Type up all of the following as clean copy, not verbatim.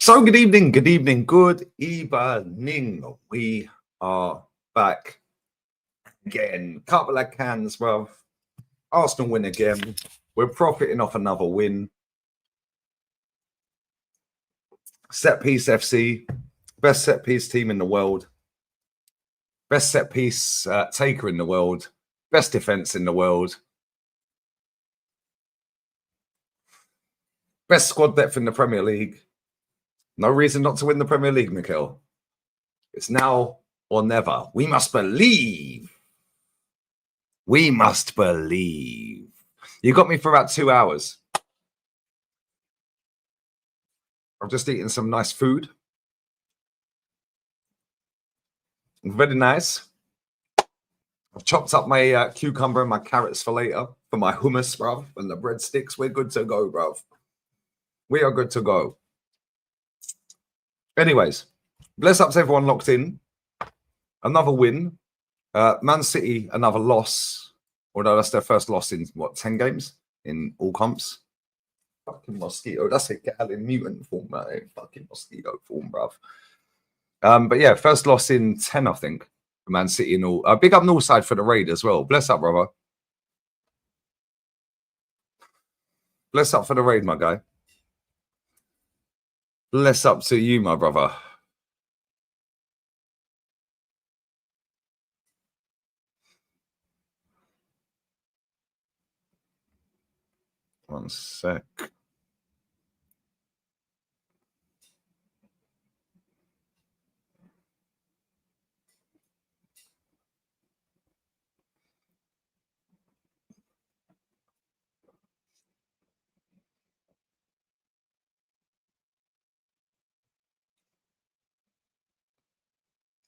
So good evening, good evening, good evening. We are back again. Couple of cans, well, Arsenal win again. We're profiting off another win. Set piece FC, best set piece team in the world, best set piece taker in the world, best defense in the world, best squad depth in the Premier League. No reason not to win the Premier League, Mikel. It's now or never. We must believe. We must believe. You got me for about 2 hours. I've just eaten some nice food. Very nice. I've chopped up my cucumber and my carrots for later, for my hummus, bruv, and the breadsticks. We're good to go, bruv. We are good to go. Anyways, bless up to everyone locked in. Another win. Man City, another loss. Although that's their first loss in, what, 10 games? In all comps? Fucking mosquito. That's a Gallon mutant form, mate. Fucking mosquito form, bruv. But yeah, first loss in 10, I think. For Man City and all. Big up Northside for the raid as well. Bless up, brother. Bless up for the raid, my guy. Bless up to you, my brother. One sec.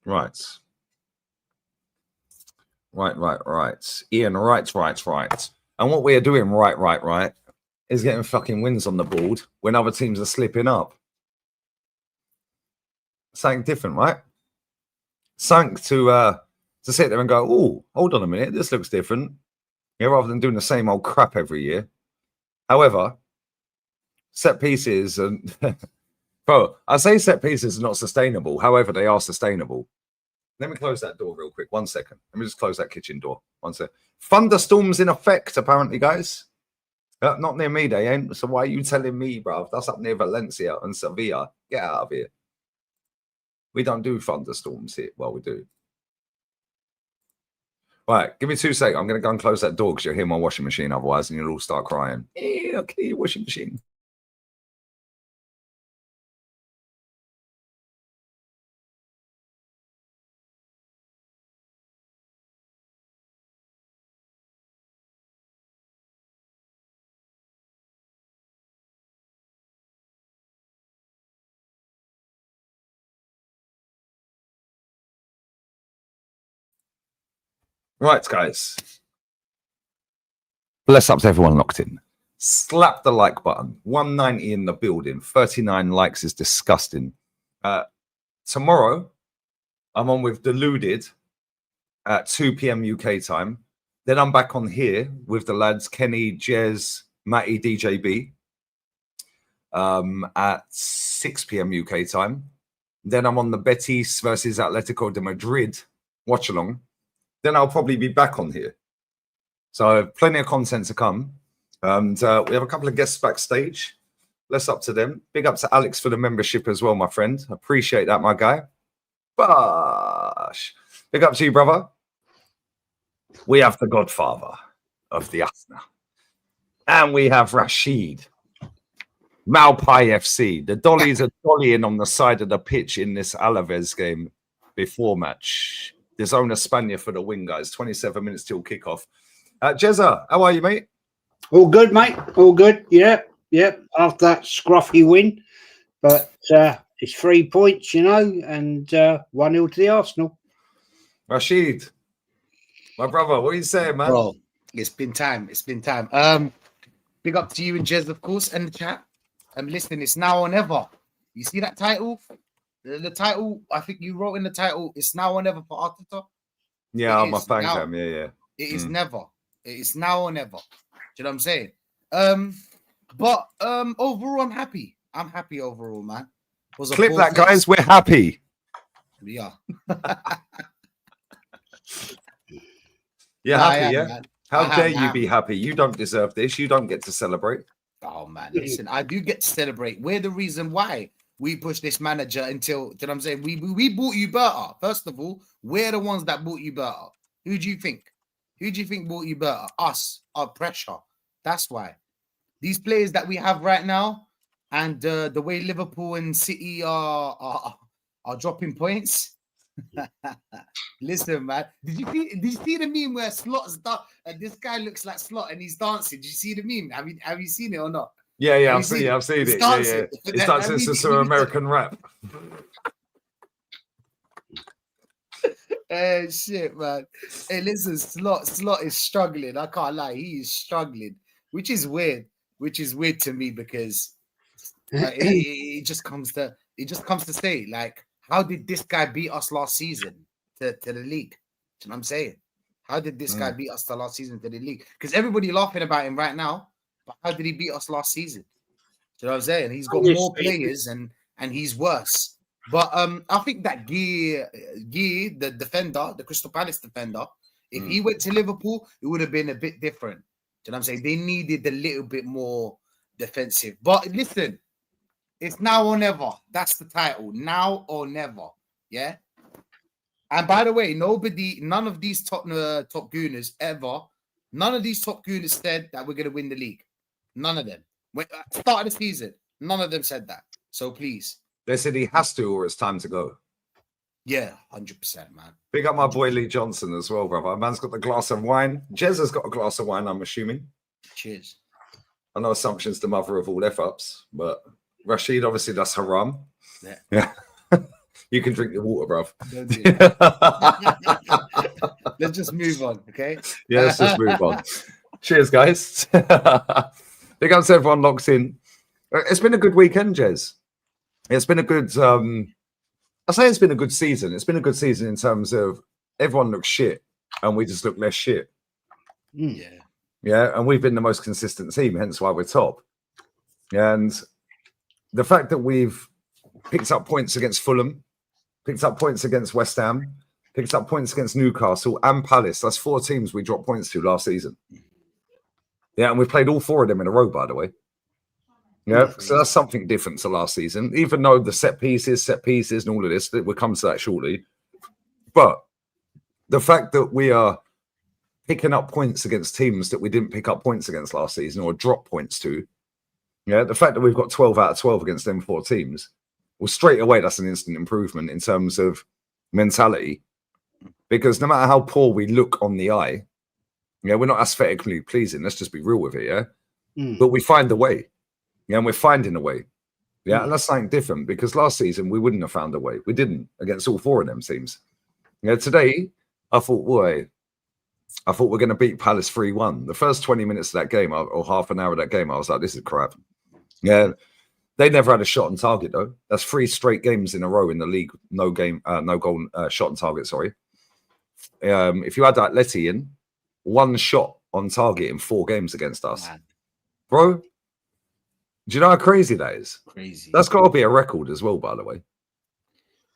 Right. Right. Ian, right. And what we are doing right is getting fucking wins on the board when other teams are slipping up. Something different, right? Something to sit there and go, oh, hold on a minute, this looks different. Yeah, rather than doing the same old crap every year. However, set pieces and bro, I say set pieces are not sustainable. However, they are sustainable. Let me close that door real quick. 1 second. Let me just close that kitchen door. 1 sec. Thunderstorms in effect, apparently, guys. Not near me, they ain't. So why are you telling me, bruv? That's up near Valencia and Sevilla. Get out of here. We don't do thunderstorms here. Well, we do. Right, give me 2 seconds. I'm going to go and close that door because you'll hear my washing machine otherwise and you'll all start crying. Yeah, okay, your washing machine. Right, guys. Bless up to everyone locked in. Slap the like button. 190 in the building. 39 likes is disgusting. Tomorrow, I'm on with Deluded at 2 p.m. UK time. Then I'm back on here with the lads Kenny, Jez, Matty, DJB at 6 p.m. UK time. Then I'm on the Betis versus Atletico de Madrid watch along. Then I'll probably be back on here. So plenty of content to come. And we have a couple of guests backstage. Bless up to them. Big up to Alex for the membership as well, my friend. Appreciate that, my guy. Bosh. Big up to you, brother. We have the godfather of the Asna. And we have Rachid. Malpai FC. The Dollies are dollying on the side of the pitch in this Alaves game before match. There's owner Spania for the win, guys. 27 minutes till kickoff. Jezza, how are you, mate? All good, mate. All good. Yeah. After that scruffy win. But it's 3 points, you know, and 1-0 to the Arsenal. Rachid, my brother, what are you saying, man? Bro, it's been time. Big up to you and Jez, of course, and the chat. Listen, it's now or never. You see that title? The title, I think you wrote in the title, it's now or never for Arteta. Yeah, I'm a fan cam. Yeah. It is never. It is now or never. Do you know what I'm saying? But overall, I'm happy. I'm happy overall, man. was a Clip poor that, first. guys. We're happy. Yeah. You're Nah, I happy, am, yeah? man. How I dare am, you I am. be happy? You don't deserve this. You don't get to celebrate. Oh man, listen, I do get to celebrate. We're the reason why we push this manager until, you know what I'm saying? We bought you better. First of all, we're the ones that bought you better. Who do you think? Who do you think bought you better? Us, our pressure. That's why. These players that we have right now, and the way Liverpool and City are dropping points. Listen, man. Did you see the meme where Slot's this guy looks like Slot and he's dancing? Did you see the meme? Have you seen it or not? Yeah, Have I've you seen seen it. it? I've seen He's it. Yeah, dancing. yeah. It's dancing to some American rap. Shit, man. Hey, listen, Slot is struggling. I can't lie. He is struggling, which is weird. Which is weird to me because it just comes to say, like, how did this guy beat us last season to the league? Do you know what I'm saying? How did this guy beat us the last season to the league? Because everybody laughing about him right now, but how did he beat us last season? Do you know what I'm saying? He's got more players and he's worse. But I think that Gear, the defender, the Crystal Palace defender, if he went to Liverpool, it would have been a bit different. Do you know what I'm saying? They needed a little bit more defensive. But listen, it's now or never. That's the title. Now or never. Yeah. And by the way, none of these top gooners ever, none of these top gooners said that we're going to win the league. None of them. Start of the season, none of them said that. So please. They said he has to or it's time to go. Yeah, 100%, man. Big up my boy Lee Johnson as well, brother. Man's got the glass of wine. Jez has got a glass of wine, I'm assuming. Cheers. I know assumption's the mother of all F-ups, but Rachid, obviously, that's haram. Yeah. You can drink the water, bruv. Don't do that. Let's just move on, okay? Yeah, let's just move on. Cheers, guys. Big up to everyone locked in. It's been a good weekend, Jez. It's been a good, I say it's been a good season. It's been a good season in terms of everyone looks shit and we just look less shit. Yeah. Yeah, and we've been the most consistent team, hence why we're top. And the fact that we've picked up points against Fulham, picked up points against West Ham, picked up points against Newcastle and Palace. That's 4 teams we dropped points to last season. Yeah, and we played all 4 of them in a row, by the way. Yeah, so that's something different to last season, even though the set pieces and all of this, we'll come to that shortly. But the fact that we are picking up points against teams that we didn't pick up points against last season or drop points to, yeah, the fact that we've got 12 out of 12 against them 4 teams, well, straight away, that's an instant improvement in terms of mentality. Because no matter how poor we look on the eye, yeah, we're not aesthetically pleasing. Let's just be real with it, yeah? But we find a way. Yeah, and we're finding a way. Yeah, and that's something different because last season we wouldn't have found a way. We didn't against all 4 of them teams. Yeah, today I thought, we're going to beat Palace 3-1. The first 20 minutes of that game or half an hour of that game, I was like, this is crap. Yeah, they never had a shot on target though. That's 3 straight games in a row in the league. No goal shot on target. Sorry. If you add that Letty in, 1 shot on target in 4 games against us, bro. Do you know how crazy that is? Crazy. That's got to be a record as well, by the way.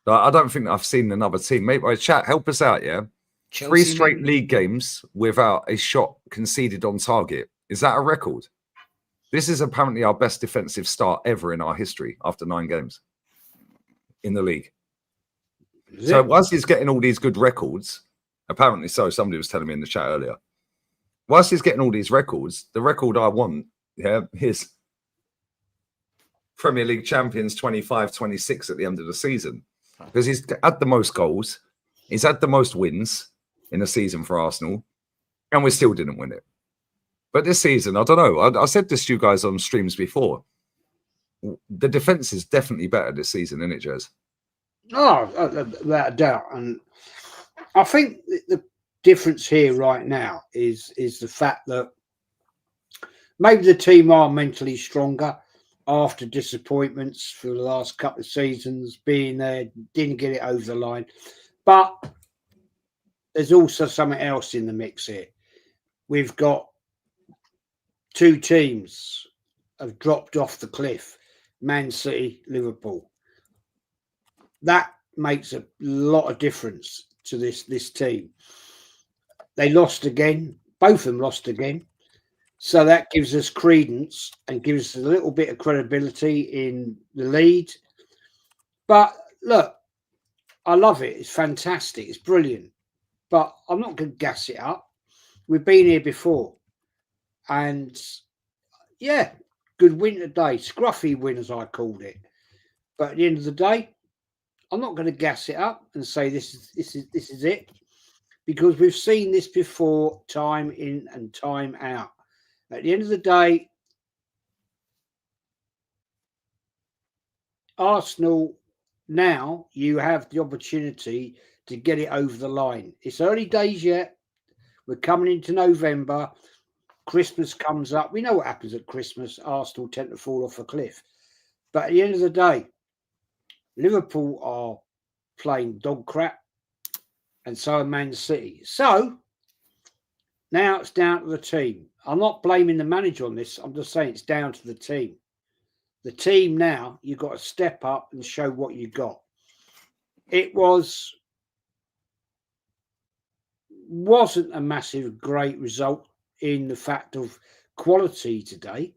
I don't think I've seen another team. Maybe chat, help us out, yeah? Chelsea, 3 straight league games without a shot conceded on target. Is that a record? This is apparently our best defensive start ever in our history after 9 games in the league. So whilst he's getting all these good records, apparently so, somebody was telling me in the chat earlier, whilst he's getting all these records, the record I want, yeah, is Premier League champions 25-26 at the end of the season, because he's had the most goals, he's had the most wins in a season for Arsenal, and we still didn't win it. But this season, I don't know. I said this to you guys on streams before. The defense is definitely better this season, isn't it, Jez? Oh, without a doubt. And I think the difference here right now is the fact that maybe the team are mentally stronger after disappointments for the last couple of seasons, being there, didn't get it over the line. But there's also something else in the mix here. We've got 2 teams have dropped off the cliff, Man City, Liverpool. that makes a lot of difference to this team. They lost again. Both of them lost again. So that gives us credence and gives us a little bit of credibility in the lead. But look, I love it. It's fantastic. It's brilliant. But I'm not going to gas it up. We've been here before. And yeah, good win today. Scruffy win, as I called it. But at the end of the day, I'm not going to gas it up and say this is it, because we've seen this before, time in and time out. At the end of the day, Arsenal, now you have the opportunity to get it over the line. It's early days yet. We're coming into November. Christmas comes up. We know what happens at Christmas. Arsenal tend to fall off a cliff. But at the end of the day, Liverpool are playing dog crap, and so are Man City. So now it's down to the team. I'm not blaming the manager on this. I'm just saying it's down to the team. The team now, you've got to step up and show what you got. It wasn't a massive, great result in the fact of quality today,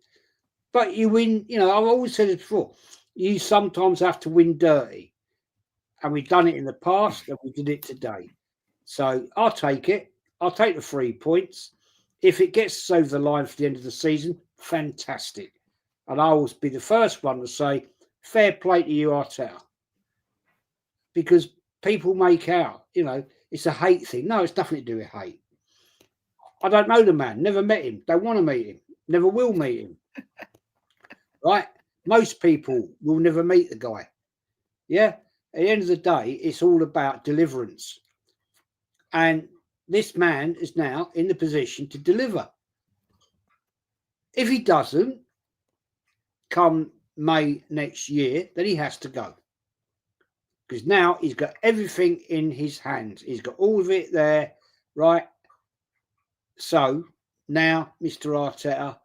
but you win. You know, I've always said it before. You sometimes have to win dirty, and we've done it in the past, and we did it today. So I'll take it. I'll take the 3 points. If it gets us over the line for the end of the season, fantastic. And I will be the first one to say, fair play to you, Arteta. Because people make out, you know, it's a hate thing. No, it's nothing to do with hate. I don't know the man, never met him, don't want to meet him, never will meet him. Right? Most people will never meet the guy. Yeah? At the end of the day, it's all about deliverance. And this man is now in the position to deliver. If he doesn't, come May next year, then he has to go. Because now he's got everything in his hands. He's got all of it there, right? So now, Mr. Arteta,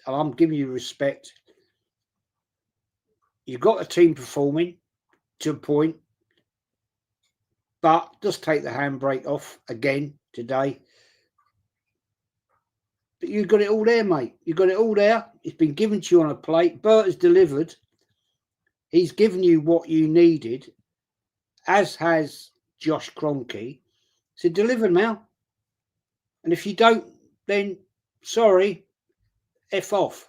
I'm giving you respect. You've got a team performing to a point, but just take the handbrake off again today. But you've got it all there, mate. You've got it all there. It's been given to you on a plate. Bert has delivered. He's given you what you needed, as has Josh Kroenke. So deliver now. And if you don't, then sorry, F off.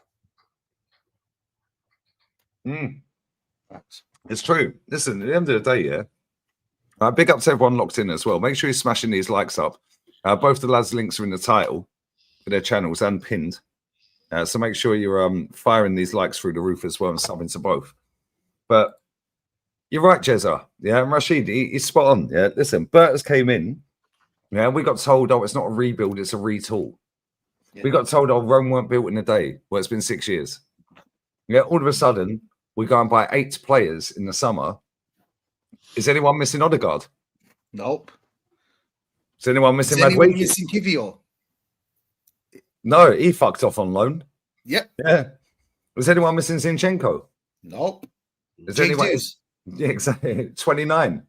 It's true. Listen, at the end of the day, yeah. Big up to everyone locked in as well. Make sure you're smashing these likes up. Both the lads' links are in the title for their channels and pinned. So make sure you're firing these likes through the roof as well and subbing to both. But you're right, Jezza. Yeah, and Rashid, he's spot on. Yeah, listen, Bertus came in. Yeah, we got told, oh, it's not a rebuild, it's a retool. Yeah. We got told, oh, Rome weren't built in a day. Well, it's been 6 years. Yeah, all of a sudden, we go and buy 8 players in the summer. Is anyone missing Odegaard? Nope. Is anyone missing Is anyone Madrid? missing Kivior? No, he fucked off on loan. Yep. Yeah. Was anyone missing Zinchenko? Nope. Is anyone? Yeah, exactly. 29.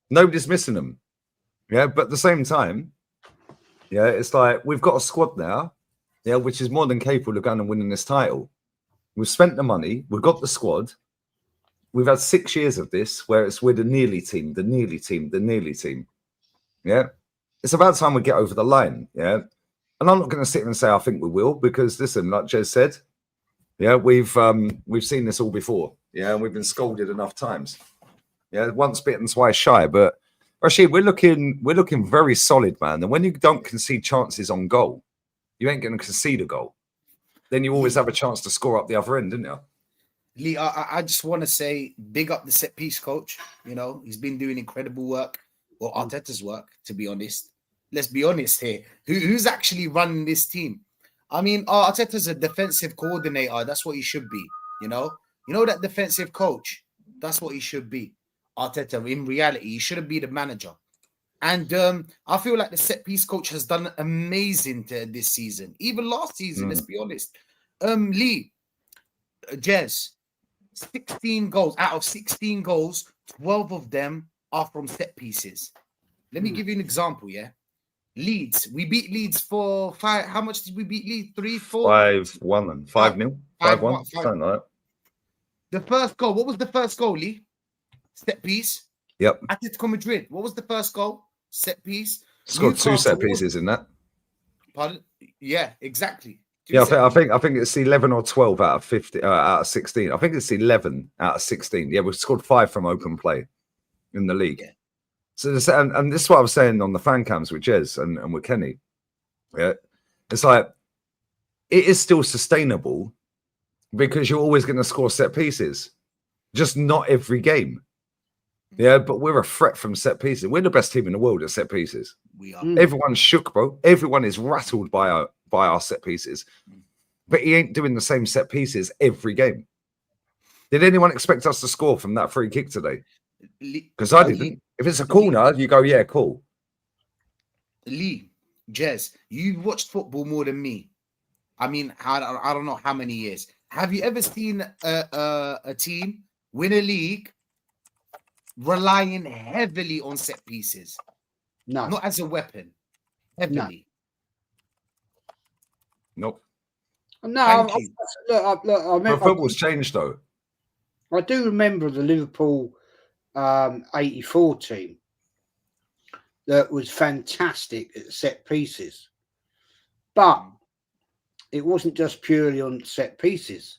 Nobody's missing them. Yeah, but at the same time, yeah, it's like we've got a squad now, yeah, which is more than capable of going and winning this title. We've spent the money, we've got the squad. We've had 6 years of this where we're the nearly team, the nearly team, the nearly team. Yeah. It's about time we get over the line. Yeah. And I'm not going to sit and say I think we will, because listen, like Jez said, yeah, we've seen this all before. Yeah, and we've been scolded enough times. Yeah, once bitten, twice shy. But Rashid, we're looking very solid, man. And when you don't concede chances on goal, you ain't going to concede a goal. Then you always have a chance to score up the other end, didn't you? Lee, I just want to say big up the set piece coach. You know, he's been doing incredible work, or Arteta's work, to be honest. Let's be honest here. Who's actually running this team? I mean, Arteta's a defensive coordinator. That's what he should be, you know? You know that defensive coach? That's what he should be. Arteta, in reality, he shouldn't be the manager. And I feel like the set piece coach has done amazing this season. Even last season, let's be honest. Lee, Jez, 16 goals. Out of 16 goals, 12 of them are from set pieces. Let me give you an example, yeah? Leeds. We beat Leeds for 5. How much did we beat Leeds? 3, 4? 5-1 and 5-0. 5-1. Something like that. The first goal. What was the first goal, Lee? Set piece. Yep. Atletico Madrid. What was the first goal? Set piece. Scored 2 set Newcastle, pieces in that. Pardon? Yeah, exactly. Yeah, I think it's 11 or 12 out of 50 out of 16. I think it's 11 out of 16. Yeah, we scored 5 from open play in the league. Yeah. So this, and this is what I was saying on the fan cams with Jez and with Kenny. Yeah, it's like it is still sustainable because you're always going to score set pieces, just not every game. Yeah, but we're a threat from set pieces. We're the best team in the world at set pieces. We are. Everyone's shook, bro. Everyone is rattled by our set pieces. But he ain't doing the same set pieces every game. Did anyone expect us to score from that free kick today? Because I didn't. If it's a corner, you go, yeah, cool. Lee, Jez, you've watched football more than me. I mean, I don't know how many years. Have you ever seen a team win a league relying heavily on set pieces? No. Not as a weapon. Heavily. Nope. No, look, I remember. Football's changed, though. I do remember the Liverpool 84 team that was fantastic at set pieces. But it wasn't just purely on set pieces.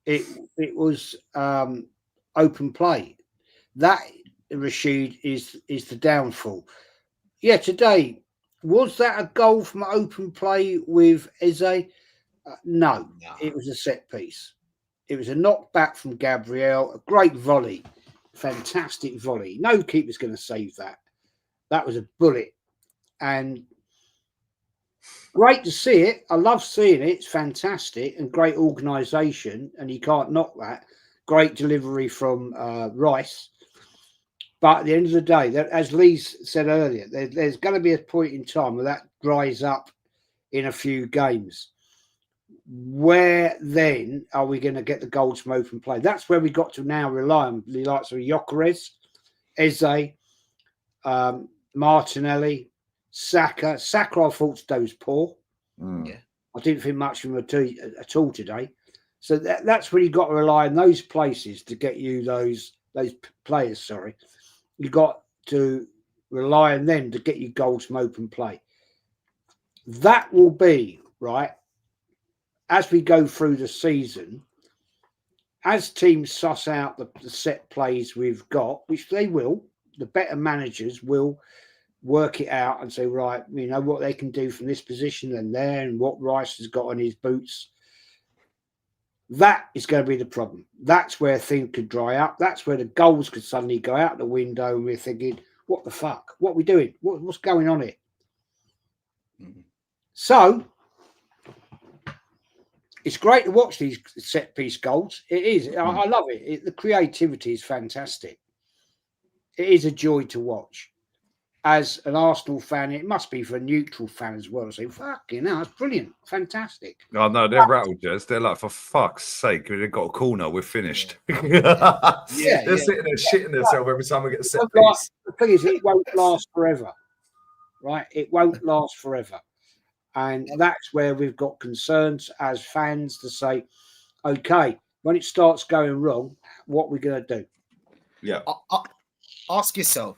It was open play. That, Rachid, is the downfall. Yeah, today, was that a goal from open play with Eze? No, it was a set piece. It was a knockback from Gabriel, a great volley, fantastic volley. No keeper's going to save that. That was a bullet. And great to see it. I love seeing it. It's fantastic and great organisation, and you can't knock that. Great delivery from Rice. But at the end of the day, as Lee said earlier, there's going to be a point in time where that dries up in a few games. Where then are we going to get the goals from open play? That's where we got to now rely on the likes of Gyökeres, Eze, Martinelli, Saka. Saka, I thought today was poor. Yeah, I didn't think much of him at all today. So that's where you got to rely on those places to get you those players. Sorry, you got to rely on them to get you goals from open play. That will be right. As we go through the season, as teams suss out the set plays we've got, which they will, the better managers will work it out and say, right, you know what they can do from this position and there, and what Rice has got on his boots. That is going to be the problem. That's where things could dry up. That's where the goals could suddenly go out the window, and we're thinking, what the fuck? What are we doing? What's going on here? So it's great to watch these set piece goals. It is. I love it. The creativity is fantastic. It is a joy to watch. As an Arsenal fan, it must be for a neutral fan as well. So, fucking hell, that's brilliant. Fantastic. Oh, no, they're rattled, Jez. They're like, for fuck's sake, we've got a corner, we're finished. They're sitting there shitting themselves every time we get a set piece. The thing is, it won't last forever, right? It won't last forever. And that's where we've got concerns as fans to say, okay, when it starts going wrong, what are we going to do? Yeah. Ask yourself,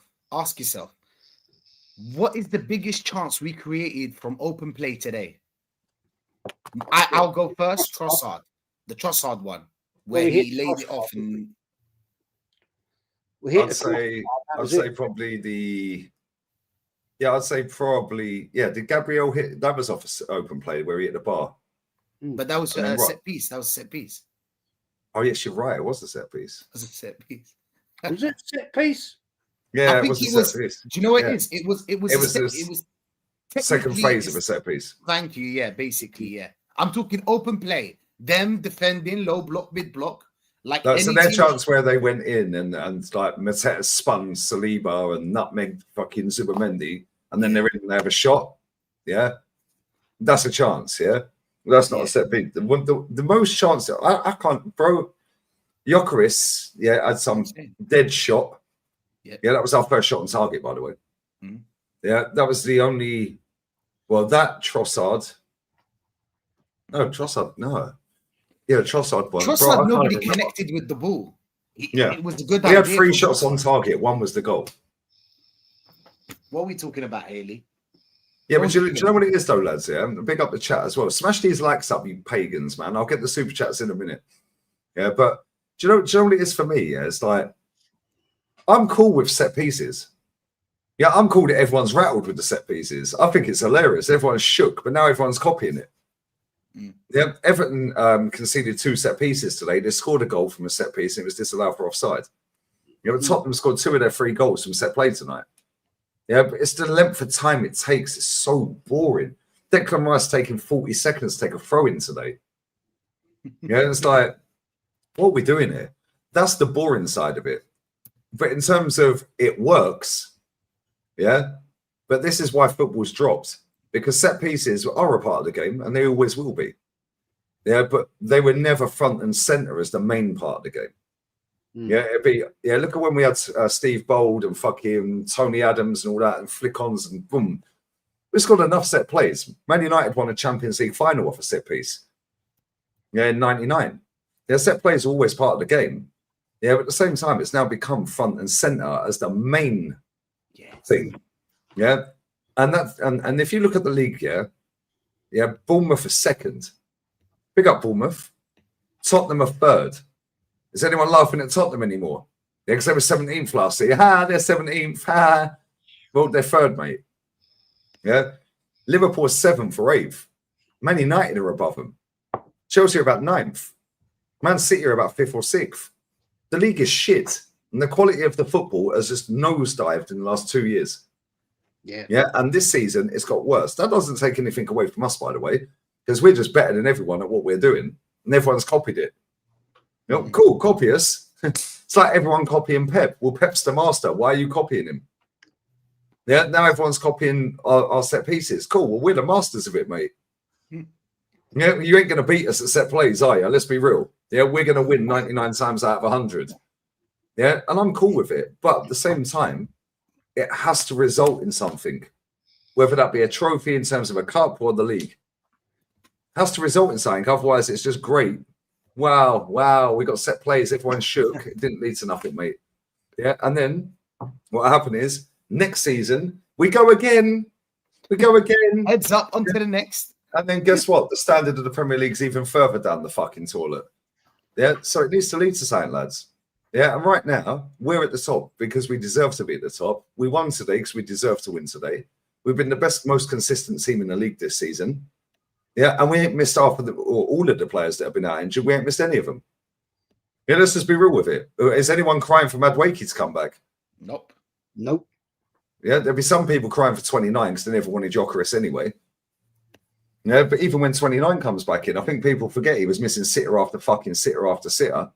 what is the biggest chance we created from open play today? I'll go first. Trossard, the Trossard one, where he laid it off. And I'd say probably did Gabriel hit? That was off open play where he hit the bar. But that was a set piece. That was a set piece. Oh, yes, you're right. It was a set piece. It was a set piece. Was it a set piece? Yeah, it was a set piece. Do you know what it is? It was second phase of a set piece. Thank you. Yeah, basically, yeah. I'm talking open play. Them defending low block, mid block. Like so their chance where they went in and like Mateta spun Saliba and nutmeg fucking Zubimendi, and then they're in and they have a shot. Yeah, that's a chance. Yeah, that's not a set piece. The most chance I can't, bro. Gyökeres, had some dead shot. Yeah, that was our first shot on target, by the way. Mm. Yeah, that was the only. Well, that Trossard. No, Trossard. No. Yeah, Trossard one. Trossard, nobody connected with the ball. It was a good idea. We had 3 shots on target. 1 was the goal. What are we talking about, Haley? Yeah, but do you know what it is, though, lads? Yeah, big up the chat as well. Smash these likes up, you pagans, man. I'll get the super chats in a minute. Yeah, but do you know what it is for me? Yeah, it's like I'm cool with set pieces. Yeah, I'm cool that everyone's rattled with the set pieces. I think it's hilarious. Everyone's shook, but now everyone's copying it. Yeah, Everton conceded 2 set pieces today. They scored a goal from a set piece and it was disallowed for offside. Tottenham scored 2 of their 3 goals from set play tonight. Yeah, but it's the length of time it takes. It's so boring. Declan Rice taking 40 seconds to take a throw in today. Yeah, it's like, what are we doing here? That's the boring side of it. But in terms of it works, yeah, but this is why football's dropped. Because set pieces are a part of the game, and they always will be. Yeah, but they were never front and center as the main part of the game. Yeah, it'd be look at when we had Steve Bold and fucking Tony Adams and all that, and flick-ons and boom. We scored enough set plays. Man United won a Champions League final off a set piece. Yeah, in '99. Yeah, set plays are always part of the game. Yeah, but at the same time, it's now become front and center as the main thing. Yeah. And if you look at the league, Bournemouth are 2nd. Big up Bournemouth. Tottenham are 3rd. Is anyone laughing at Tottenham anymore? Yeah, because they were 17th last year. They're 17th. Well, they're 3rd, mate. Yeah. Liverpool are 7th or 8th. Man United are above them. Chelsea are about 9th. Man City are about 5th or 6th. The league is shit. And the quality of the football has just nosedived in the last 2 years. Yeah, and this season it's got worse. That doesn't take anything away from us, by the way, because we're just better than everyone at what we're doing, and everyone's copied it. Cool, copy us. It's like everyone copying Pep. Well, Pep's the master. Why are you copying him? Yeah, now everyone's copying our set pieces. Cool. Well, we're the masters of it, mate. Yeah, you ain't going to beat us at set plays, are you? Let's be real. Yeah, we're going to win 99 times out of 100. Yeah, and I'm cool with it, but at the same time, it has to result in something, whether that be a trophy in terms of a cup or the league. It has to result in something. Otherwise, it's just great. Wow, we got set plays. Everyone shook. It didn't lead to nothing, mate. Yeah, and then what happened is next season we go again. Heads up onto the next. And then guess what? The standard of the Premier League's even further down the fucking toilet. Yeah, so it needs to lead to something, lads. Yeah, and right now, we're at the top because we deserve to be at the top. We won today because we deserve to win today. We've been the best, most consistent team in the league this season. Yeah, and we ain't missed half of all of the players that have been out injured. We ain't missed any of them. Yeah, let's just be real with it. Is anyone crying for Madueke to come back? Nope. Yeah, there'll be some people crying for 29 because they never wanted Gyökeres anyway. Yeah, but even when 29 comes back in, I think people forget he was missing sitter after fucking sitter after sitter.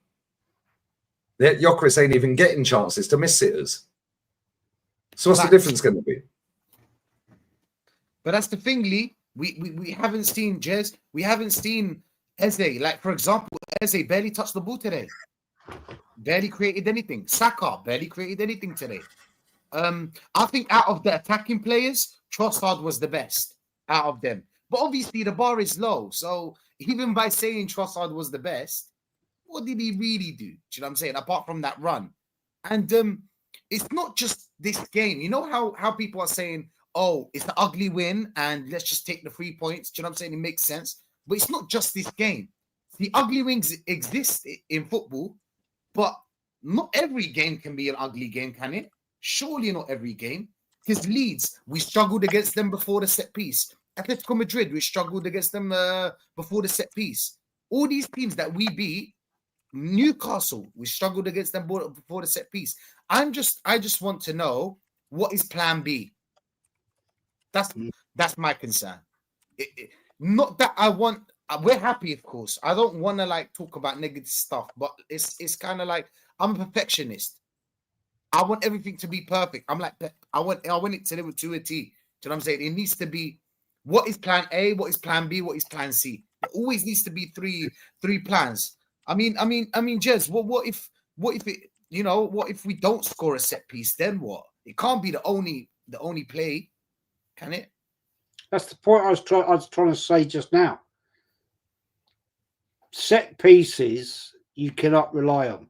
Yeah, Gyökeres ain't even getting chances to miss sitters. So what's the difference going to be? But that's the thing, Lee. We haven't seen Jez. We haven't seen Eze. Like, for example, Eze barely touched the ball today. Barely created anything. Saka barely created anything today. I think out of the attacking players, Trossard was the best out of them. But obviously the bar is low. So even by saying Trossard was the best, what did he really do? Do you know what I'm saying? Apart from that run. And it's not just this game. You know how people are saying, oh, it's an ugly win and let's just take the 3 points. Do you know what I'm saying? It makes sense. But it's not just this game. The ugly wins exist in football, but not every game can be an ugly game, can it? Surely not every game. Because Leeds, we struggled against them before the set piece. Atletico Madrid, we struggled against them before the set piece. All these teams that we beat, Newcastle, we struggled against them before the set piece. I just want to know, what is plan B? That's my concern. Not that I want. We're happy, of course. I don't want to like talk about negative stuff, but it's kind of like I'm a perfectionist. I want everything to be perfect. I'm like, I want it to live to a T. Do you know what I'm saying? It needs to be, what is plan A? What is plan B? What is plan C? It always needs to be three plans. I mean, Jez, what if it, what if we don't score a set piece? Then what? It can't be the only play, can it? That's the point I was trying to say just now. Set pieces you cannot rely on.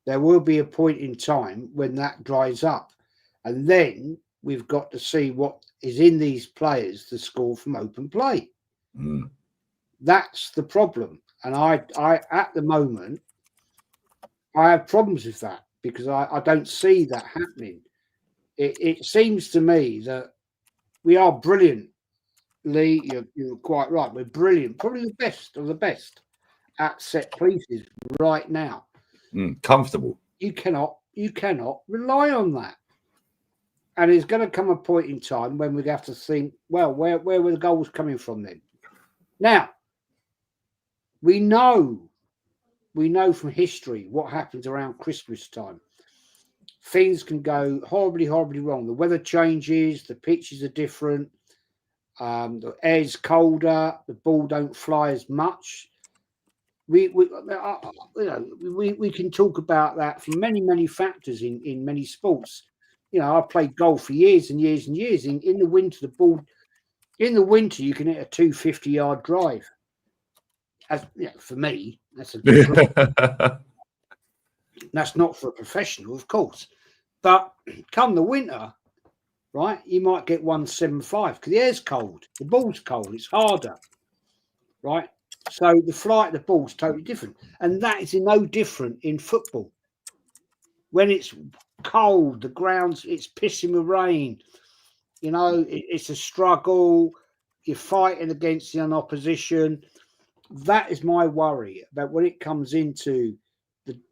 There will be a point in time when that dries up, and then we've got to see what is in these players to score from open play. Mm. That's the problem, and I at the moment I have problems with that because I don't see that happening. It seems to me that we are brilliant, Lee. You're quite right. We're brilliant, probably the best of the best at set pieces right now. Comfortable. You cannot rely on that. And there's going to come a point in time when we have to think, well, where were the goals coming from then? Now, we know from history what happens around Christmas time. Things can go horribly, horribly wrong. The weather changes, the pitches are different, the air's colder, the ball don't fly as much. We can talk about that from many factors in many sports. I played golf for years and years and years. In the winter, you can hit a 250-yard drive. For me, that's a good that's not for a professional, of course. But come the winter, right, you might get 175 because the air's cold, the ball's cold, it's harder, right? So the flight of the ball is totally different. And that is no different in football. When it's cold, the ground's, it's pissing with rain, it's a struggle. You're fighting against the opposition. That is my worry about when it comes into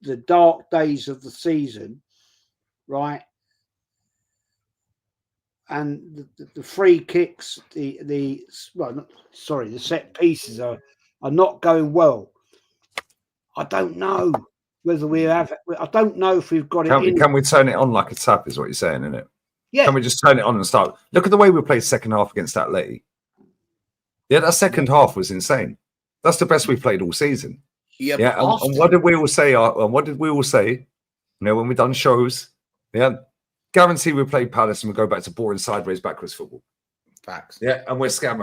the dark days of the season, right? And the free kicks, the set pieces are not going well. I don't know whether we have. I don't know if we've got it. Can we turn it on like a tap? Is what you're saying, isn't it? Yeah. Can we just turn it on and start? Look at the way we played second half against Atleti. Yeah, that second half was insane. That's the best we've played all season. Yeah. And what did we all say? When we done shows, guarantee we play Palace and we go back to boring sideways backwards football. Facts. Yeah, and we're scam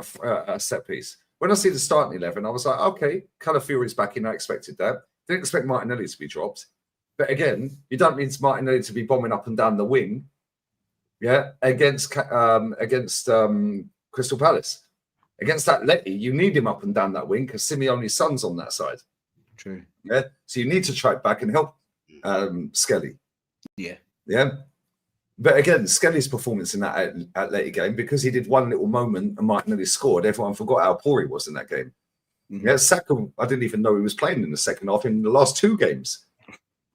a set piece. When I see the starting 11, I was like, okay, Calafiori's back in. I expected that. Didn't expect Martinelli to be dropped. But again, you don't need Martinelli to be bombing up and down the wing. Yeah, against Crystal Palace. Against Atleti, you need him up and down that wing because Simeone's son's on that side. True. Yeah, so you need to track back and help Skelly. Yeah. Yeah. But again, Skelly's performance in that Atleti game, because he did one little moment and Martinelli scored, everyone forgot how poor he was in that game. Mm-hmm. Yeah, Saka, I didn't even know he was playing in the second half in the last two games.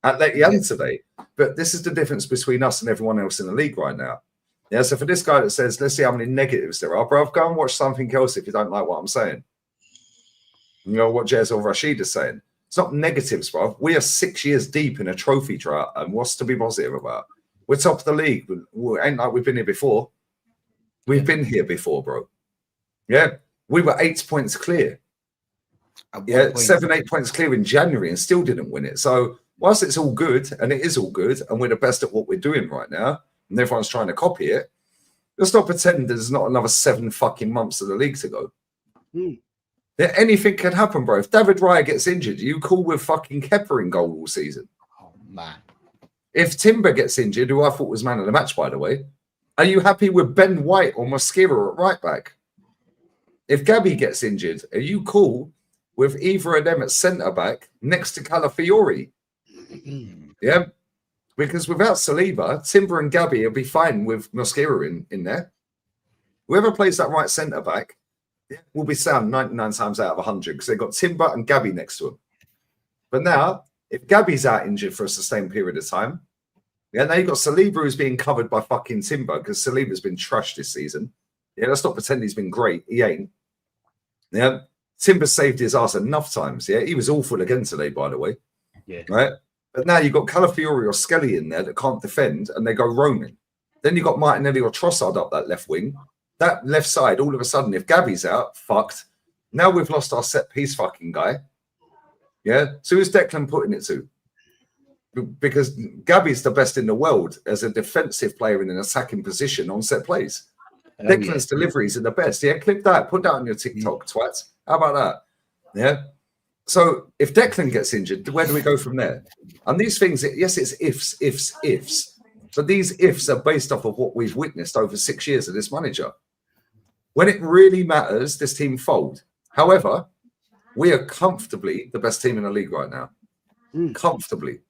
Atleti and today. But this is the difference between us and everyone else in the league right now. Yeah, so for this guy that says, let's see how many negatives there are, bruv, go and watch something else if you don't like what I'm saying. What Jez or Rachid is saying. It's not negatives, bruv. We are 6 years deep in a trophy drought, and what's to be positive about? We're top of the league. Ain't like we've been here before. We've been here before, bro. Yeah, we were 8 points clear. Yeah, 7-8 points clear in January and still didn't win it. So whilst it's all good, and it is all good, and we're the best at what we're doing right now, and everyone's trying to copy it, let's not pretend there's not another 7 fucking months of the league to go. Yeah, anything can happen, bro. If David Raya gets injured, are you cool with fucking Kepa in goal all season? Oh, man. If Timber gets injured, who I thought was man of the match, by the way, are you happy with Ben White or Mosquera at right back? If Gabby gets injured, are you cool with either of them at centre back next to Calafiori? Yeah, because without Saliba, Timber and Gabby will be fine with Mosquera in there. Whoever plays that right centre back will be sound 99 times out of 100 because they've got Timber and Gabby next to him. But now, if Gabby's out injured for a sustained period of time, now you've got Saliba who's being covered by fucking Timber because Saliba's been trashed this season. Yeah, let's not pretend he's been great. He ain't. Yeah, Timber saved his ass enough times. Yeah, he was awful again today, by the way. Yeah. Right? But now you've got Calafiori or Skelly in there that can't defend and they go roaming. Then you've got Martinelli or Trossard up that left wing. That left side, all of a sudden, if Gabby's out, fucked. Now we've lost our set piece fucking guy. Yeah. So who's Declan putting it to? Because Gabby's the best in the world as a defensive player in an attacking position on set plays. Declan's deliveries are the best. Yeah, clip that. Put that on your TikTok, twat. How about that? Yeah. So if Declan gets injured, where do we go from there? And these things, yes, it's ifs. But these ifs are based off of what we've witnessed over 6 years of this manager. When it really matters, this team fold. However, we are comfortably the best team in the league right now. Comfortably.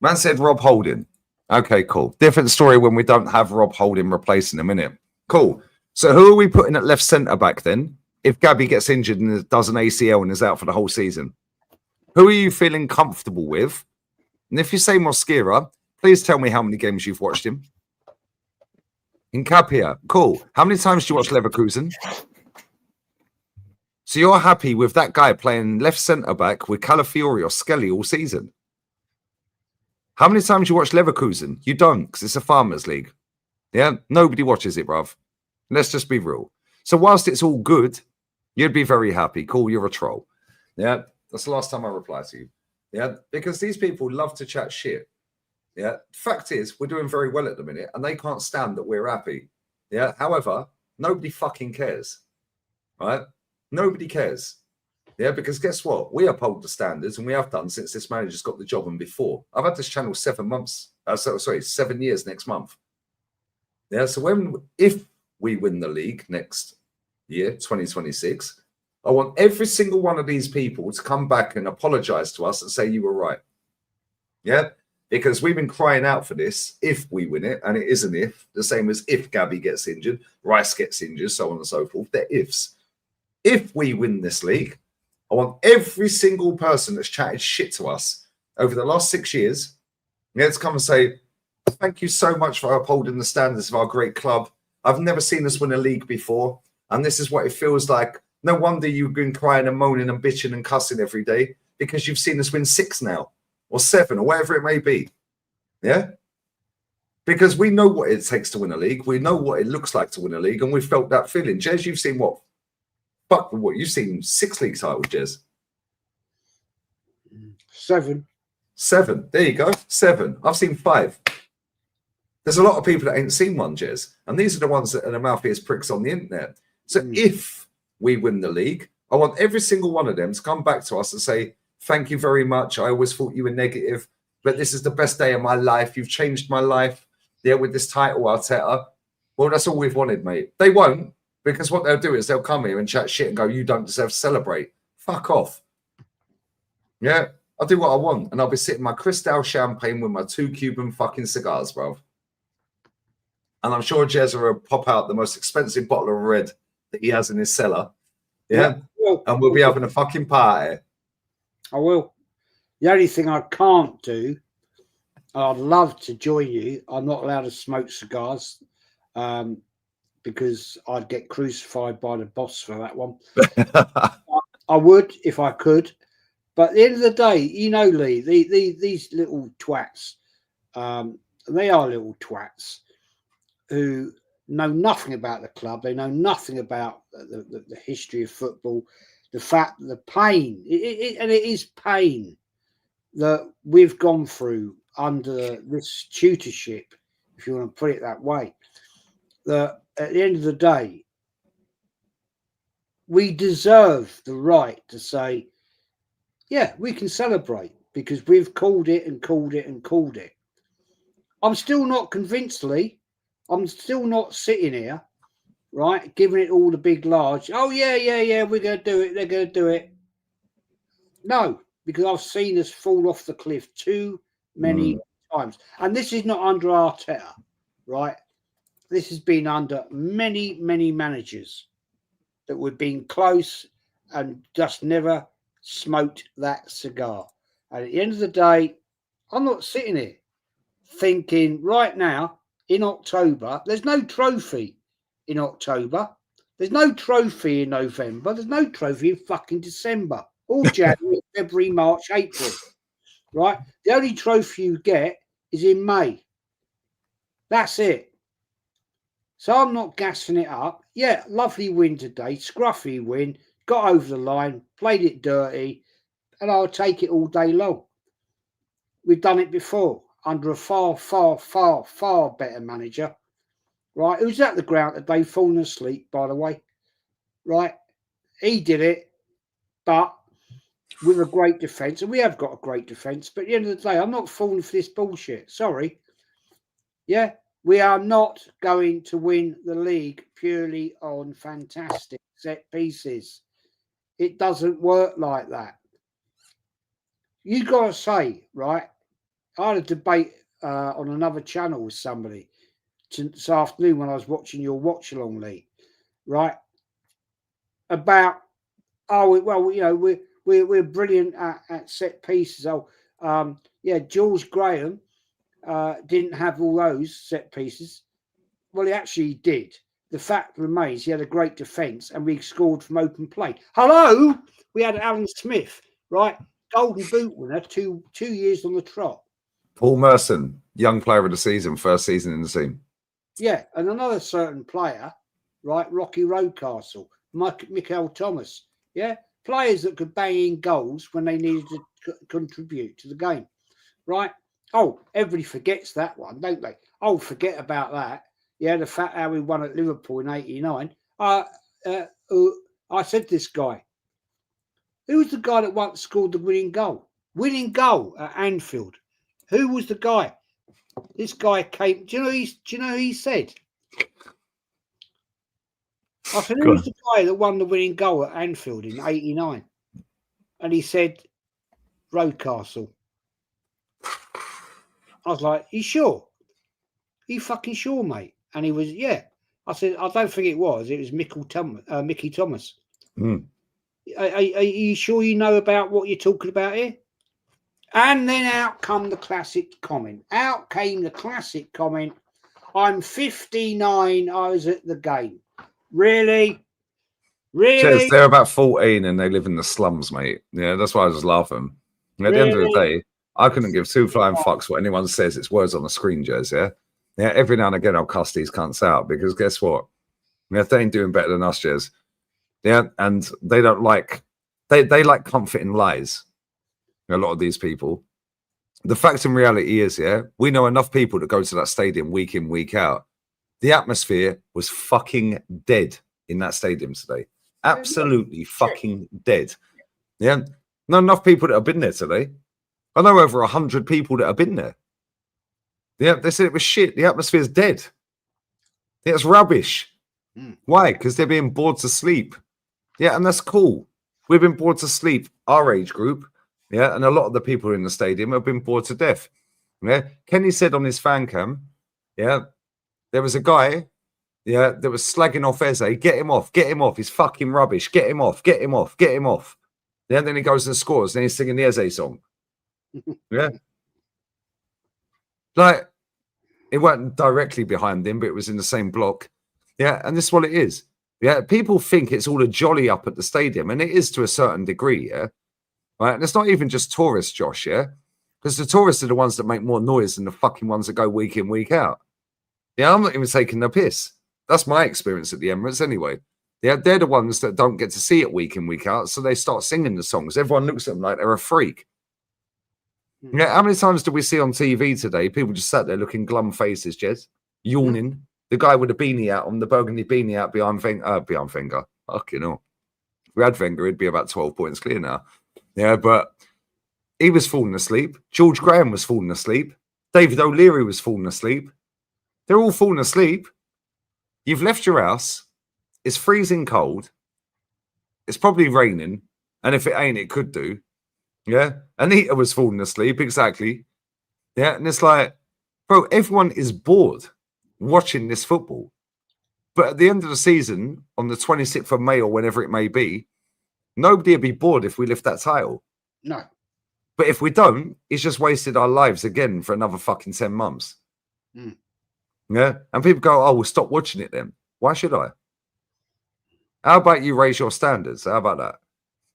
Man said Rob Holding. Okay, cool. Different story when we don't have Rob Holding replacing him, innit? Cool. So who are we putting at left centre back then? If Gabby gets injured and does an ACL and is out for the whole season, who are you feeling comfortable with? And if you say Mosquera, please tell me how many games you've watched him. Incapia, cool. How many times do you watch Leverkusen? So you're happy with that guy playing left centre back with Calafiori or Skelly all season? How many times do you watch Leverkusen? You don't, because it's a farmers league. Yeah, nobody watches it, bruv. Let's just be real. So whilst it's all good, you'd be very happy. Cool, you're a troll. Yeah, that's the last time I reply to you. Yeah, because these people love to chat shit. Yeah, fact is, we're doing very well at the minute, and they can't stand that we're happy. Yeah, however, nobody fucking cares. Right? Nobody cares. Yeah, because guess what? We uphold the standards, and we have done since this manager's got the job and before. I've had this channel 7 months. 7 years next month. Yeah, so if we win the league next year, 2026, I want every single one of these people to come back and apologize to us and say you were right. Yeah, because we've been crying out for this if we win it, and it is an if, the same as if Gabby gets injured, Rice gets injured, so on and so forth. They're ifs. If we win this league, I want every single person that's chatted shit to us over the last 6 years, to come and say, thank you so much for upholding the standards of our great club. I've never seen us win a league before, and this is what it feels like. No wonder you've been crying and moaning and bitching and cussing every day, because you've seen us win 6 now, or 7, or whatever it may be. Yeah? Because we know what it takes to win a league. We know what it looks like to win a league, and we've felt that feeling. Jez, you've seen what? Fuck, what? You've seen 6 league titles, Jez? 7. 7. There you go. 7. I've seen 5. There's a lot of people that ain't seen one, Jez. And these are the ones that are the mouthiest pricks on the internet. So if we win the league, I want every single one of them to come back to us and say, thank you very much. I always thought you were negative, but this is the best day of my life. You've changed my life. Yeah, with this title, Arteta. Well, that's all we've wanted, mate. They won't, because what they'll do is they'll come here and chat shit and go, you don't deserve to celebrate. Fuck off. Yeah, I'll do what I want. And I'll be sitting my Cristal champagne with my 2 Cuban fucking cigars, bro. And I'm sure Jez will pop out the most expensive bottle of red that he has in his cellar. Yeah. And we'll be having a fucking party. I will. The only thing I can't do, I'd love to join you. I'm not allowed to smoke cigars because I'd get crucified by the boss for that one. I would if I could. But at the end of the day, you know, Lee, these little twats, they are little twats who know nothing about the club. They know nothing about the history of football, the fact, the pain, and it is pain that we've gone through under this tutorship, if you want to put it that way. That at the end of the day, we deserve the right to say, yeah, we can celebrate because we've called it and called it and called it. I'm still not convinced, Lee. I'm still not sitting here, right, giving it all the big large. Oh, yeah, we're going to do it. They're going to do it. No, because I've seen us fall off the cliff too many times. And this is not under Arteta, right? This has been under many, many managers that we've been close and just never smoked that cigar. And at the end of the day, I'm not sitting here thinking right now, in October, there's no trophy in October. There's no trophy in November. There's no trophy in fucking December. All January, February, March, April. Right? The only trophy you get is in May. That's it. So I'm not gassing it up. Yeah, lovely win today. Scruffy win. Got over the line. Played it dirty. and I'll take it all day long. We've done it before under a far, far, far, far better manager, right? Who's at the ground today, falling asleep, by the way, right? He did it, but with a great defence, and we have got a great defence. But at the end of the day, I'm not falling for this bullshit. Sorry. Yeah, we are not going to win the league purely on fantastic set pieces. It doesn't work like that. You got to say, right? I had a debate on another channel with somebody this afternoon when I was watching your watch along, Lee, right? About well, you know, we're brilliant at set pieces. Yeah, George Graham didn't have all those set pieces. Well, he actually did. The fact remains he had a great defence and we scored from open play. Hello, we had Alan Smith, right? Golden Boot winner, two years on the trot. Paul Merson, young player of the season, first season in the team. Yeah, and another certain player, right? Rocky Roadcastle, Michael Thomas. Yeah, players that could bang in goals when they needed to contribute to the game, right? Oh, everybody forgets that one, don't they? Oh, forget about that. Yeah, the fact how we won at Liverpool in '89. I said this guy. Who was the guy that once scored the winning goal? Winning goal at Anfield. Who was the guy? This guy came. Do you know who he said? I said, who was the guy that won the winning goal at Anfield in '89? And he said, Roadcastle. I was like, you sure? You fucking sure, mate? And he was, yeah. I said, I don't think it was. It was Mickey Thomas. Mm. Are you sure you know about what you're talking about here? And then out came the classic comment. I'm 59. I was at the game. Really? Cheers, they're about 14 and they live in the slums, mate. Yeah, that's why I was laughing. At the end of the day, I couldn't give two flying fucks what anyone says. It's words on the screen, Jez, yeah? Yeah, every now and again I'll cuss these cunts out because guess what? Yeah, if they ain't doing better than us, Jez. Yeah, and they don't like they like comforting lies. A lot of these people. The fact and reality is, yeah, we know enough people that go to that stadium week in, week out. The atmosphere was fucking dead in that stadium today. Absolutely fucking dead. Yeah. Not enough people that have been there today. I know over 100 people that have been there. Yeah, they said it was shit. The atmosphere's dead. It's rubbish. Why? Because they're being bored to sleep. Yeah, and that's cool. We've been bored to sleep, our age group. Yeah, and a lot of the people in the stadium have been bored to death. Yeah, Kenny said on his fan cam, yeah, there was a guy, yeah, that was slagging off Eze. Get him off. He's fucking rubbish. Get him off. Yeah, and then he goes and scores, and he's singing the Eze song. Yeah. Like, it weren't directly behind him, but it was in the same block. Yeah, and this is what it is. Yeah, people think it's all a jolly up at the stadium, and it is to a certain degree, yeah. Right, and it's not even just tourists, Josh, yeah? Because the tourists are the ones that make more noise than the fucking ones that go week in, week out. Yeah, I'm not even taking the piss. That's my experience at the Emirates anyway. Yeah, they're the ones that don't get to see it week in, week out, so they start singing the songs. Everyone looks at them like they're a freak. Yeah, how many times do we see on TV today people just sat there looking glum faces, Jez, yawning? The guy with the beanie out on the burgundy beanie out behind Wenger. Fucking hell. If we had Wenger, he'd be about 12 points clear now. Yeah, but he was falling asleep. George Graham was falling asleep. David O'Leary was falling asleep. They're all falling asleep. You've left your house. It's freezing cold. It's probably raining. And if it ain't, it could do. Yeah. Anita was falling asleep. Exactly. Yeah. And it's like, bro, everyone is bored watching this football. But at the end of the season, on the 26th of May or whenever it may be, nobody would be bored if we lift that title. No. But if we don't, it's just wasted our lives again for another fucking 10 months. Yeah. And people go, oh, we'll stop watching it then. Why should I? How about you raise your standards? How about that?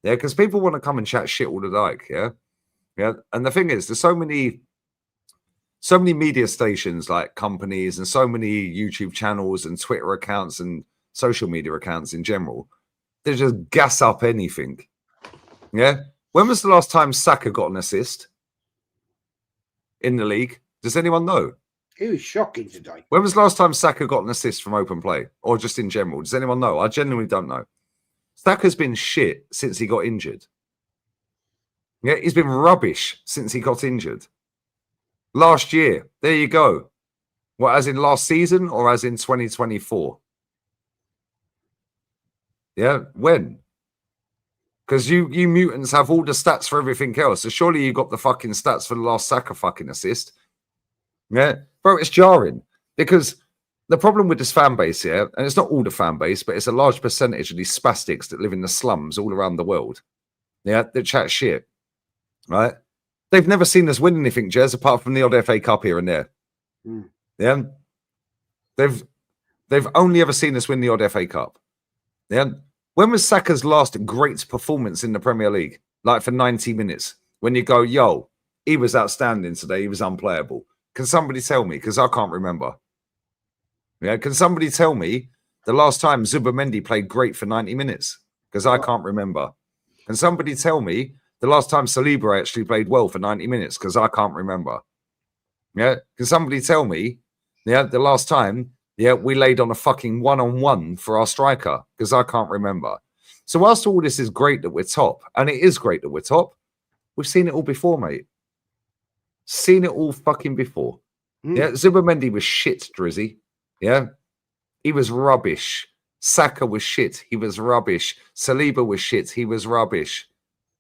Yeah, because people want to come and chat shit all the like, yeah? Yeah. And the thing is, there's so many media stations, like companies, and so many YouTube channels and Twitter accounts and social media accounts in general. They just gas up anything. Yeah. When was the last time Saka got an assist in the league? Does anyone know? He was shocking today. When was the last time Saka got an assist from open play or just in general? Does anyone know? I genuinely don't know. Saka's been shit since he got injured. Yeah, he's been rubbish since he got injured. Last year, there you go. What, as in last season or as in 2024? Yeah, when? Because you mutants have all the stats for everything else. So surely you got the fucking stats for the last Saka fucking assist. Yeah, bro, it's jarring because the problem with this fan base here, and it's not all the fan base, but it's a large percentage of these spastics that live in the slums all around the world. Yeah, that chat shit, right? They've never seen us win anything, Jez, apart from the odd FA Cup here and there. Mm. Yeah, they've only ever seen us win the odd FA Cup. Yeah, when was Saka's last great performance in the Premier League? Like for 90 minutes, when you go, yo, he was outstanding today, he was unplayable. Can somebody tell me? Because I can't remember. Yeah, can somebody tell me the last time Zubimendi played great for 90 minutes? Because I can't remember. Can somebody tell me the last time Saliba actually played well for 90 minutes? Because I can't remember. Yeah, can somebody tell me, yeah, the last time, yeah, we laid on a fucking one-on-one for our striker? Because I can't remember. So whilst all this is great that we're top, and it is great that we're top, we've seen it all before, mate. Seen it all fucking before. Yeah, Zubimendi was shit, Drizzy. Yeah, he was rubbish. Saka was shit. He was rubbish. Saliba was shit. He was rubbish.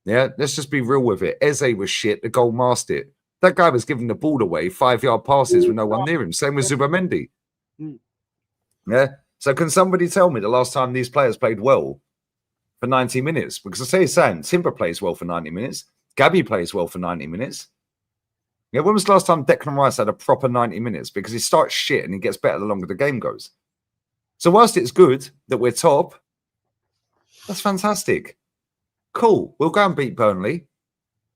Yeah, let's just be real with it. Eze was shit. The goal masked it. That guy was giving the ball away 5-yard passes with no one near him. Same with Zubimendi. Yeah. So can somebody tell me the last time these players played well for 90 minutes? Because I say saying Timber plays well for 90 minutes. Gabby plays well for 90 minutes. Yeah, when was the last time Declan Rice had a proper 90 minutes? Because he starts shit and he gets better the longer the game goes. So whilst it's good that we're top, that's fantastic. Cool. We'll go and beat Burnley.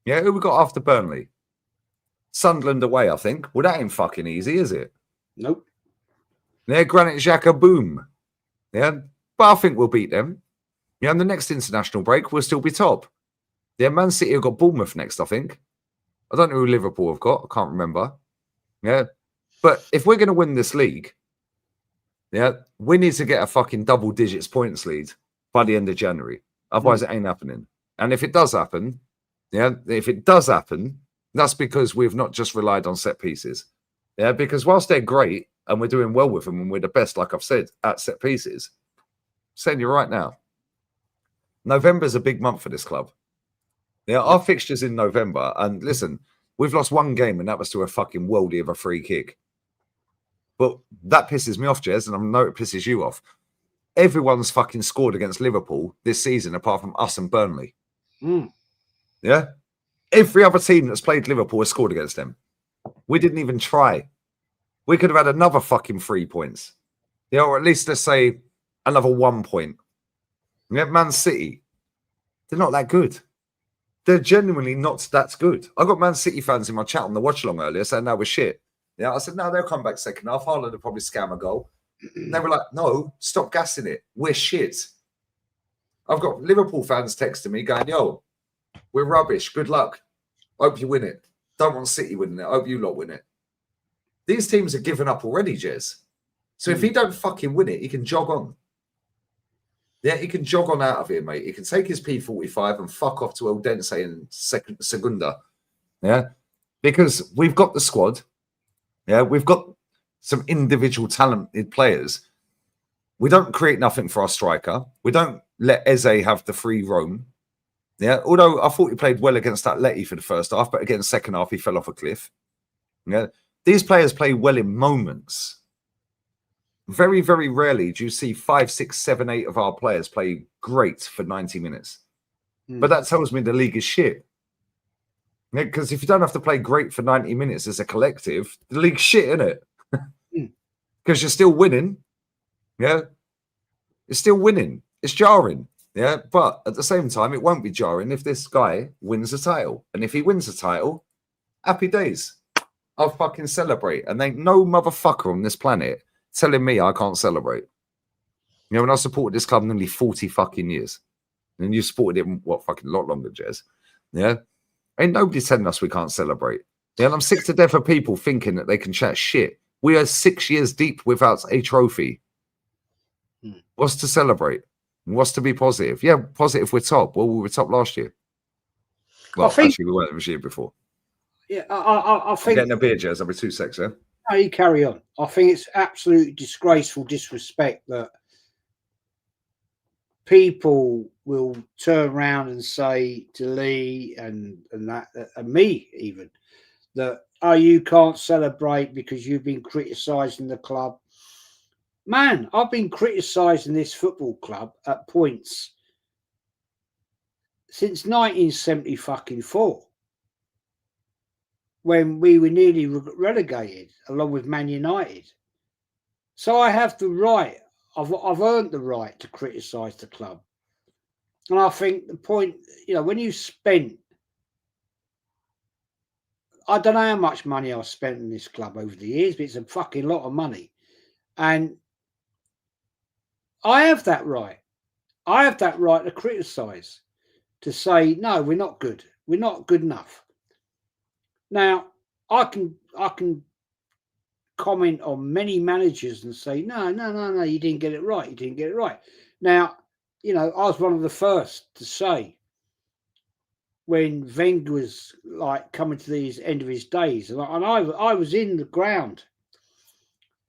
Yeah, who we got after Burnley? Sunderland away, I think. Well, that ain't fucking easy, is it? Nope. Yeah, Granit Xhaka, boom. Yeah, but I think we'll beat them. Yeah, and the next international break, we'll still be top. Yeah, Man City have got Bournemouth next, I think. I don't know who Liverpool have got. I can't remember. Yeah. But if we're going to win this league, yeah, we need to get a fucking double digits points lead by the end of January. Otherwise, it ain't happening. And if it does happen, yeah, if it does happen, that's because we've not just relied on set pieces. Yeah, because whilst they're great and we're doing well with them and we're the best, like I've said, at set pieces, I'm saying you right now, November's a big month for this club. Yeah, our fixture's in November, and listen, we've lost one game, and that was to a fucking worldie of a free kick. But that pisses me off, Jez, and I know it pisses you off. Everyone's fucking scored against Liverpool this season, apart from us and Burnley. Yeah? Every other team that's played Liverpool has scored against them. We didn't even try. We could have had another fucking 3 points. Yeah, or at least, let's say, another 1 point. Yeah, Man City, they're not that good. They're genuinely not that good. I got Man City fans in my chat on the watch along earlier saying that was shit. Yeah, I said, no, they'll come back second half. Haaland will probably scam a goal. And they were like, no, stop gassing it. We're shit. I've got Liverpool fans texting me going, yo, we're rubbish. Good luck. Hope you win it. Don't want City winning it. Hope you lot win it. These teams are giving up already, Jez. So if he don't fucking win it, he can jog on. Yeah, he can jog on out of here, mate. He can take his P45 and fuck off to Eldense in Segunda. Yeah, because we've got the squad. Yeah, we've got some individual talented players. We don't create nothing for our striker. We don't let Eze have the free roam. Yeah, although I thought he played well against Atleti for the first half, but again, second half, he fell off a cliff. Yeah, these players play well in moments. Very, very rarely do you see 5, 6, 7, 8 of our players play great for 90 minutes. But that tells me the league is shit. Because if you don't have to play great for 90 minutes as a collective, the league's shit, isn't it? Because you're still winning. Yeah. It's still winning. It's jarring. Yeah. But at the same time, it won't be jarring if this guy wins a title. And if he wins a title, happy days. I'll fucking celebrate. And ain't no motherfucker on this planet telling me I can't celebrate. You know, when I supported this club nearly 40 fucking years, and you supported it, what, fucking lot longer, Jez? Yeah. Ain't nobody telling us we can't celebrate. Yeah. And I'm sick to death of people thinking that they can chat shit. We are 6 years deep without a trophy. What's to celebrate? What's to be positive? Yeah, positive we're top. Well, we were top last year. Well, actually, we weren't this year before. Yeah, I think... Getting a beer, Jez. I'll be 2 secs, yeah? No, you carry on. I think it's absolutely disgraceful disrespect that people will turn around and say to Lee and that and me even that, oh, you can't celebrate because you've been criticising the club. Man, I've been criticising this football club at points since 1974, when we were nearly relegated along with Man United. So I have the right, I've earned the right to criticise the club. And I think the point, when you spent, I don't know how much money I've spent in this club over the years, but it's a fucking lot of money. And I have that right. I have that right to criticise, to say, no, we're not good. We're not good enough. Now, I can comment on many managers and say, no, you didn't get it right. You didn't get it right. Now, I was one of the first to say, when Wenger was like coming to the end of his days, and I was in the ground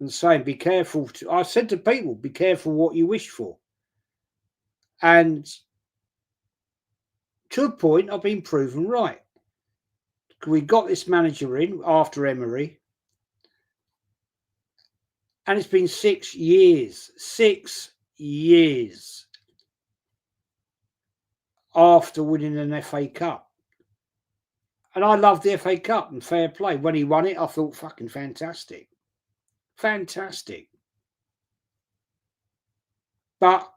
and saying, be careful. I said to people, be careful what you wish for. And to a point, I've been proven right. We got this manager in after Emery, and it's been 6 years. 6 years after winning an FA Cup. And I loved the FA Cup and fair play. When he won it, I thought, fucking fantastic. Fantastic. But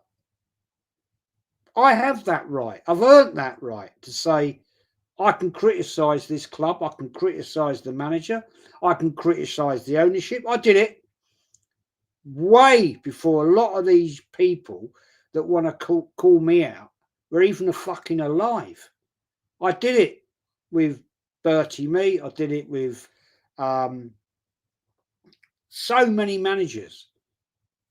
I have that right. I've earned that right to say, I can criticise this club. I can criticise the manager. I can criticise the ownership. I did it way before a lot of these people that want to call me out were even fucking alive. I did it with Bertie Mee. I did it with so many managers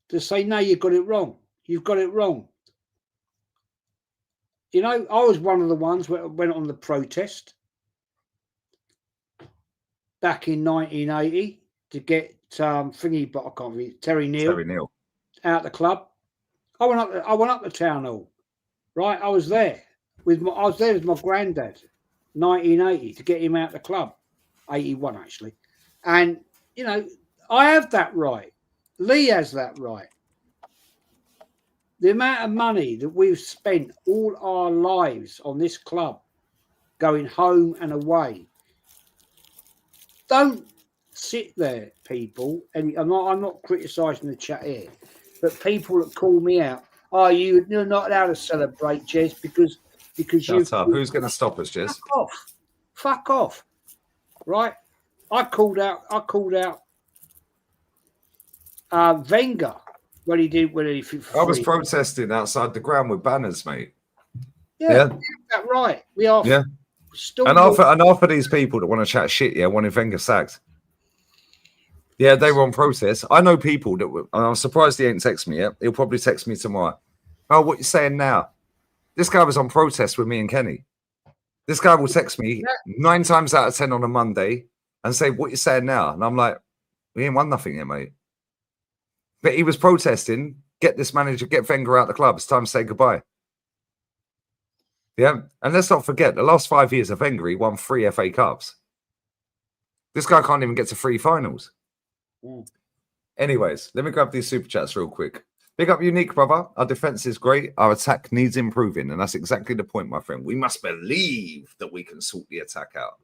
to say, no, you've got it wrong. You've got it wrong. I was one of the ones that went on the protest back in 1980 to get thingy, but I can't read, Terry Neal out the club. I went up the town hall, right? I was there with my granddad, 1980, to get him out the club, 81 actually. And I have that right. Lee has that right. The amount of money that we've spent all our lives on this club, going home and away. Don't sit there, people, and I'm not criticising the chat here, but people that call me out, oh, you're not allowed to celebrate, Jez, because Shut up. Who's going to stop us, Jez? Fuck off. Right? I called out Wenger when he did I was protesting outside the ground with banners, mate. Yeah. That's right. We are. Yeah. And half of these people that want to chat shit, wanted Wenger sacked. Yeah, they were on protest. I know people that were, and I'm surprised he ain't text me yet. He'll probably text me tomorrow. Oh, what you saying now? This guy was on protest with me and Kenny. This guy will text me 9 times out of 10 on a Monday and say, what you saying now? And I'm like, we ain't won nothing yet, mate. But he was protesting, get this manager, get Wenger out the club. It's time to say goodbye. Yeah, and let's not forget, the last 5 years of Wenger, he won 3 FA Cups. This guy can't even get to 3 finals. Anyways, let me grab these super chats real quick. Big up Unique, brother. Our defense is great. Our attack needs improving. And that's exactly the point, my friend. We must believe that we can sort the attack out.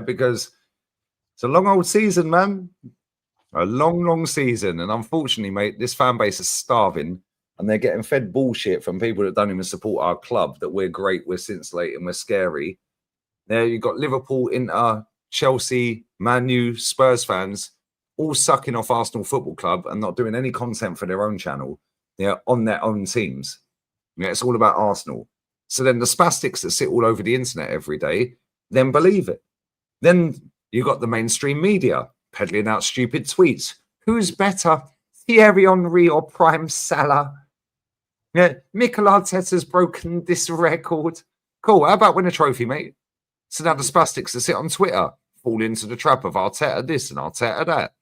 Because it's a long old season, man. A long, long season. And unfortunately, mate, this fan base is starving. And they're getting fed bullshit from people that don't even support our club, that we're great, we're scintillating, we're scary. There you've got Liverpool, Inter, Chelsea, Man U, Spurs fans all sucking off Arsenal Football Club and not doing any content for their own channel. They're on their own teams. It's all about Arsenal. So then the spastics that sit all over the internet every day then believe it. Then you got the mainstream media peddling out stupid tweets. Who's better, Thierry Henry or Prime Salah? Yeah, Mikel Arteta's broken this record. Cool. How about win a trophy, mate? So now the spastics that sit on Twitter fall into the trap of Arteta this and Arteta that.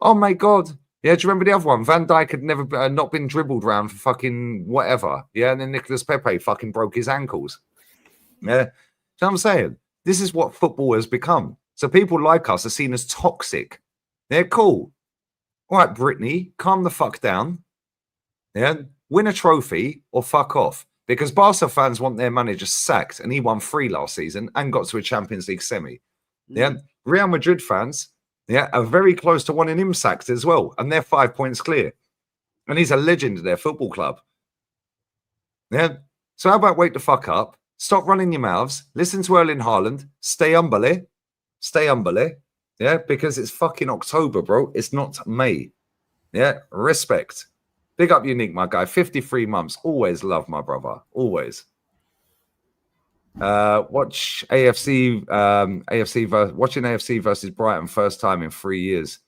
Oh my God. Yeah, do you remember the other one? Van Dijk had never not been dribbled round for fucking whatever. Yeah, and then Nicolas Pepe fucking broke his ankles. Yeah, do you know what I'm saying? This is what football has become. So people like us are seen as toxic. They're cool. All right, Brittany, calm the fuck down. Yeah, win a trophy or fuck off. Because Barca fans want their manager sacked, and he won 3 last season and got to a Champions League semi. Yeah, Real Madrid fans, yeah, are very close to wanting him sacked as well, and they're 5 points clear. And he's a legend of their football club. Yeah, so how about wake the fuck up, stop running your mouths, listen to Erling Haaland, stay humble, yeah, because it's fucking October, bro. It's not May. Yeah, respect. Big up Unique, my guy. 53 months. Always love my brother. Always. Watch watching AFC versus Brighton first time in 3 years.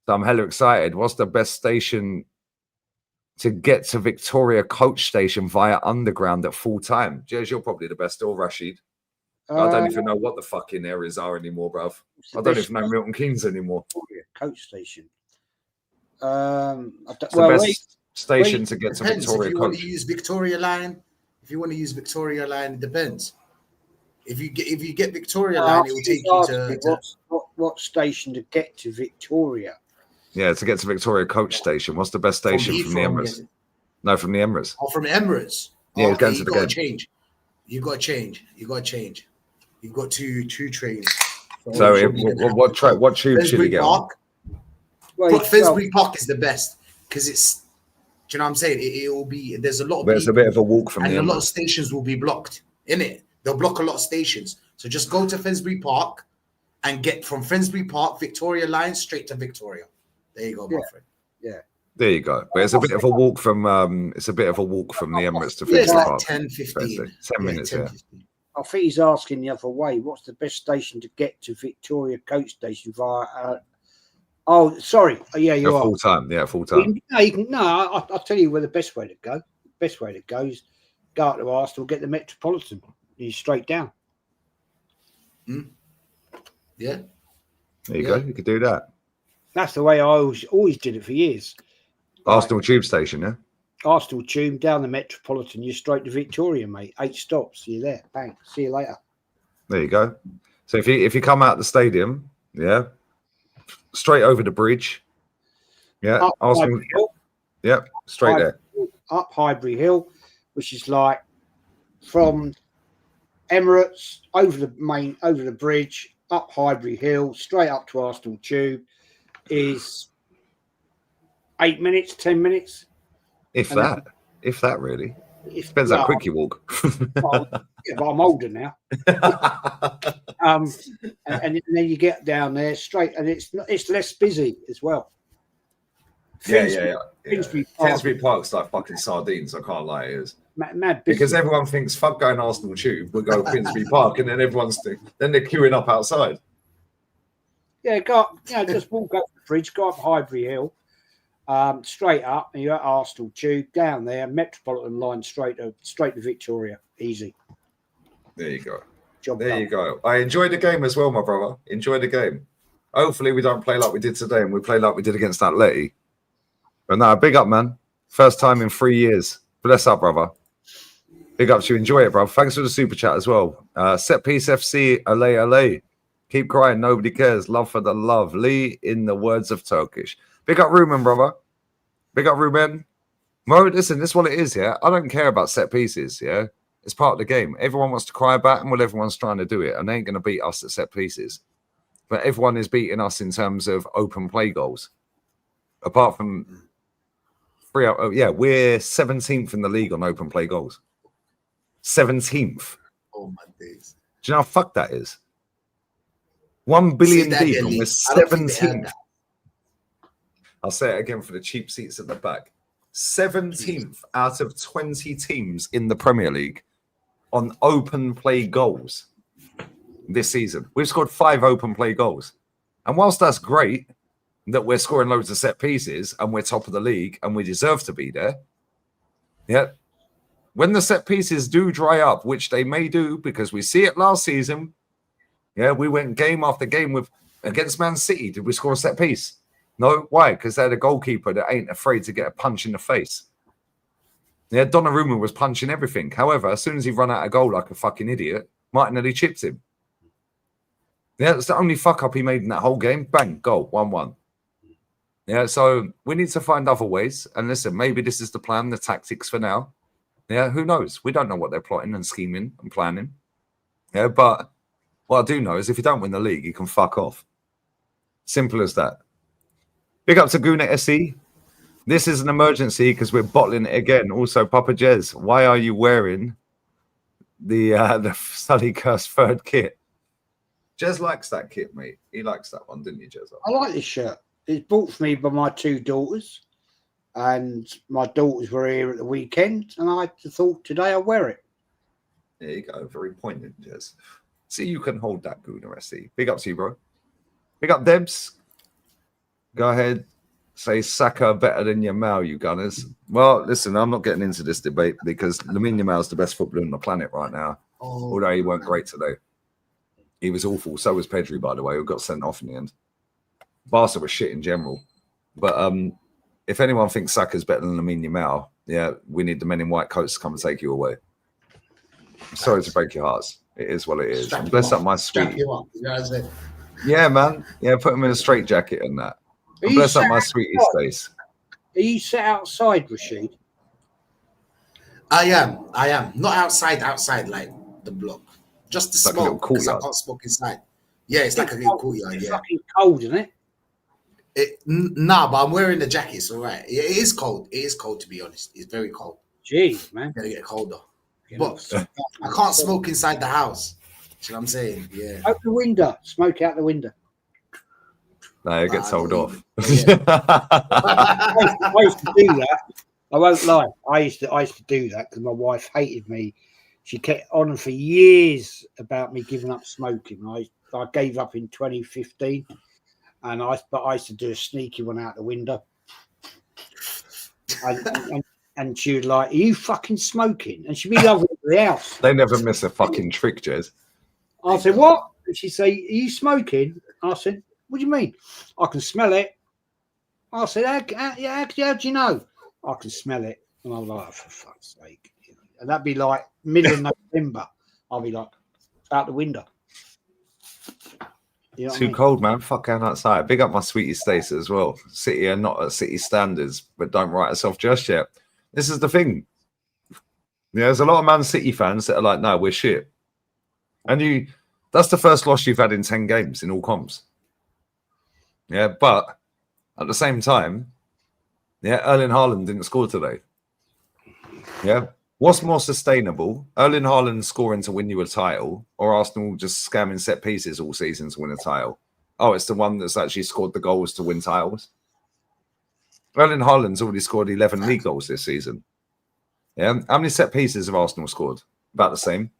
So I'm hella excited. What's the best station to get to Victoria Coach Station via Underground at full time? Jez, you're probably the best, or Rashid. I don't even know what the fucking areas are anymore, bruv. I don't even know Milton Keynes anymore. Coach Station. It's the best station to get to Depends. Victoria If you Coach. want to use Victoria Line, it depends. If you get Victoria Line, it will take you to what station to get to Victoria? Yeah, to get to Victoria Coach Station. What's the best station from the Emirates? No, from the Emirates. Oh, from Emirates. Yeah, he's going to the game. You got to change. You've got two trains. So what tube should he get on? Finsbury Park is the best because it's. Do you know what I'm saying? It will be. There's a lot of. There's a bit of a walk from and the a Emirates. lot of stations will be blocked in it. They'll block a lot of stations. So just go to Finsbury Park and get from Finsbury Park Victoria Line straight to Victoria. There you go, my friend. Yeah. There you go. But it's a bit of a walk from the Emirates to Finsbury It's like Park. 10, 15. 10 minutes, 10, yeah. 15. I think he's asking the other way. What's the best station to get to Victoria Coach Station via? Oh, sorry. Yeah, you are full time. Yeah, full time. I'll tell you where the best way to go. Best way to go is go up to Arsenal, get the Metropolitan. You're straight down. Yeah. There you go. You could do that. That's the way I always did it for years. Arsenal Tube Station, yeah? Arsenal Tube, down the Metropolitan, you're straight to Victoria, mate. 8 stops, you're there. Bang. See you later. There you go. So if you come out the stadium, yeah, straight over the bridge, yeah, Up Arsenal, Highbury Hill. yeah, straight there. Up Highbury Hill, which is like from Emirates over the bridge, up Highbury Hill, straight up to Arsenal Tube is 8 minutes, 10 minutes. If that really. Depends how quick you walk. Well, yeah, but I'm older now. And then you get down there straight, and it's less busy as well. Finsbury Park's like fucking sardines. I can't lie, it is. Mad busy. Because everyone thinks fuck going Arsenal Tube, we'll go Finsbury Park, and then then they're queuing up outside. Yeah, go up, just walk up the bridge, go up Highbury Hill, straight up, and you're at Arsenal Tube, down there, Metropolitan line straight to Victoria. Easy. There you go. Job there done. you go. I enjoyed the game as well, my brother. Enjoy the game. Hopefully we don't play like we did today, and we play like we did against Atleti. But no, big up, man. First time in 3 years. Bless up, brother. Big up to you. Enjoy it, bro. Thanks for the super chat as well. Set Piece FC, LA. Keep crying. Nobody cares. Love for the lovely, in the words of Turkish. Big up Ruben, brother. Big up Ruben. Mo, listen, this is what it is, yeah? I don't care about set pieces, yeah? It's part of the game. Everyone wants to cry about them, well, everyone's trying to do it, and they ain't going to beat us at set pieces. But everyone is beating us in terms of open play goals. Apart from we're 17th in the league on open play goals. 17th. Oh, my days. Do you know how fuck that is? 1 billion deep, and we're 17th. I'll say it again for the cheap seats at the back. 17th out of 20 teams in the Premier League. on open play goals this season. We've scored 5 open play goals. And whilst that's great that we're scoring loads of set pieces and we're top of the league and we deserve to be there, yeah, when the set pieces do dry up, which they may do because we see it last season, yeah, we went game after game against Man City. Did we score a set piece? No. Why? Because they had a goalkeeper that ain't afraid to get a punch in the face. Yeah, Donnarumma was punching everything. However, as soon as he ran out of goal like a fucking idiot, Martinelli chipped him. Yeah, that's the only fuck up he made in that whole game. Bang, goal, 1-1. Yeah, so we need to find other ways. And listen, maybe this is the plan, the tactics for now. Yeah, who knows? We don't know what they're plotting and scheming and planning. Yeah, but what I do know is if you don't win the league, you can fuck off. Simple as that. Big up to Guna SE. This is an emergency because we're bottling it again. Also, Papa Jez, why are you wearing the Sully Curse third kit? Jez likes that kit, mate. He likes that one, didn't you, Jez? I like this shirt. It's bought for me by my 2 daughters, and my daughters were here at the weekend, and I thought today I'll wear it. There you go. Very poignant, Jez. See, you can hold that, Guna SE. Big up to you, bro. Big up, Debs. Go ahead. Say Saka better than Yamal, you gunners. Well, listen, I'm not getting into this debate because Lamine Yamal's the best footballer on the planet right now. Although he weren't great today. He was awful. So was Pedri, by the way, who got sent off in the end. Barca was shit in general. But if anyone thinks Saka's better than Lamine Yamal, yeah, we need the men in white coats to come and take you away. I'm sorry to break your hearts. It is what it is. And bless up my sweetie. Yeah, man. Yeah, put him in a straight jacket and that. And bless up my sweetie's face. Are you sat outside, Rachid? I am. Not outside, like the block. Just to Like a smoke, little because I courtyard. can't smoke inside. Yeah, it's like a little courtyard, It's yeah. fucking cold, isn't it? Nah, but I'm wearing the jacket, it's all right. It is cold. It is cold, to be honest. It's very cold. Jeez, man. It's gonna get colder. You But know, I can't smoke inside the house. You know what I'm saying? Yeah. open the window. Smoke out the window. No, it gets sold off. I used to do that. I won't lie. I used to do that because my wife hated me. She kept on for years about me giving up smoking. I gave up in 2015, and I used to do a sneaky one out the window. And she would like, "Are you fucking smoking?" And she'd be over at the house. They never miss a fucking trick, Jez. I said, "What?" And she'd say, "Are you smoking?" I said, "What do you mean?" "I can smell it." I said, how do you know?" "I can smell it." And I'm like, "For fuck's sake." You know, and that'd be like middle of November. I'll be like, out the window. You know what I Too mean? cold, man. Fuck going outside. Big up my sweetie Stacey as well. City are not at City standards, but don't write us off just yet. This is the thing. Yeah, there's a lot of Man City fans that are like, no, we're shit. And that's the first loss you've had in 10 games in all comps. Yeah, but at the same time, yeah, Erling Haaland didn't score today. Yeah. What's more sustainable? Erling Haaland scoring to win you a title, or Arsenal just scamming set pieces all season to win a title? Oh, it's the one that's actually scored the goals to win titles. Erling Haaland's already scored 11 league goals this season. Yeah. How many set pieces have Arsenal scored? About the same.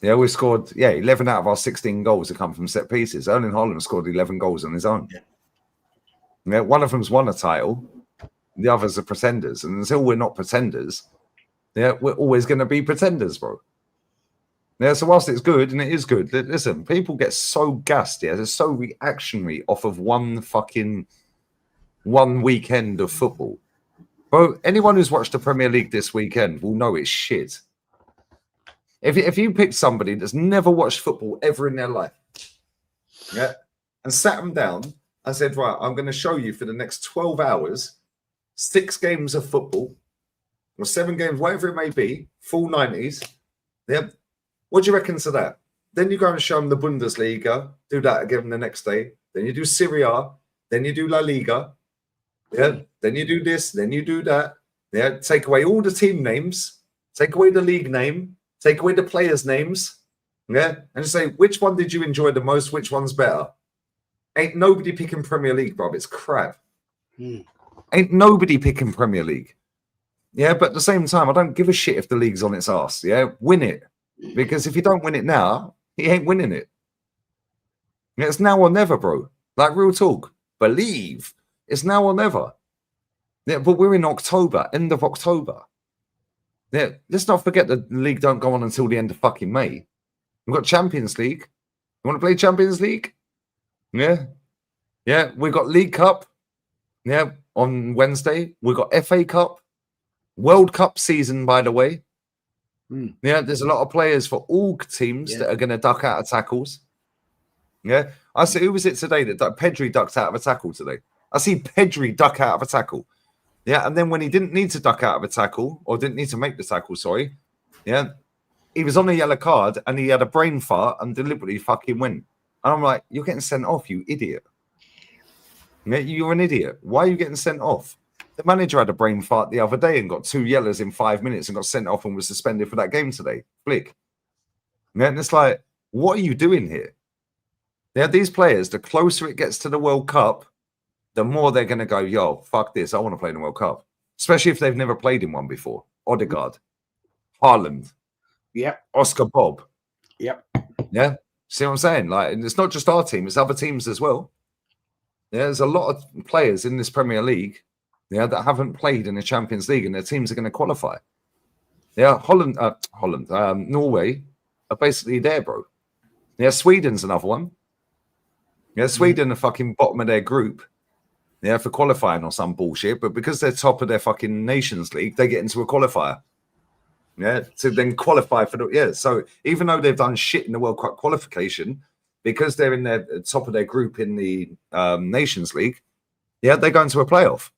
Yeah, we've scored 11 out of our 16 goals have come from set pieces. Erling Haaland scored 11 goals on his own. Yeah, one of them's won a title. The others are pretenders. And until we're not pretenders, yeah, we're always going to be pretenders, bro. Yeah, so whilst it's good, and it is good, listen, people get so gassed, yeah, they're so reactionary off of one weekend of football. Bro, anyone who's watched the Premier League this weekend will know it's shit. If you pick somebody that's never watched football ever in their life, yeah, and sat them down and said, right, I'm going to show you for the next 12 hours, 6 games of football, or 7 games, whatever it may be, full 90s, yeah, what do you reckon to that? Then you go and show them the Bundesliga, do that again the next day, then you do Serie A, then you do La Liga, yeah, then you do this, then you do that, yeah, take away all the team names, take away the league name, take away the players' names, yeah, and just say, which one did you enjoy the most? Which one's better? Ain't nobody picking Premier League, bro. It's crap. Ain't nobody picking Premier League. Yeah, but at the same time, I don't give a shit if the league's on its ass. Yeah, win it. Because if you don't win it now, he ain't winning it. Yeah, it's now or never, bro. Like, real talk. Believe it's now or never. Yeah, but we're in October, end of October. Yeah, let's not forget the league don't go on until the end of fucking May. We've got Champions League. You want to play Champions League? Yeah. Yeah, we've got League Cup. Yeah, on Wednesday. We've got FA Cup. World Cup season, by the way. Yeah, there's a lot of players for all teams that are going to duck out of tackles. Yeah, I see. Who was it today that Pedri ducked out of a tackle today? I see Pedri duck out of a tackle. Yeah, and then when he didn't need to duck out of a tackle, or didn't need to make the tackle, sorry. Yeah, he was on a yellow card and he had a brain fart and deliberately fucking went. And I'm like, you're getting sent off, you idiot. Yeah, you're an idiot. Why are you getting sent off? The manager had a brain fart the other day and got 2 yellows in 5 minutes and got sent off and was suspended for that game today. Flick. Yeah, and it's like, what are you doing here? Yeah, these players, the closer it gets to the World Cup, the more they're going to go, yo, fuck this. I want to play in the World Cup. Especially if they've never played in one before. Odegaard, Haaland, Oscar Bob. Yeah. See what I'm saying? Like, and it's not just our team, it's other teams as well. Yeah, there's a lot of players in this Premier League, that haven't played in the Champions League, and their teams are going to qualify. Yeah, Norway are basically there, bro. Yeah, Sweden's another one. Yeah, Sweden are fucking bottom of their group. Yeah, for qualifying or some bullshit, but because they're top of their fucking Nations League, they get into a qualifier. Yeah, to then qualify for the So even though they've done shit in the World Cup qualification, because they're in their top of their group in the Nations League, they go into a playoff.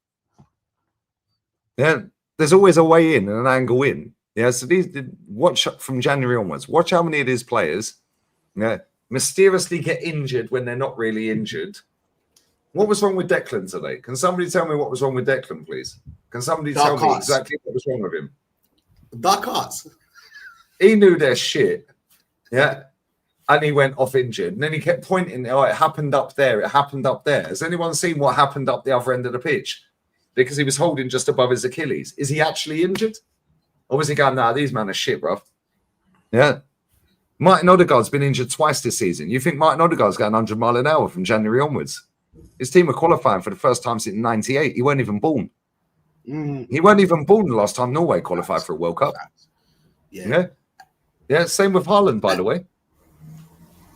Yeah, there's always a way in and an angle in. Yeah, so watch from January onwards. Watch how many of these players, mysteriously get injured when they're not really injured. What was wrong with Declan today? Can somebody tell me what was wrong with Declan, please? Can somebody tell me exactly what was wrong with him? Dark arts. He knew their shit. Yeah. And he went off injured. And then he kept pointing, oh, it happened up there. It happened up there. Has anyone seen what happened up the other end of the pitch? Because he was holding just above his Achilles. Is he actually injured? Or was he going, nah, these men are shit, bro? Yeah. Martin Odegaard's been injured twice this season. You think Martin Odegaard's going 100 mile an hour from January onwards? His team were qualifying for the first time since '98. He weren't even born. He weren't even born the last time Norway qualified for a World Cup. Yeah. Same with Haaland, by the way.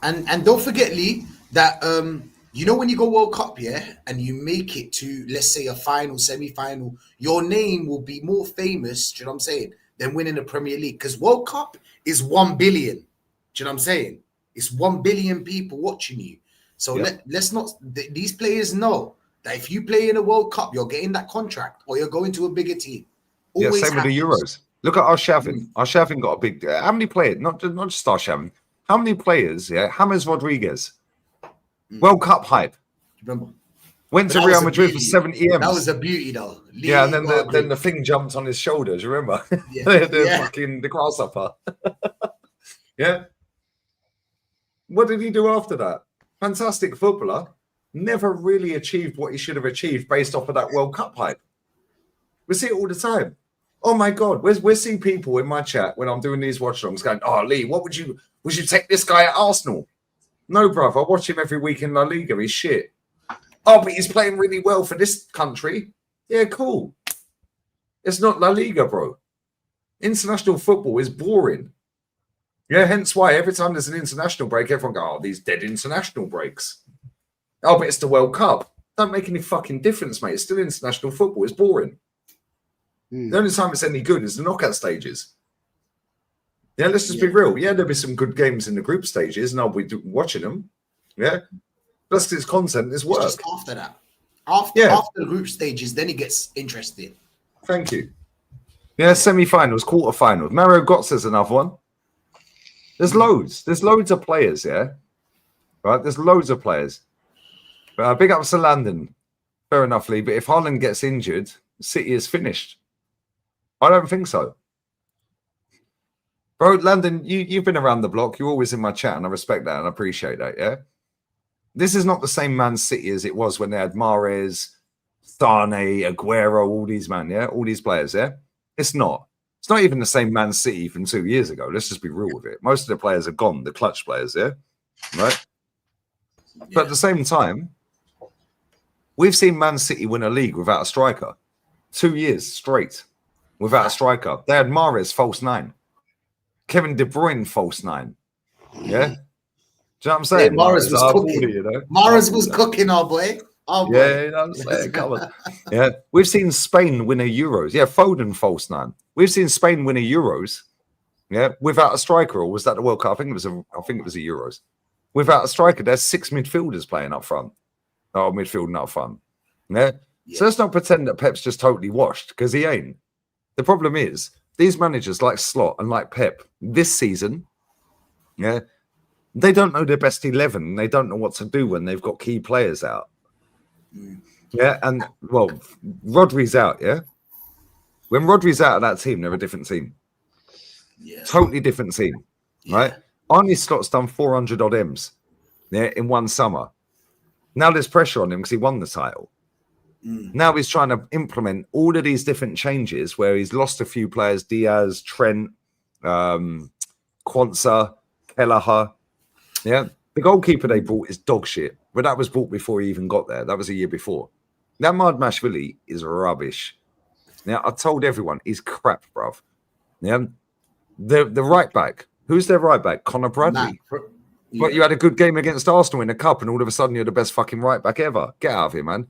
And don't forget, Lee, that when you go World Cup, and you make it to, let's say, a final, semi-final, your name will be more famous, do you know what I'm saying, than winning the Premier League. Because World Cup is 1 billion. Do you know what I'm saying? It's 1 billion people watching you. So let's not, these players know that if you play in a World Cup, you're getting that contract or you're going to a bigger team. Always same with the Euros. Look at Arshavin. Arshavin got a big, how many players, not just Arshavin, how many players, James Rodriguez, World Cup hype. Remember? Went to Real Madrid for 70 M's. That was a beauty, though. Yeah, and then the thing jumped on his shoulders, remember? Fucking the grasshopper. Yeah. What did he do after that? Fantastic footballer. Never really achieved what he should have achieved based off of that World Cup hype. We see it all the time. Oh my God, we're seeing people in my chat when I'm doing these watch-alongs going, oh, Lee, would you take this guy at Arsenal? No, bruv, I watch him every week in La Liga. He's shit. Oh, but he's playing really well for this country. Yeah, cool. It's not La Liga, bro. International football is boring. Yeah, hence why every time there's an international break, everyone goes, oh, these dead international breaks. Oh, but it's the World Cup. Don't make any fucking difference, mate. It's still international football. It's boring. The only time it's any good is the knockout stages. Yeah, let's just be real. Yeah, there'll be some good games in the group stages, and I'll be watching them. Yeah. That's because it's content, it's work. It's just after that. After the group stages, then it gets interesting. Thank you. Yeah, semi-finals, quarter-finals. Mario Götze's another one. There's loads. There's loads of players, right? There's loads of players. Big ups to London. Fair enough, Lee. But if Haaland gets injured, City is finished. I don't think so. Bro, Landon, you've been around the block. You're always in my chat, and I respect that and I appreciate that, yeah? This is not the same Man City as it was when they had Mahrez, Sane, Aguero, all these men, all these players, It's not. It's not even the same Man City from 2 years ago. Let's just be real with it. Most of the players are gone, the clutch players, yeah? Right? But at the same time, we've seen Man City win a league without a striker. 2 years straight without a striker. They had Mahrez false 9. Kevin De Bruyne false 9. Yeah? Do you know what I'm saying? Yeah, Mahrez was cooking. You know? Mahrez was cooking, our boy. Yeah, you know what I'm saying? Come on. Yeah, we've seen Spain win a Euros. Yeah, Foden false 9. We've seen Spain win a Euros. Yeah, without a striker, or was that the World Cup? I think it was a Euros. Without a striker, there's 6 midfielders playing up front. Oh, midfielding up front. Yeah. So let's not pretend that Pep's just totally washed, because he ain't. The problem is these managers like Slot and like Pep this season, yeah, they don't know their best 11. They don't know what to do when they've got key players out. Yeah, and well, Rodri's out, yeah? When Rodri's out of that team, they're a different team. Yeah. Totally different team, right? Arne Slot's done 400 odd M's, yeah, in one summer. Now there's pressure on him because he won the title. Now he's trying to implement all of these different changes where he's lost a few players, Diaz, Trent, Quansah, Kelleher. Yeah, the goalkeeper they bought is dog shit, but that was bought before he even got there. That was a year before. That Madmashvili is rubbish. Now, I told everyone, he's crap, bruv. Yeah, the right back. Who's their right back? Connor Bradley. But you had a good game against Arsenal in the cup, and all of a sudden you're the best fucking right back ever. Get out of here, man.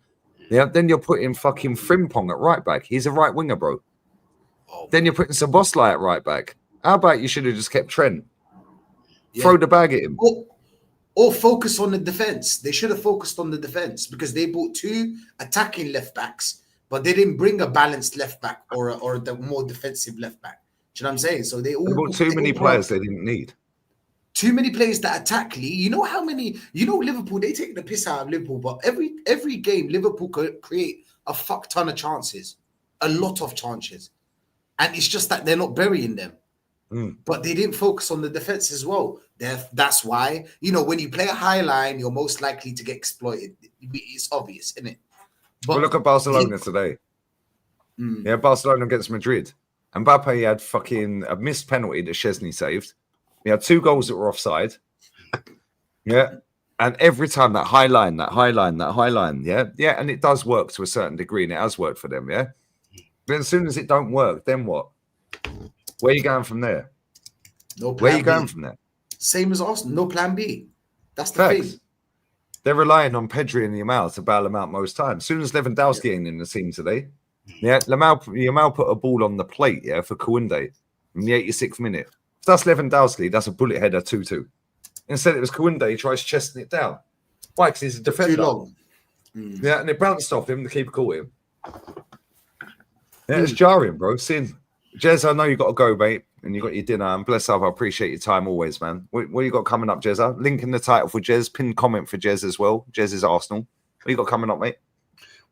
Yeah, then you're putting fucking Frimpong at right back. He's a right winger, bro. Then you're putting Szoboszlai at right back. How about you should have just kept Trent? Throw the bag at him. Or focus on the defense. They should have focused on the defense because they bought 2 attacking left backs, but they didn't bring a balanced left back or a more defensive left back. Do you know what I'm saying? So they bought too many players they didn't need. Too many players that attack, Lee. You know how many? You know Liverpool. They take the piss out of Liverpool, but every game Liverpool could create a fuck ton of chances, a lot of chances, and it's just that they're not burying them. But they didn't focus on the defense as well. That's why, you know, when you play a high line, you're most likely to get exploited. It's obvious, isn't it? But well, look at Barcelona today. Yeah, Barcelona against Madrid. Mbappe had fucking a missed penalty that Szczesny saved. He had 2 goals that were offside. Yeah. And every time that high line, yeah, and it does work to a certain degree, and it has worked for them, yeah. But as soon as it don't work, then what? Where are you going from there? No plan Where are you B. going from there? Same as Arsenal, no plan B. That's the thing. They're relying on Pedri and Yamal to bail them out most times. As soon as Lewandowski ain't in the team today, yeah, Yamal put a ball on the plate, yeah, for Kounde in the 86th minute. If that's Lewandowski, that's a bullet header 2-2. Instead, it was Kounde, he tries chesting it down. Why? Because he's a defender. Too long. Yeah, and it bounced off him, the keeper caught him. Yeah, it's jarring, bro. Seeing Jez, I know you got to go, mate, and you got your dinner. And bless up, I appreciate your time always, man. What you got coming up, Jez? Link in the title for Jez. Pin comment for Jez as well. Jez is Arsenal. What you got coming up, mate?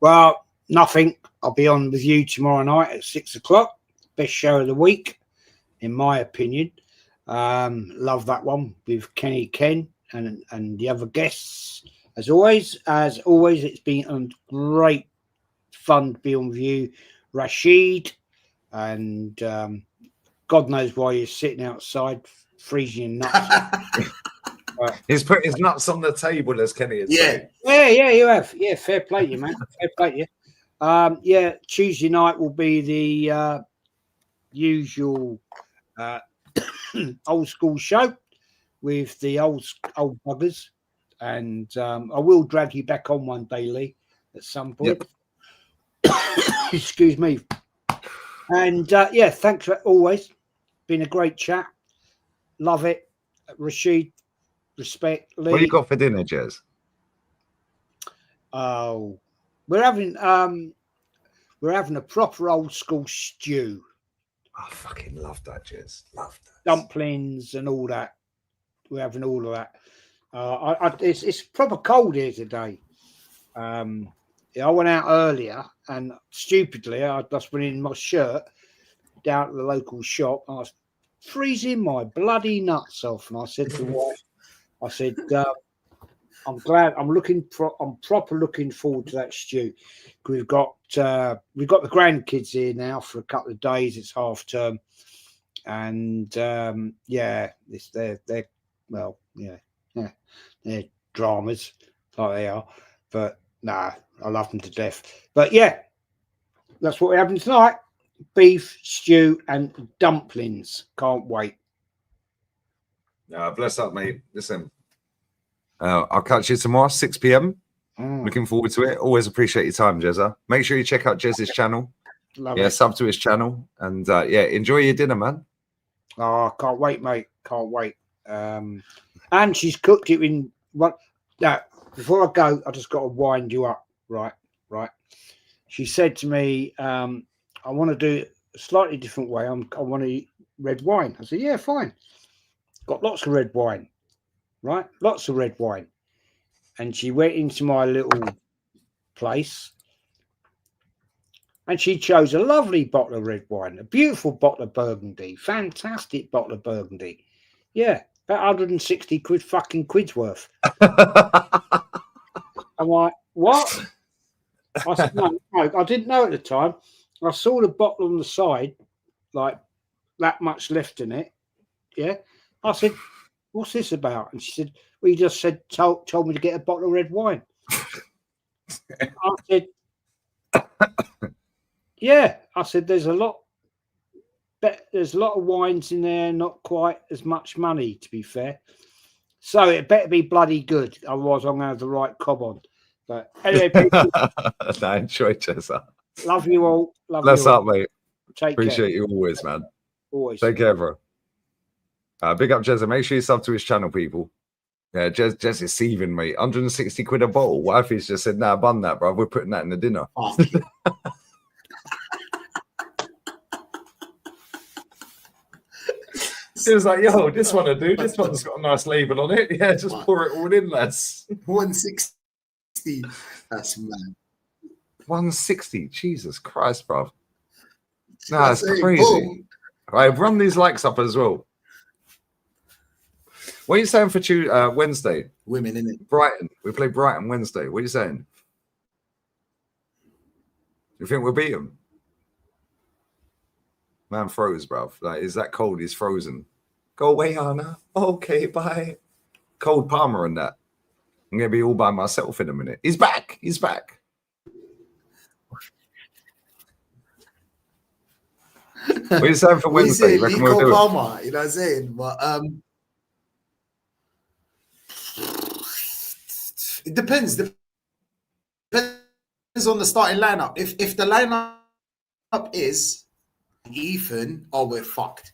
Well, nothing. I'll be on with you tomorrow night at 6 o'clock. Best show of the week, in my opinion. Love that one with Kenny Ken and the other guests. As always, it's been a great fun to be on with you, Rachid. And God knows why you're sitting outside freezing your nuts. He's put his nuts on the table, as Kenny is. Yeah, you have. Yeah, fair play to you, man. Fair play to you. Yeah, Tuesday night will be the usual old school show with the old buggers, and I will drag you back on one day, Lee, at some point. Yep. Excuse me. And yeah, thanks for always. Been a great chat. Love it. Rachid, respect. Lee. What you got for dinner, Jez? Oh, we're having a proper old school stew. I fucking love that, Jez. Love that. Dumplings and all that. We're having all of that. It's proper cold here today. I went out earlier and stupidly I just went in my shirt down at the local shop. And I was freezing my bloody nuts off, and I said to the wife, I said, I'm glad. I'm proper looking forward to that, Stu. We've got the grandkids here now for a couple of days. It's half term, and they're dramas like they are. But nah, I love them to death. But yeah, that's what we're having tonight: beef stew and dumplings. Can't wait. Bless up, mate. Listen, I'll catch you tomorrow, 6 p.m. Looking forward to it. Always appreciate your time, Jezza. Make sure you check out Jez's channel. Sub to his channel. And enjoy your dinner, man. Oh, can't wait, mate. Can't wait. And she's cooked it in one. Now, before I go, I just got to wind you up. Right. She said to me, I want to do it a slightly different way. I want to eat red wine. I said, yeah, fine. Got lots of red wine. Right? Lots of red wine. And she went into my little place and she chose a lovely bottle of red wine, a beautiful bottle of Burgundy, fantastic bottle of Burgundy. Yeah, about 160 quid's worth. I'm like, what? I said, no, I didn't know at the time. I saw the bottle on the side, like that much left in it. Yeah. I said, what's this about? And she said, well, you just told me to get a bottle of red wine. I said, yeah. I said, there's a lot of wines in there, not quite as much money, to be fair. So it better be bloody good, otherwise I'm going to have the right cob on. But anyway, people, I enjoy Jezza. Love you all. Bless up, mate. Take Appreciate care. you always, man. Always. Take care, bro. Big up Jezza. Make sure you sub to his channel, people. Yeah, Jez is seething, mate. 160 quid a bottle. Wifey's just said, nah, bun that, bro. We're putting that in the dinner. Oh. It was like, yo, this one will do. This one's got a nice label on it. Yeah, just pour it all in, lads. 160. That's mad. 160. Jesus Christ, bro. Nah, it's crazy. Boom. Right, run these likes up as well. What are you saying for Wednesday? Women, innit? Brighton. We play Brighton Wednesday. What are you saying? You think we'll beat them? Man froze, bruv. Like, is that cold? He's frozen. Go away, Anna. Okay, bye. Cold Palmer and that. I'm going to be all by myself in a minute. He's back. He's back. What are you saying for Wednesday? You reckon we'll do Palmer, you know what I'm saying? But it depends. Depends on the starting lineup. If the lineup is Ethan, oh, we're fucked.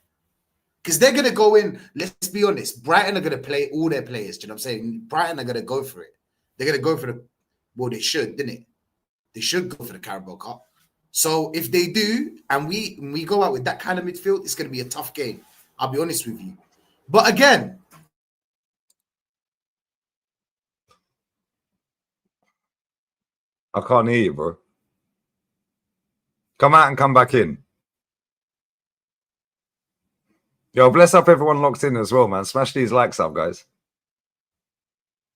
Because they're gonna go in. Let's be honest. Brighton are gonna play all their players. Do you know what I'm saying? Brighton are gonna go for it. They're gonna go for the. Well, they should, didn't it? They should go for the Carabao Cup. So if they do, and we go out with that kind of midfield, it's gonna be a tough game. I'll be honest with you. But again, I can't hear you, bro. Come out and come back in. Yo, bless up everyone locked in as well, man. Smash these likes up, guys.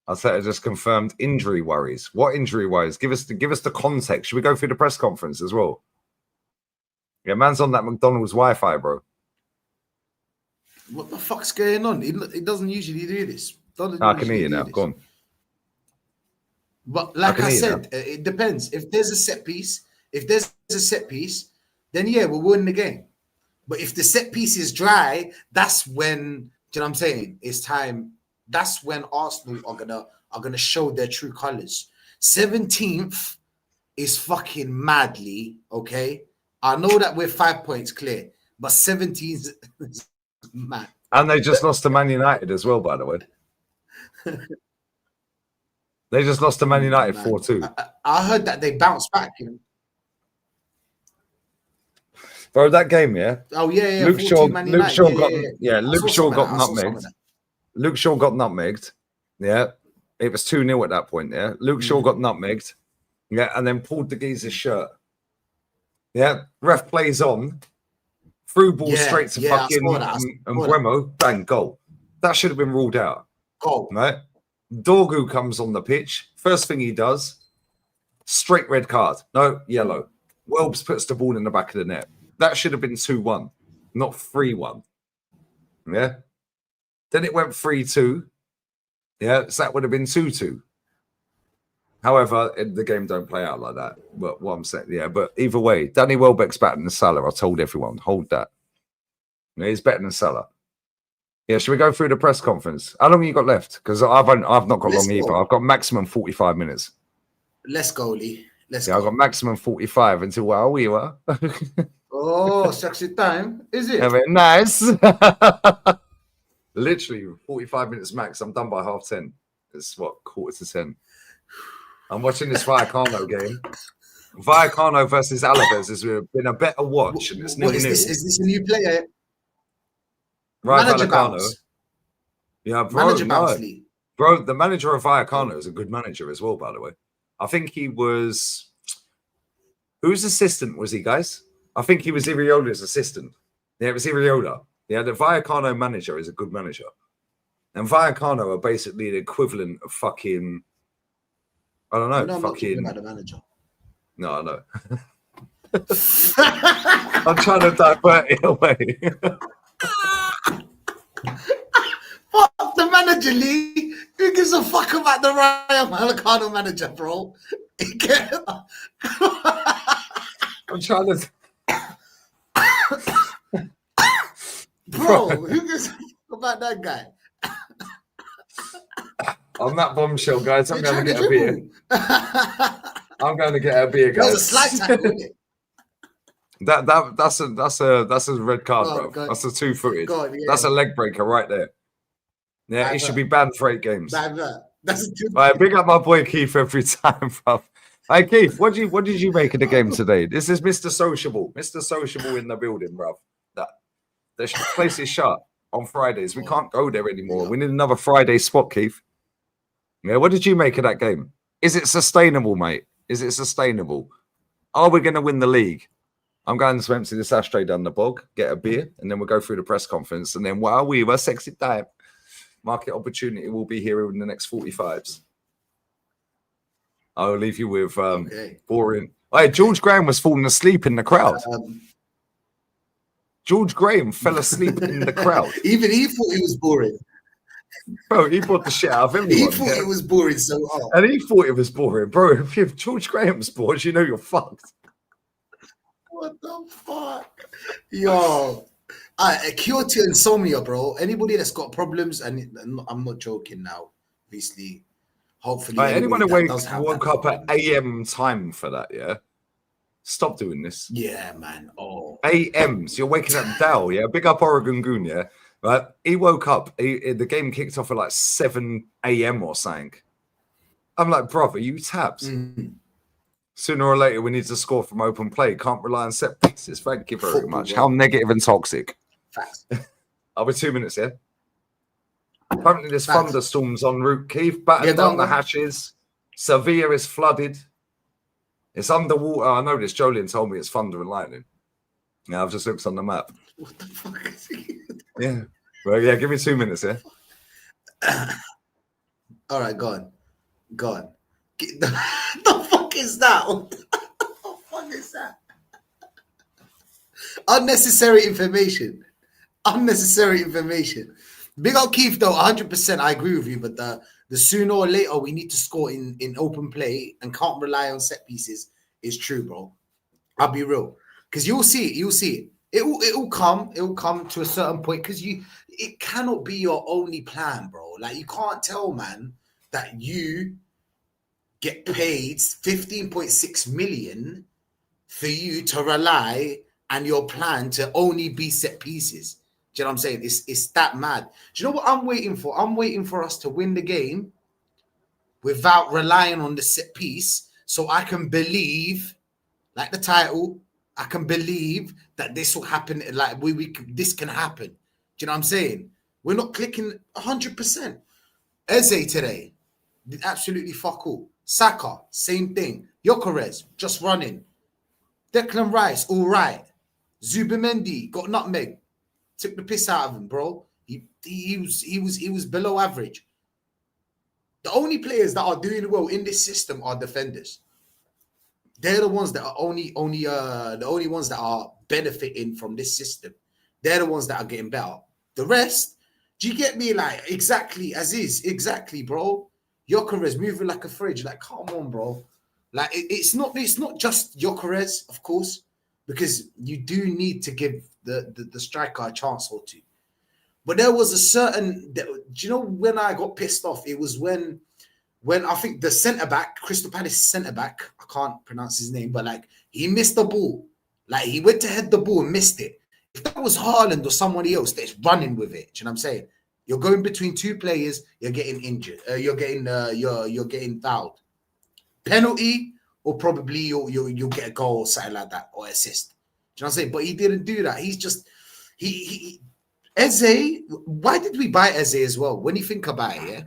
I said I just confirmed injury worries. What injury worries? Give us the context. Should we go through the press conference as well? Yeah, man's on that McDonald's Wi-Fi, bro. What the fuck's going on? It doesn't usually do this. I can hear you now. Go on. But like I said, it depends. If there's a set piece, then yeah, we'll win the game. But if the set piece is dry, that's when, do you know what I'm saying? It's time. That's when Arsenal are gonna show their true colors. 17th is fucking madly, okay? I know that we're 5 points clear, but 17th is mad. And they just lost to Man United as well, by the way. They just lost to Man United 4-2. I heard that they bounced back, you know. Bro, that game, yeah. Oh yeah. Luke Shaw got nutmegged. Luke Shaw got nutmegged. Yeah. It was 2-0 at that point, yeah. Luke Shaw got nutmegged. Yeah, and then pulled the geezer's shirt. Yeah. Ref plays on. Through ball straight to fucking and Bremo, bang, goal. That should have been ruled out. Goal. Right? Dorgu comes on the pitch. First thing he does, straight red card. No, yellow. Welbs puts the ball in the back of the net. That should have been 2-1, not 3-1. Yeah. Then it went 3-2. Yeah, so that would have been 2-2. However, the game don't play out like that. But what I'm saying, yeah, but either way, Danny Welbeck's better than Salah. I told everyone, hold that. Yeah, he's better than Salah. Yeah, should we go through the press conference? How long you got left? Because I've not got long either. I've got maximum 45 minutes. Let's go, Lee. Let's Yeah, go. I've got maximum 45 until we were. Oh, sexy time. Is it? Yeah, very nice. Literally 45 minutes max. I'm done by 10:30. It's what, 9:45. I'm watching this Vallecano game. Vallecano versus Alaves has been a better watch. And it's What is 0-0. this? Is this a new player? Right, Manager Vallecano. bounce. Yeah, bro, Manager no. bounce, Lee. Bro, the manager of Vallecano is a good manager as well, by the way. I think he was... Whose assistant was he, guys? I think he was Iriola's assistant. Yeah, it was Iriola. Yeah, the Vallecano manager is a good manager. And Vallecano are basically the equivalent of fucking... I don't know. No, I'm not talking fucking... about the manager. No, I know. I'm trying to divert it away. Fuck the manager, Lee. Who gives a fuck about the Rayo Vallecano manager, bro? I'm trying to... Bro, who gives a fuck about that guy? On that bombshell, guys, I'm You're going to trying get a beer. dribble. I'm going to get a beer, That was a guys. slight tackle, wasn't it? That's a red card, Oh, bro. God. That's a two-footed. God, yeah. That's a leg breaker right there. Yeah, he should be banned for 8 games. That's a good. Right, big up my boy Keith every time, bro. Hey Keith, what did you make of the game today? This is Mr. Sociable. Mr. Sociable in the building, bro. The place is shut on Fridays. We can't go there anymore. We need another Friday spot, Keith. Yeah, what did you make of that game? Is it sustainable, mate? Is it sustainable? Are we going to win the league? I'm going to empty this ashtray down the bog, get a beer, and then we'll go through the press conference. And then while we were sexy time, market opportunity will be here in the next 45s. I'll leave you with boring. Hey, George Graham was falling asleep in the crowd. George Graham fell asleep in the crowd. Even he thought he was boring. Bro, he bought the shit out of everyone. He thought it was boring so hard. And he thought it was boring. Bro, if George Graham's bored, you know you're fucked. What the fuck? Yo. A cure to insomnia, bro. Anybody that's got problems, and I'm not joking now, obviously. Hopefully, anyone who does have woke that up problem. at AM time for that, yeah? Stop doing this. Yeah, man. Oh. AM, so you're waking up Dal, yeah? Big up Oregon Goon, yeah? Right? He woke up, the game kicked off at like 7 AM or something. I'm like, brother, you taps. Mm. Sooner or later, we need to score from open play. Can't rely on set pieces. Thank you very Football, much. bro. How negative and toxic. Facts. I'll be 2 minutes, yeah? Apparently, there's Facts. thunderstorms en route. Keith, batten Yeah, down go the on. hatches. Sevilla is flooded. It's underwater. I know this. Jolien told me it's thunder and lightning. Yeah, I've just looked on the map. What the fuck is he? Yeah. Well, yeah, give me 2 minutes, yeah? All right, go on. Go on. The fuck is that? What the fuck is that? Unnecessary information. Unnecessary information. Big up Keith, though. 100%. I agree with you. But the sooner or later we need to score in open play and can't rely on set pieces is true, bro. I'll be real. Because you'll see it. You'll see it. It'll come to a certain point because it cannot be your only plan, bro. Like you can't tell, man, that you get paid 15.6 million for you to rely and your plan to only be set pieces. Do you know what I'm saying? It's that mad. Do you know what I'm waiting for? I'm waiting for us to win the game without relying on the set piece so I can believe, like the title, I can believe that this will happen. Like this can happen. Do you know what I'm saying? We're not clicking 100%. Eze today, did absolutely fuck all. Saka, same thing. Gyökeres, just running. Declan Rice, all right. Zubimendi got nutmeg. Took the piss out of him, bro. He was below average. The only players that are doing well in this system are defenders. They're the ones that are the only ones that are benefiting from this system. They're the ones that are getting better. The rest, do you get me? Like, exactly as is. Exactly, bro. Gyökeres moving like a fridge. Like, come on, bro. Like, it's not just Gyökeres, of course, because you do need to give the striker a chance or two. But there was a certain, do you know when I got pissed off? It was when I think the centre-back, Crystal Palace centre-back, I can't pronounce his name, but like, he missed the ball. Like, he went to head the ball and missed it. If that was Haaland or somebody else that's running with it, do you know what I'm saying? You're going between two players, you're getting injured. You're getting fouled. Penalty, or probably you'll get a goal or something like that, or assist. Do you know what I'm saying? But he didn't do that. He's just Eze. Why did we buy Eze as well? When you think about it, yeah,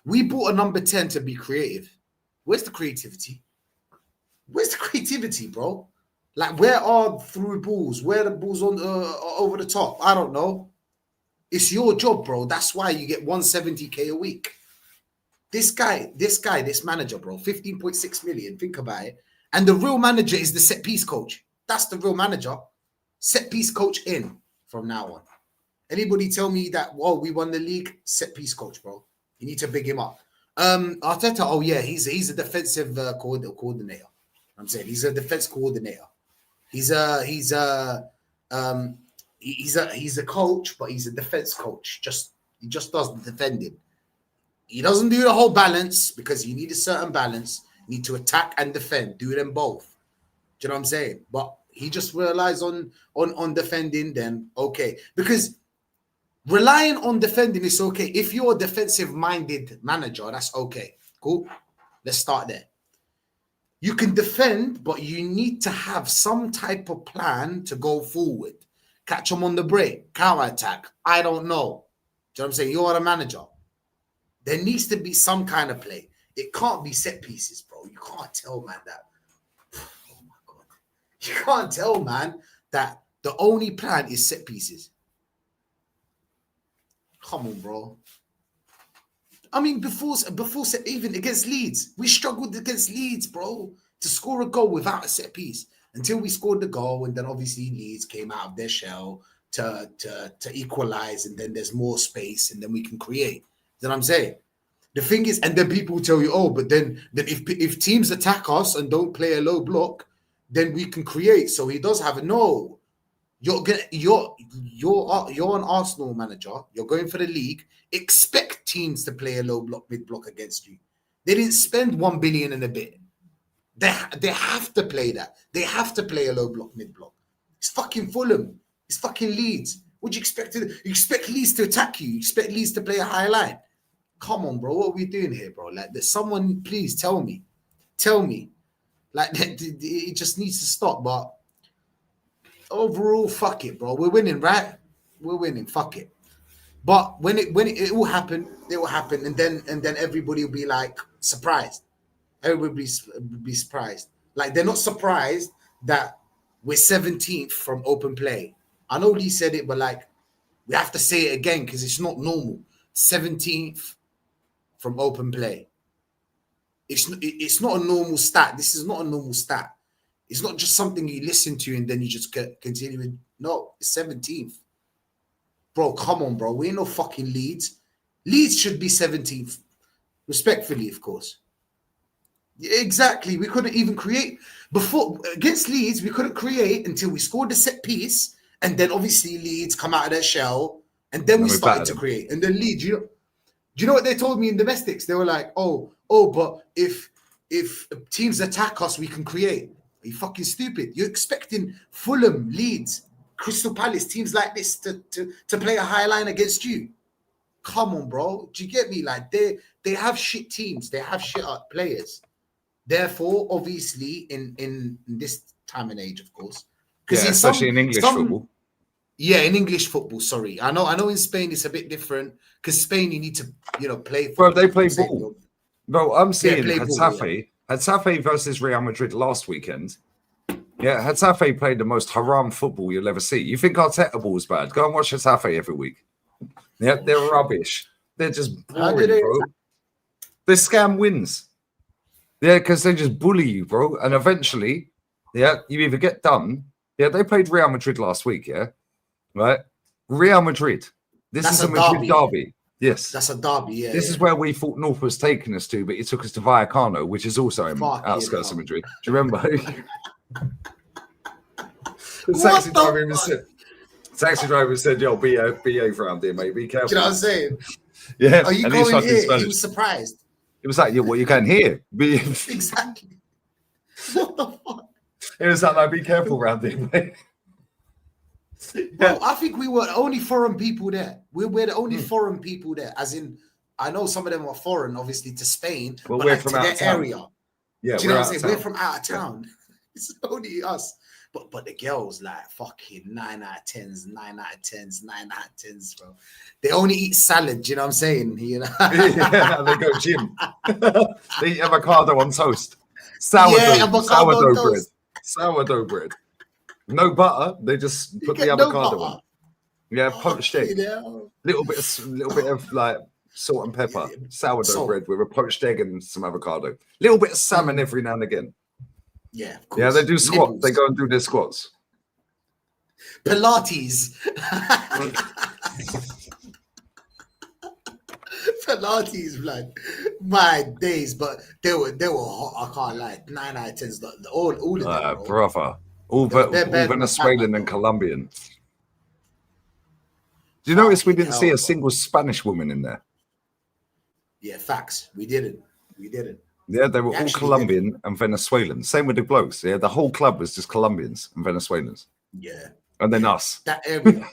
we bought a number 10 to be creative. Where's the creativity? Where's the creativity, bro? Like, where are through balls? Where are the balls on over the top? I don't know. It's your job, bro. That's why you get 170k a week. This manager, bro, 15.6 million. Think about it. And the real manager is the set piece coach. That's the real manager. Set piece coach in from now on. Anybody tell me that, well, we won the league? Set piece coach, bro. You need to big him up. Arteta, oh yeah, he's a defensive coordinator. I'm saying he's a defense coordinator. He's a coach, but he's a defense coach. He just does the defending. He doesn't do the whole balance because you need a certain balance. You need to attack and defend. Do them both. Do you know what I'm saying? But he just relies on defending. Then okay, because relying on defending is okay. If you're a defensive-minded manager, that's okay. Cool. Let's start there. You can defend, but you need to have some type of plan to go forward. Catch them on the break, counter-attack. I don't know. Do you know what I'm saying? You're the manager. There needs to be some kind of play. It can't be set pieces, bro. You can't tell, man, that. Oh, my God. You can't tell, man, that the only plan is set pieces. Come on, bro. I mean, before even against Leeds, we struggled against Leeds, bro, to score a goal without a set piece until we scored the goal, and then obviously Leeds came out of their shell to equalize, and then there's more space, and then we can create. You know what I'm saying? The thing is, and then people tell you, oh, but then if teams attack us and don't play a low block, then we can create. So he does have a no. You're an Arsenal manager. You're going for the league. Expect teams to play a low block, mid block against you. They didn't spend 1 billion and a bit. They have to play that. They have to play a low block, mid block. It's fucking Fulham. It's fucking Leeds. What do you expect? You expect Leeds to attack you. You expect Leeds to play a high line. Come on, bro. What are we doing here, bro? Like, someone, please tell me. Like, it just needs to stop. But overall, fuck it, bro. We're winning, right? We're winning. Fuck it. But when it will happen, it will happen, and then everybody will be like surprised. Everybody will be surprised. Like, they're not surprised that we're 17th from open play. I know Lee said it, but like, we have to say it again because it's not normal. 17th from open play. It's not a normal stat. This is not a normal stat. It's not just something you listen to and then you just continue with. No, it's 17th. Bro, come on, bro. We ain't no fucking Leeds. Leeds should be 17th. Respectfully, of course. Exactly. We couldn't even create. Before, against Leeds, we couldn't create until we scored the set piece. And then obviously Leeds come out of their shell. And then we started to create. And then Leeds, do you know what they told me in domestics? They were like, oh, but if teams attack us, we can create. Are you fucking stupid? You're expecting Fulham, Leeds, Crystal Palace, teams like this to play a high line against you? Come on, bro. Do you get me? Like, they have shit teams. They have shit players. Therefore, obviously, in this time and age, of course. Yeah, especially in English football. Yeah, in English football, sorry. I know in Spain it's a bit different because Spain you need to, play football. Bro, they play ball. Bro, I'm seeing Getafe. Getafe versus Real Madrid last weekend. Yeah, Getafe played the most haram football you'll ever see. You think Arteta ball's bad? Go and watch Getafe every week. Yeah, they're rubbish. They're just boring, bro. The scam wins. Yeah, because they just bully you, bro. And eventually, yeah, you either get done. Yeah, they played Real Madrid last week, yeah? Right? Real Madrid. This That's is a a Madrid derby. Yes. That's a derby, yeah. This is where we thought North was taking us to, but he took us to Vallecano, which is also in outskirts of Madrid. Do you remember? Taxi driver said, yo, behave around here, mate. Be careful. Do you know what I'm saying? Yeah. Are you and going here? He was surprised. It was like, yeah, well, you can hear. Exactly. What the fuck? It was like, be careful around here, mate. Bro, I think we were the only foreign people there. We're the only foreign people there. As in, I know some of them are foreign, obviously, to Spain, well, but we're like from to out their of town. area. Yeah, do you know what I'm saying? We're from out of town. Yeah. It's only us. But the girls, like, fucking 9 out of 10s, 9 out of 10s, 9 out of 10s, bro. They only eat salad, do you know what I'm saying? You know? Yeah, they go gym. They eat avocado on toast. Sourdough bread. Sourdough bread. No butter. They just put the avocado on. Yeah, poached egg. Little bit of like salt and pepper. Sourdough bread with a poached egg and some avocado. Little bit of salmon every now and again. Yeah, of course. Yeah, they do squats. Nibbles. They go and do their squats. Pilates. Pilates, blood. My days, but they were hot. I can't lie. 9 out of 10s. All of them, brother. All Venezuelan and Colombian. Do you notice we didn't see a single Spanish woman in there? Yeah, facts. We didn't. Yeah, they were all Colombian and Venezuelan. Same with the blokes. Yeah, the whole club was just Colombians and Venezuelans. Yeah. And then us. That area.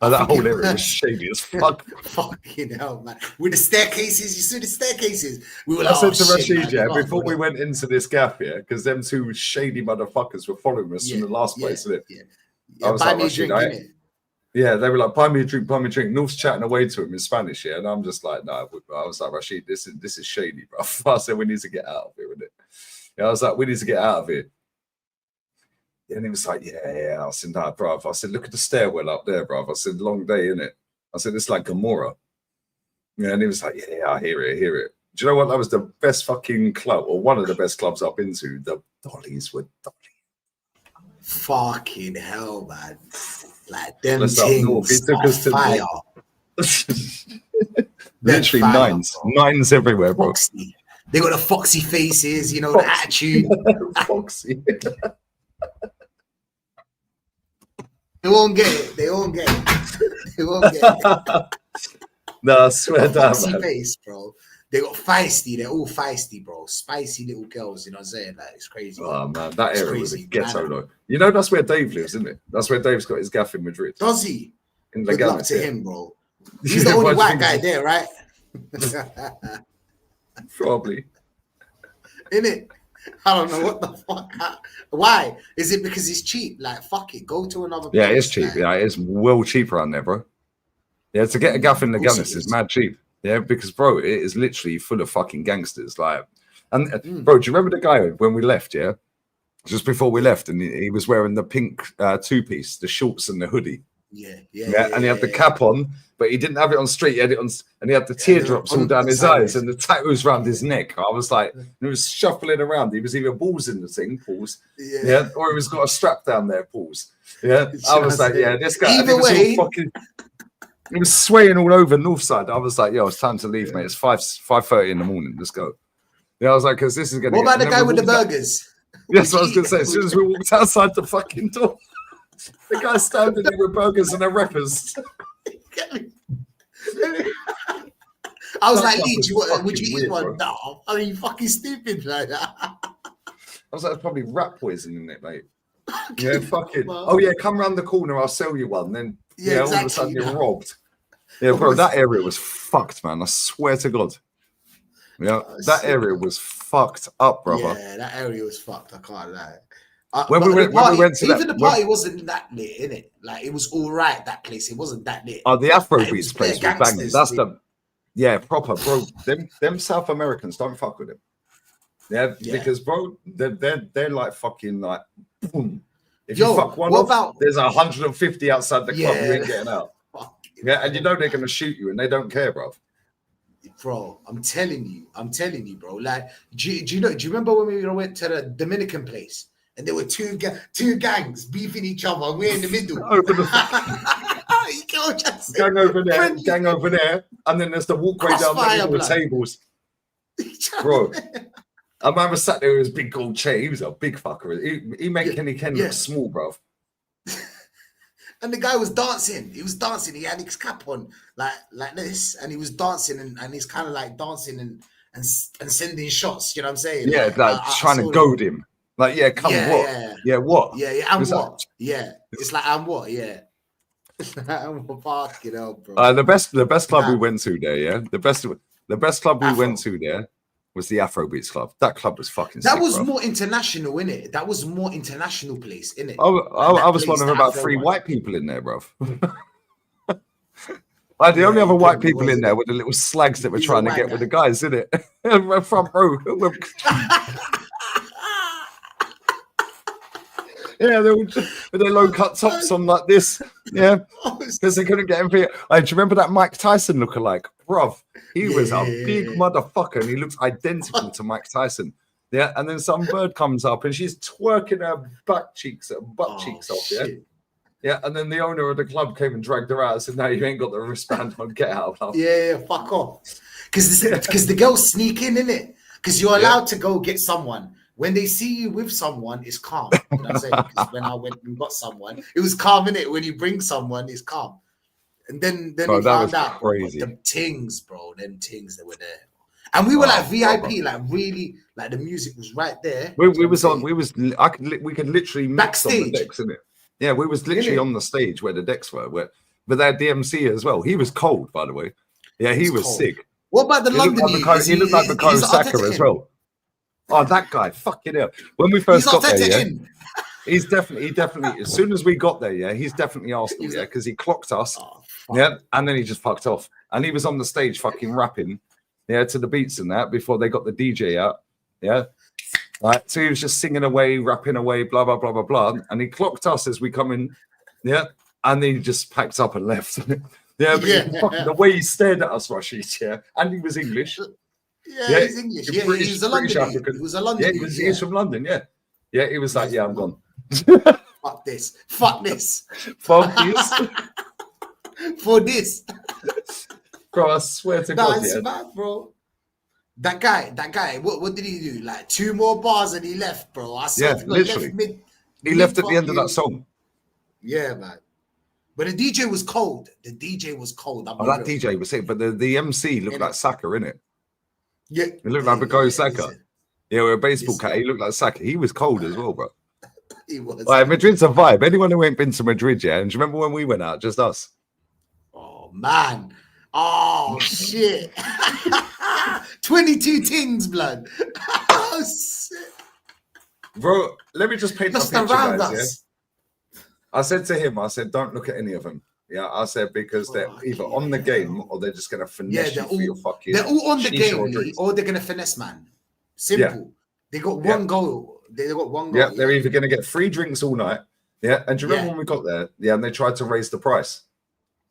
That whole area was shady as fuck. Fucking hell, man. With the staircases, you see the staircases. We were like, I said to Rachid, before we went into this gap here, because them two shady motherfuckers were following us from the last place. I was buy like, me a drink, innit? Yeah, they were like, buy me a drink, buy me a drink. North's chatting away to him in Spanish, and I'm just like, no. I was like, Rachid, this is shady, bro. I said, we need to get out of here with it. Yeah, I was like, we need to get out of here. And he was like, yeah. I said, nah, bro. I said, look at the stairwell up there, bro. I said, long day, innit? I said, it's like Gomorrah. Yeah, and he was like, yeah, I hear it. Do you know what? That was the best fucking club, or one of the best clubs I've been to. The dollies were dolly. Fucking hell, man. Like them things. He took us to fire. Literally nines everywhere, bro. Foxy. They got the foxy faces, you know, the attitude. Foxy. They won't get it. They won't get it. No, I swear down, foxy man. face, bro. They got feisty. They're all feisty, bro. Spicy little girls. You know what I'm saying? Like, it's crazy. Oh man, that area was a ghetto though. You know that's where Dave lives, isn't it? That's where Dave's got his gaff in Madrid. Does he? In Good luck to him, bro. He's the only white guy there, right? Probably. Innit? I don't know what the fuck. Why? Is it because it's cheap? Like, fuck it. Go to another place. Yeah, it's cheap. Yeah, it's well cheaper around there, bro. Yeah, to get a gaff in the Gunners is mad cheap. Yeah, because bro, it is literally full of fucking gangsters. Like, and bro, do you remember the guy when we left? Yeah, just before we left, and he was wearing the pink two-piece, the shorts and the hoodie. Yeah, and he had the cap on, but he didn't have it on straight. He had it on, and he had the teardrops all down his eyes and the tattoos around his neck. I was like, he was shuffling around. He was either balls in the thing, pause, yeah, or he was got a strap down there, pause. Yeah, I was like, yeah, this guy. Either way, he was swaying all over north side. I was like, yo, it's time to leave, mate. It's 5:30 in the morning. Let's go. Yeah, I was like, because this is gonna. What about the guy with the burgers? Yes, I was gonna say. As soon as we walked outside the fucking door. The guy's standing there with burgers and a wrappers. I was like, Lee, would you eat one? Bro. No, are you fucking stupid like that? I was like, it's probably rat poison in it, mate. Yeah, fucking. Oh yeah, come round the corner, I'll sell you one. Then exactly, all of a sudden you're robbed. Yeah, bro, that area was fucked, man. I swear to God. Yeah, that area was fucked up, brother. Yeah, that area was fucked. I can't lie. When we went to even the party wasn't that lit, innit? Like, it was all right, that place. It wasn't that lit. Oh, the Afrobeats place was banging. That's proper, bro. Them South Americans, don't fuck with them. Yeah, because bro, they're like fucking like boom. If you fuck one off, there's 150 outside the club. You ain't getting out. Yeah, and you know they're gonna shoot you, and they don't care, bro. Bro, I'm telling you, bro. Like, do you remember when we went to the Dominican place and there were two gangs beefing each other and we're in the middle? Over the You get what I'm saying? gang over there, Friendly. gang over there, and then there's the walkway down the Crossfire, middle of blood. tables. Bro, I remember sat there with his big gold chain. He was a big fucker. He made Kenny Ken look small, bro. And the guy was dancing. He was dancing. He had his cap on like this, and he was dancing, and he's kind of like dancing and sending shots. You know what I'm saying? Yeah, like trying to goad him. Like, yeah, come what? Yeah, what? Yeah, and what? Yeah, it's like, and what? Yeah. I'm fucking hell, bro. The best club we went to there, yeah. The best club we went to there was the Afrobeats club. That club was fucking that sick, was bro. more international, innit? That was more international place, innit? I was one of about 3 white people in there, bro. Like, the only other white people in there were the little slags that were trying to get with the guys, innit? Front row. Yeah, they were just with their low cut tops on like this. Yeah, because they couldn't get him. Do you remember that Mike Tyson lookalike? Bruv, he was a big motherfucker and he looked identical to Mike Tyson. Yeah, and then some bird comes up and she's twerking her butt cheeks off. Yeah, yeah, and then the owner of the club came and dragged her out and said, "No, you ain't got the wristband on. Get out." Yeah, fuck off. Because the girls sneak in, innit? Because you're allowed to go get someone. When they see you with someone, it's calm. You know what I'm saying? Because when I went and got someone, it was calm, innit? When you bring someone, it's calm. And then we found out them things, bro. Them things that were there. And we were like VIP, like really, like the music was right there. We could literally mix on the decks, innit? Yeah, we was literally on the stage where the decks were, but they had DMC as well. He was cold, by the way. Yeah, he was sick. What about the London? He looked like Bukayo Saka as well. Oh, that guy, fucking hell. When we first got there, yeah, he's definitely, as soon as we got there, yeah, he's definitely Arsenal, yeah, because he clocked us, yeah, and then he just fucked off. And he was on the stage fucking rapping, yeah, to the beats and that before they got the DJ out, yeah. Right, so he was just singing away, rapping away, blah, blah, blah, blah, blah. And he clocked us as we come in, yeah, and then he just packed up and left. Yeah, fucking the way he stared at us, Rashid, yeah, and he was English. Yeah, he's English. Yeah, he was a London. He was a London. Yeah, he was from London. Yeah, yeah. He was like, yeah, I'm gone. Fuck this. Fuck this. Fuck this. For this. Bro, I swear to God, that's mad, bro. That guy. What did he do? Like 2 more bars and he left, bro. I saw literally. He left at the end of that song. Yeah, man. But the DJ was cold. The DJ was cold. Oh, that DJ was sick, but the MC looked like Saka, innit? Yeah, he looked like Bukayo Saka. Yeah, with a baseball cap, he looked like Saka. He was cold as well, bro. He was. Like, Madrid's a vibe. Anyone who ain't been to Madrid, yeah, and do you remember when we went out, just us? Oh man, oh shit, 22 things, blood. Oh shit, bro. Let me just paint just a picture, around guys. us. Yeah? I said to him, I said, don't look at any of them. Yeah, I said because they're either on the game or they're just gonna finesse you for your fucking. They're all on the game, or they're gonna finesse, man. Simple. Yeah. They got one goal. They got one goal. Yeah, they're either gonna get free drinks all night. Yeah, and do you remember when we got there? Yeah, and they tried to raise the price.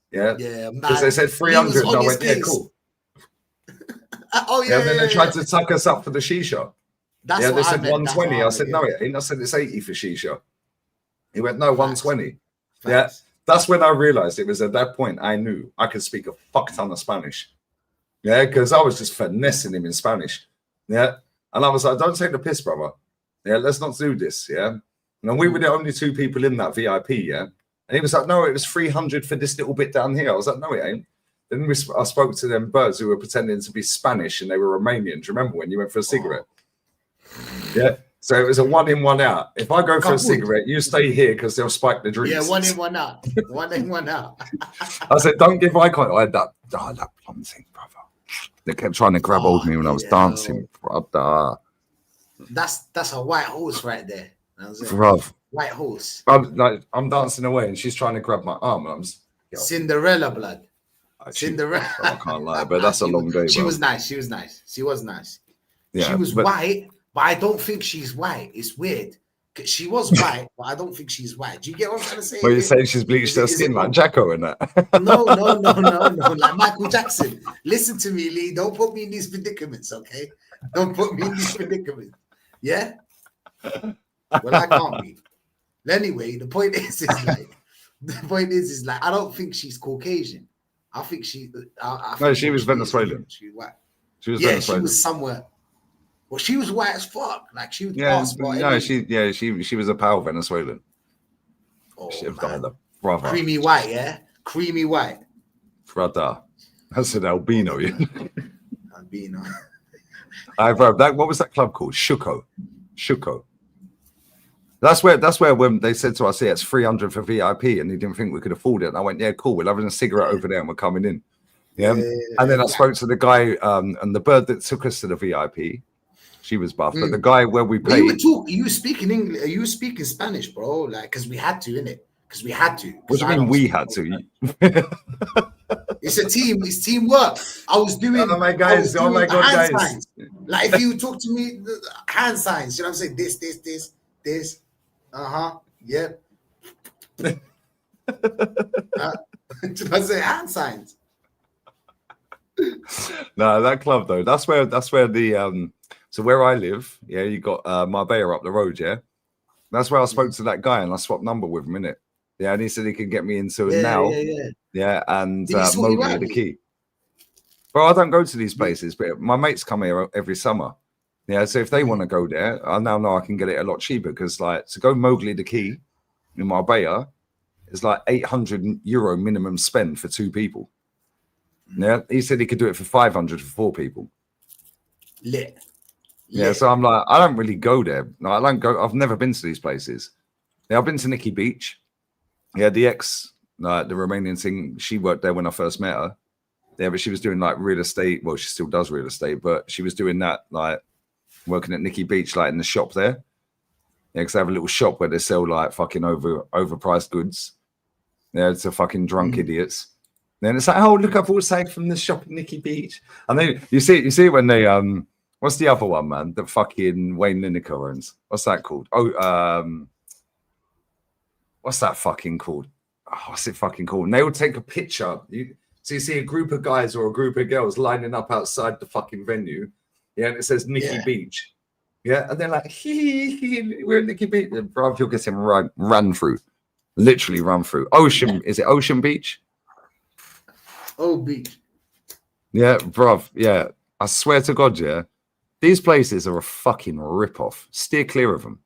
Yeah, because they said 300. And I went, yeah, cool. Oh yeah. And then they tried to tuck us up for the shisha. That's they said 120. I said no, it ain't. I said it's 80 for shisha. He went no, 120. Yeah. That's when I realized it was at that point I knew I could speak a fuck ton of Spanish. Yeah, because I was just finessing him in Spanish. Yeah. And I was like, don't take the piss, brother. Yeah, let's not do this. Yeah. And we were the only 2 people in that VIP. Yeah. And he was like, no, it was 300 for this little bit down here. I was like, no, it ain't. Then I spoke to them birds who were pretending to be Spanish and they were Romanian. Do you remember when you went for a cigarette? Yeah. So it was a 1 in, 1 out. If I go for a cigarette, you stay here because they'll spike the drinks. Yeah, 1 in, 1 out. 1 in, 1 out. I said, don't give eye contact. I had that blonde thing, brother. They kept trying to grab hold of me when I was dancing, brother. That's a white horse right there. Bruv. White horse. I'm dancing away and she's trying to grab my arm. And I'm just, Cinderella, blood. Cinderella. I can't lie, but that's a long day. She was nice. She was nice. Yeah, she was white. But I don't think she's white. It's weird She was white, but I don't think she's white. Do you get what I'm trying to say? Well, you're saying she's bleached her skin like Jacko and that. No. Like Michael Jackson. Listen to me, Lee. Don't put me in these predicaments, okay? Don't put me in these predicaments. Yeah? Well, I can't be. Anyway, the point is like, I don't think she's Caucasian. I think she. No, she was Venezuelan. She's white. She was Venezuelan. She was somewhere. Well, she was white as fuck. Like she was. She was a pale Venezuelan. Oh, brother. Creamy white, yeah. Creamy white. Brother, that's an albino. Yeah. Albino. What was that club called? Shuko. That's where when they said to us, yeah, it's 300 for VIP, and they didn't think we could afford it. And I went, yeah, cool. We're having a cigarette over there, and we're coming in. Yeah. And then I spoke to the guy, and the bird that took us to the VIP. She was buff, but the guy where we paid. You were speaking English. You were speaking Spanish, bro. Like, because we had to, innit? Because we had to. What do you mean we had to? It's a team. It's teamwork. I was doing. Oh my god, guys! Signs. Like, if you talk to me, hand signs. You know what I'm saying? This. Yep. I say hand signs. No, that club though. That's where the So where I live, yeah, you got Marbella up the road, yeah. That's where I spoke to that guy and I swapped number with him, innit? Yeah, and he said he could get me into it now. Yeah, and Mowgli the key. Bro, I don't go to these places, but my mates come here every summer. Yeah, so if they want to go there, I now know I can get it a lot cheaper because, like, to go Mowgli the key in Marbella is like €800 minimum spend for 2 people. Yeah, he said he could do it for 500 for 4 people. Lit. Yeah, so I'm like, I don't really go there. No, I don't go. I've never been to these places. Yeah, I've been to Nikki Beach. Yeah, the ex, the Romanian thing, she worked there when I first met her. Yeah, but she was doing like real estate. Well, she still does real estate, but she was doing that like working at Nikki Beach, like in the shop there. Yeah, because they have a little shop where they sell like fucking overpriced goods. Yeah, to fucking drunk idiots. Then it's like, oh, look, I've all saved from the shop at Nikki Beach. And then you see when they what's the other one, man? The fucking Wayne Lineker owns. What's that called? Oh, what's that fucking called? Oh, what's it fucking called? And they will take a picture. So you see a group of guys or a group of girls lining up outside the fucking venue. Yeah, and it says Nikki Beach. Yeah, and they're like, we're at Nikki Beach. Bro, you'll get him run through. Literally run through. Ocean, is it Ocean Beach? Oh, Beach. Yeah, bruv. Yeah, I swear to God, yeah. These places are a fucking rip-off. Steer clear of them.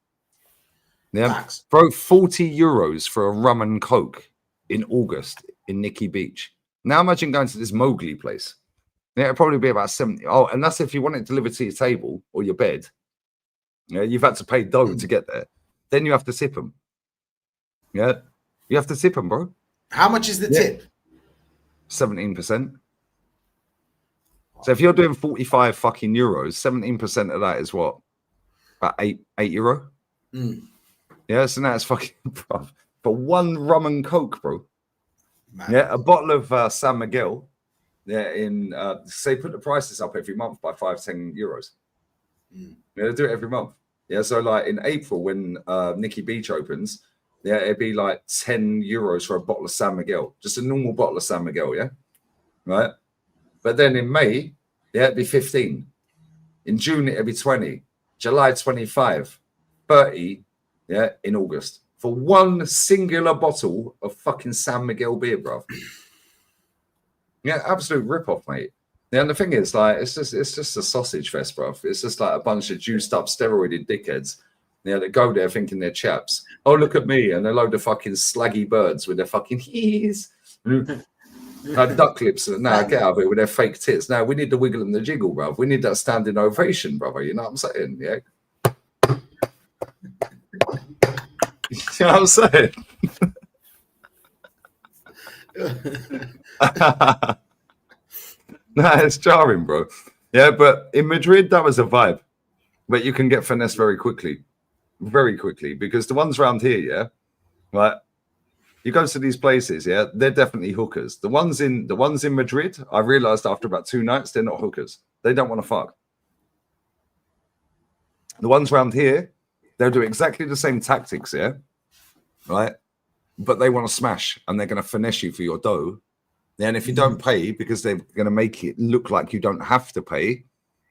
Yeah, Max. bro, €40 for a rum and coke in August in Nikki Beach. Now imagine going to this Mowgli place. Yeah, it'll probably be about 70. Oh, and that's if you want it delivered to your table or your bed. Yeah, you've had to pay dough to get there. Then you have to tip them. Yeah, you have to tip them, bro. How much is the tip? 17%. So if you're doing 45 fucking euros, 17% of that is what? About €8. Yeah, so now it's fucking, bro, for one rum and coke, bro. Man. Yeah, a bottle of San Miguel. Yeah, say put the prices up every month by 5-10 euros. Yeah, they do it every month. Yeah, so like in April when Nikki Beach opens, yeah, it'd be like €10 for a bottle of San Miguel, just a normal bottle of San Miguel, yeah, right. But then in May, yeah, it'd be 15. In June, it'd be 20. July, 25, 30. Yeah, in August for one singular bottle of fucking San Miguel beer, bro. Yeah, absolute rip-off, mate. Yeah, and the thing is, like, it's just a sausage fest, bro. It's just like a bunch of juiced up, steroided dickheads. Yeah, that go there thinking they're chaps. Oh, look at me, and a load of fucking slaggy birds with their fucking hees. Duck lips. Now get out of it with their fake tits. Now we need the wiggle and the jiggle, bro. We need that standing ovation, brother. You know what I'm saying? Yeah. You know what I'm saying? Nah, it's jarring, bro. Yeah, but in Madrid, that was a vibe. But you can get finesse very quickly, because the ones around here, yeah, right. You go to these places, yeah, they're definitely hookers. The ones in Madrid, I realized after about 2 nights, they're not hookers. They don't want to fuck. The ones around here, They'll do exactly the same tactics, yeah, right? But they want to smash and they're going to finesse you for your dough. Then if you don't pay because they're going to make it look like you don't have to pay,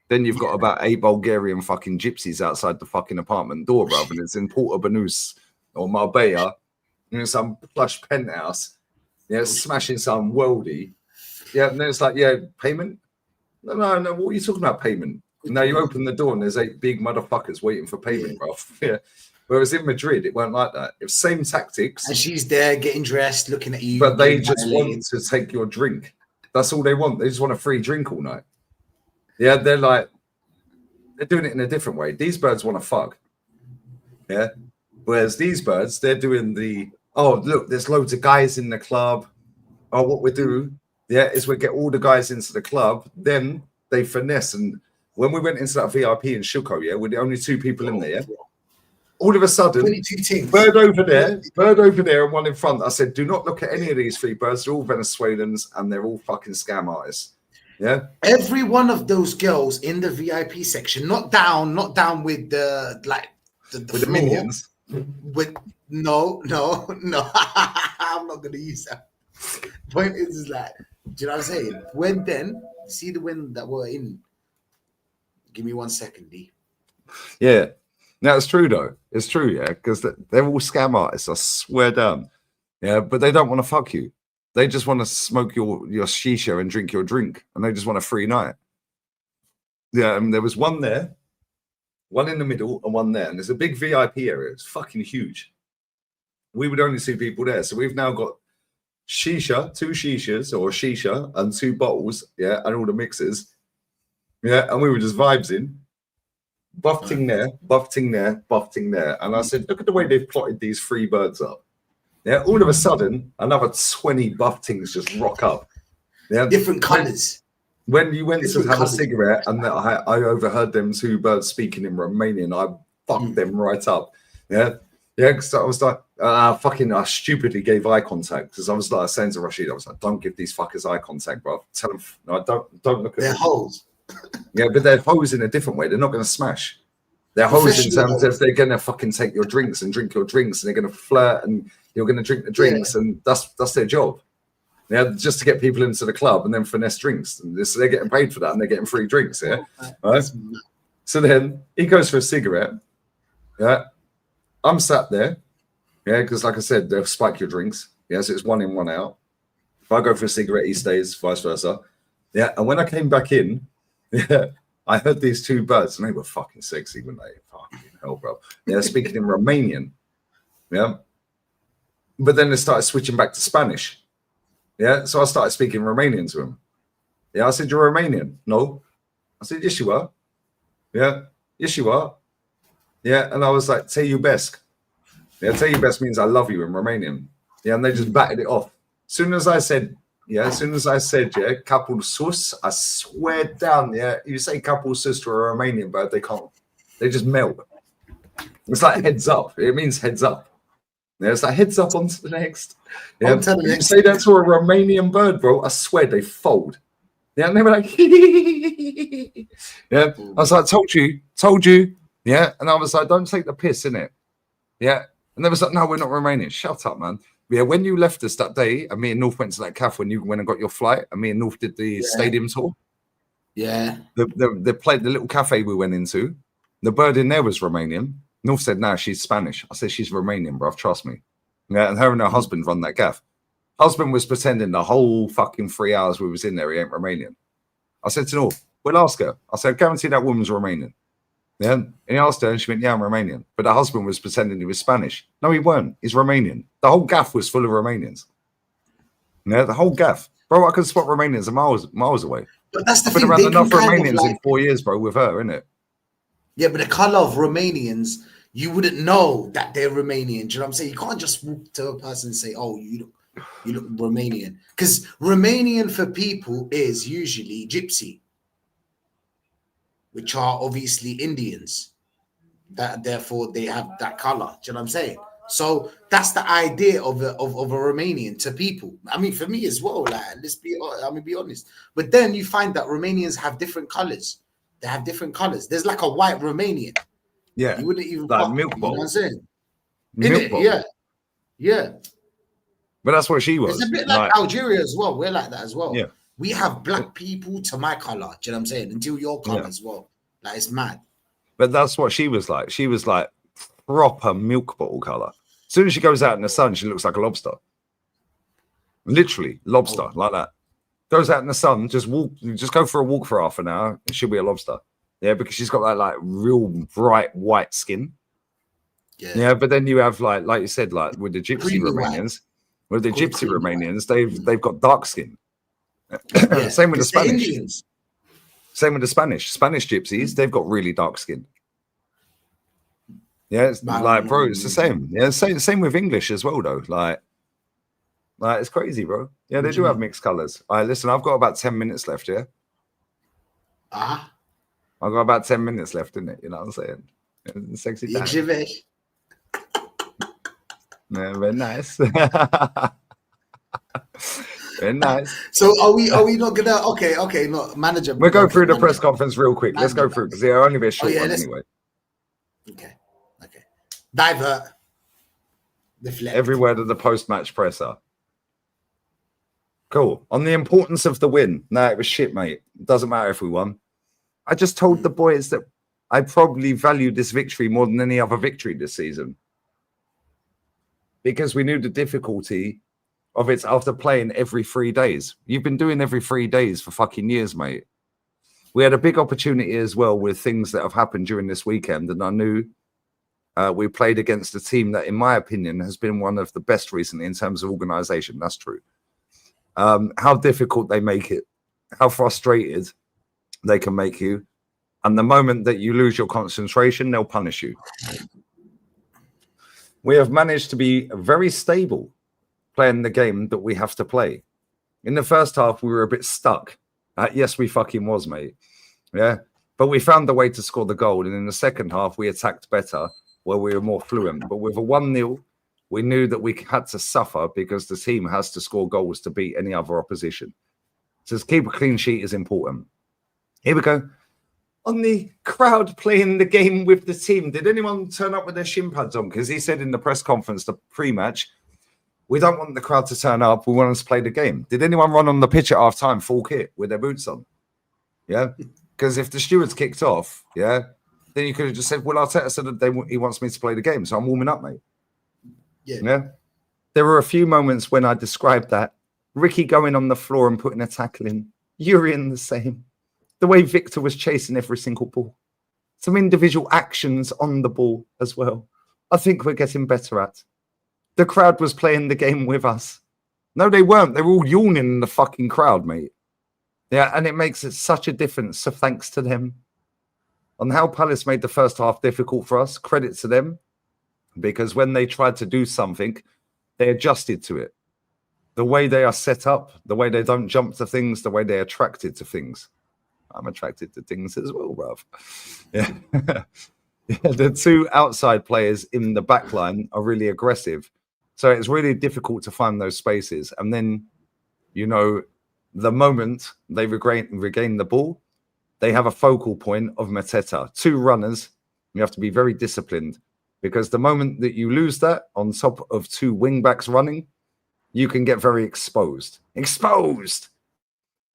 then you've got about 8 Bulgarian fucking gypsies outside the fucking apartment door, bruv, and it's in Porto Banús or Marbella, some plush penthouse, smashing some worldie. Yeah, and then it's like, payment? No, what are you talking about, payment? Now you open the door and there's 8 big motherfuckers waiting for payment, bruv. Yeah. Whereas in Madrid, it weren't like that. It was same tactics. And she's there getting dressed, looking at you. But they just want to take your drink. That's all they want. They just want a free drink all night. Yeah, they're doing it in a different way. These birds want to fuck. Yeah. Whereas these birds, they're doing look, there's loads of guys in the club. Oh, what we do, is we get all the guys into the club. Then they finesse. And when we went into that VIP in Shuko, we're the only 2 people in there. All of a sudden, bird over there, and one in front. I said, do not look at any of these 3 birds. They're all Venezuelans and they're all fucking scam artists. Yeah. Every one of those girls in the VIP section, not down with the with the minions. With no. I'm not gonna use that. Point is like, do you know what I'm saying? When then see the wind that we're in. Give me 1 second, D. Yeah. No, it's true though. It's true, yeah, because they're all scam artists. I swear down. Yeah, but they don't want to fuck you. They just want to smoke your shisha and drink your drink, and they just want a free night. Yeah, and there was one there, one in the middle, and one there. And there's a big VIP area. It's fucking huge. We would only see people there, so we've now got shisha, 2 shishas or shisha, and 2 bottles. Yeah, and all the mixes. Yeah, and we were just vibesing. Buffeting there. And I said, look at the way they've plotted these 3 birds up. Yeah, all of a sudden, another 20 buffetings just rock up. Yeah, different colours. When you went to have a cigarette and I overheard them 2 birds speaking in Romanian, I fucked them right up. Yeah, because I was like, I stupidly gave eye contact because I was like saying to Rachid, I was like, don't give these fuckers eye contact, bro. Tell them, no, don't look at their holes. Yeah, but they're hoes in a different way. They're not going to smash. They're hoes in terms of they're going to fucking take your drinks and drink your drinks, and they're going to flirt, and you're going to drink the drinks, and that's their job. Yeah, just to get people into the club and then finesse drinks. And so they're getting paid for that, and they're getting free drinks. Yeah, right. So then he goes for a cigarette. Yeah, I'm sat there. Yeah, because like I said, they'll spike your drinks. Yeah, so it's 1 in, 1 out. If I go for a cigarette, he stays, vice versa. Yeah, and when I came back in. Yeah, I heard these 2 birds, and they were fucking sexy, weren't they? Fucking hell, bro. They're speaking in Romanian. Yeah. But then they started switching back to Spanish. Yeah. So I started speaking Romanian to them. Yeah. I said, you're Romanian? No. I said, yes, you are. Yeah. Yes, you are. Yeah. And I was like, Te iubesc. Yeah. Te iubesc means I love you in Romanian. Yeah. And they just batted it off. As soon as I said, capul sus, I swear down, you say capul sus to a Romanian bird, they can't. They just melt. It's like heads up. It means heads up. Yeah, it's like heads up on to the next. Yeah, you say that to a Romanian bird, bro, I swear they fold. Yeah, and they were like, yeah. I was like, told you. Yeah, and I was like, don't take the piss, innit? Yeah, and they was like, no, we're not Romanian. Shut up, man. Yeah, when you left us that day, and me and North went to that cafe when you went and got your flight, and me and North did the stadium tour. Yeah. The little cafe we went into, the bird in there was Romanian. North said, no, she's Spanish. I said, she's Romanian, bruv, trust me. Yeah, and her and her husband run that gaff. Husband was pretending the whole fucking 3 hours we was in there, he ain't Romanian. I said to North, we'll ask her. I said, I guarantee that woman's Romanian. Yeah, and he asked her, and she went, yeah, I'm Romanian. But her husband was pretending he was Spanish. No, he weren't. He's Romanian. The whole gaff was full of Romanians. Yeah, the whole gaff. Bro, I could spot Romanians miles away. But that's the thing. I've been around enough Romanians in 4 years, bro, with her, innit? Yeah, but the colour of Romanians, you wouldn't know that they're Romanian. Do you know what I'm saying? You can't just walk to a person and say, oh, you look Romanian. Because Romanian for people is usually gypsy, which are obviously Indians. That therefore they have that color. Do you know what I'm saying? So that's the idea of a Romanian to people. I mean, for me as well. Like, I'm gonna be honest. But then you find that Romanians have different colors. They have different colors. There's like a white Romanian. Yeah, You wouldn't even like pop. milk You know what I'm bottle. saying? Milk Innit? bottle. Yeah. Yeah. But that's what she was. It's a bit like Algeria as well. We're like that as well. Yeah. We have black people to my color. Do you know what I'm saying? Until your color as well. Like, it's mad. But that's what she was like. She was like proper milk bottle color. As soon as she goes out in the sun, she looks like a lobster. Literally, lobster, like that. Goes out in the sun, just go for a walk for half an hour, and she'll be a lobster. Yeah, because she's got that like real bright white skin. Yeah, but then you have like you said, like with the gypsy Romanians, they've got dark skin. Same with the Spanish. Indians. Same with the Spanish gypsies, they've got really dark skin. Yeah, it's like, bro, it's the same. Yeah, same with English as well, though. Like it's crazy, bro. Yeah, they do have mixed colors. All right, listen, I've got about 10 minutes left. Yeah, I've got about 10 minutes left, isn't it? You know what I'm saying? It's sexy time. Yeah, very nice. Very nice. So are we not gonna? Okay, no, manager. We'll go through the press conference real quick. Let's go through because it'll only be a short one anyway. Okay. Divert. Deflect. Every word of the post-match presser. Cool. On the importance of the win. No, it was shit, mate. It doesn't matter if we won. I just told the boys that I probably valued this victory more than any other victory this season. Because we knew the difficulty of it after playing every 3 days. You've been doing every 3 days for fucking years, mate. We had a big opportunity as well with things that have happened during this weekend, and I knew we played against a team that, in my opinion, has been one of the best recently in terms of organisation. That's true. How difficult they make it, how frustrated they can make you, and the moment that you lose your concentration, they'll punish you. We have managed to be very stable playing the game that we have to play. In the first half, we were a bit stuck. Yes, we fucking was, mate. Yeah, but we found the way to score the goal, and in the second half, we attacked better, where we were more fluent. But with a 1-0, we knew that we had to suffer because the team has to score goals to beat any other opposition. So to keep a clean sheet is important. Here we go. On the crowd playing the game with the team, did anyone turn up with their shin pads on? Because he said in the press conference, the pre-match, we don't want the crowd to turn up. We want us to play the game. Did anyone run on the pitch at half time full kit with their boots on? Yeah. Because if the stewards kicked off, yeah, then you could have just said, well, Arteta said that he wants me to play the game. So I'm warming up, mate. Yeah. There were a few moments when I described that. Ricky going on the floor and putting a tackle in. Urian the same. The way Victor was chasing every single ball. Some individual actions on the ball as well. I think we're getting better at. The crowd was playing the game with us. No, they weren't. They were all yawning in the fucking crowd, mate. Yeah, and it makes it such a difference. So thanks to them. On how Palace made the first half difficult for us, credit to them. Because when they tried to do something, they adjusted to it. The way they are set up, the way they don't jump to things, the way they're attracted to things. I'm attracted to things as well, bruv. Yeah. The two outside players in the back line are really aggressive. So it's really difficult to find those spaces. And then, you know, the moment they regain the ball, they have a focal point of Mateta. Two runners, you have to be very disciplined. Because the moment that you lose that on top of two wing backs running, you can get very exposed. Exposed!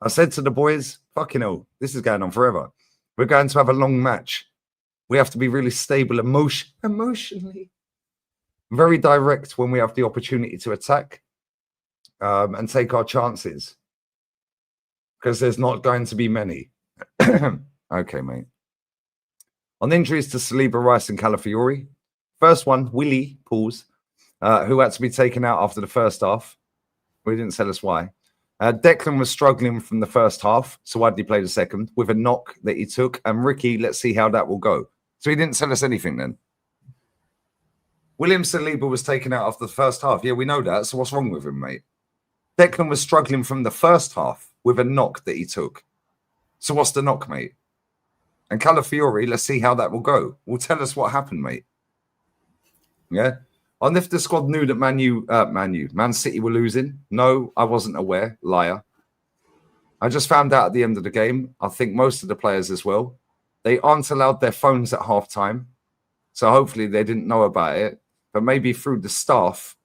I said to the boys, fucking hell, this is going on forever. We're going to have a long match. We have to be really stable emotionally. Very direct when we have the opportunity to attack and take our chances. Because there's not going to be many. Okay, mate. On injuries to Saliba, Rice and Calafiori. First one, Willie, pause, who had to be taken out after the first half. We didn't tell us why. Declan was struggling from the first half, so why did he play the second? With a knock that he took. And Ricky, let's see how that will go. So he didn't tell us anything then. William Saliba was taken out after the first half. Yeah, we know that. So what's wrong with him, mate? Declan was struggling from the first half with a knock that he took. So what's the knock, mate? And Calafiori, let's see how that will go. Well, tell us what happened, mate. Yeah. On if the squad knew that Man City were losing. No, I wasn't aware. Liar. I just found out at the end of the game. I think most of the players as well. They aren't allowed their phones at half time. So hopefully they didn't know about it, but maybe through the staff.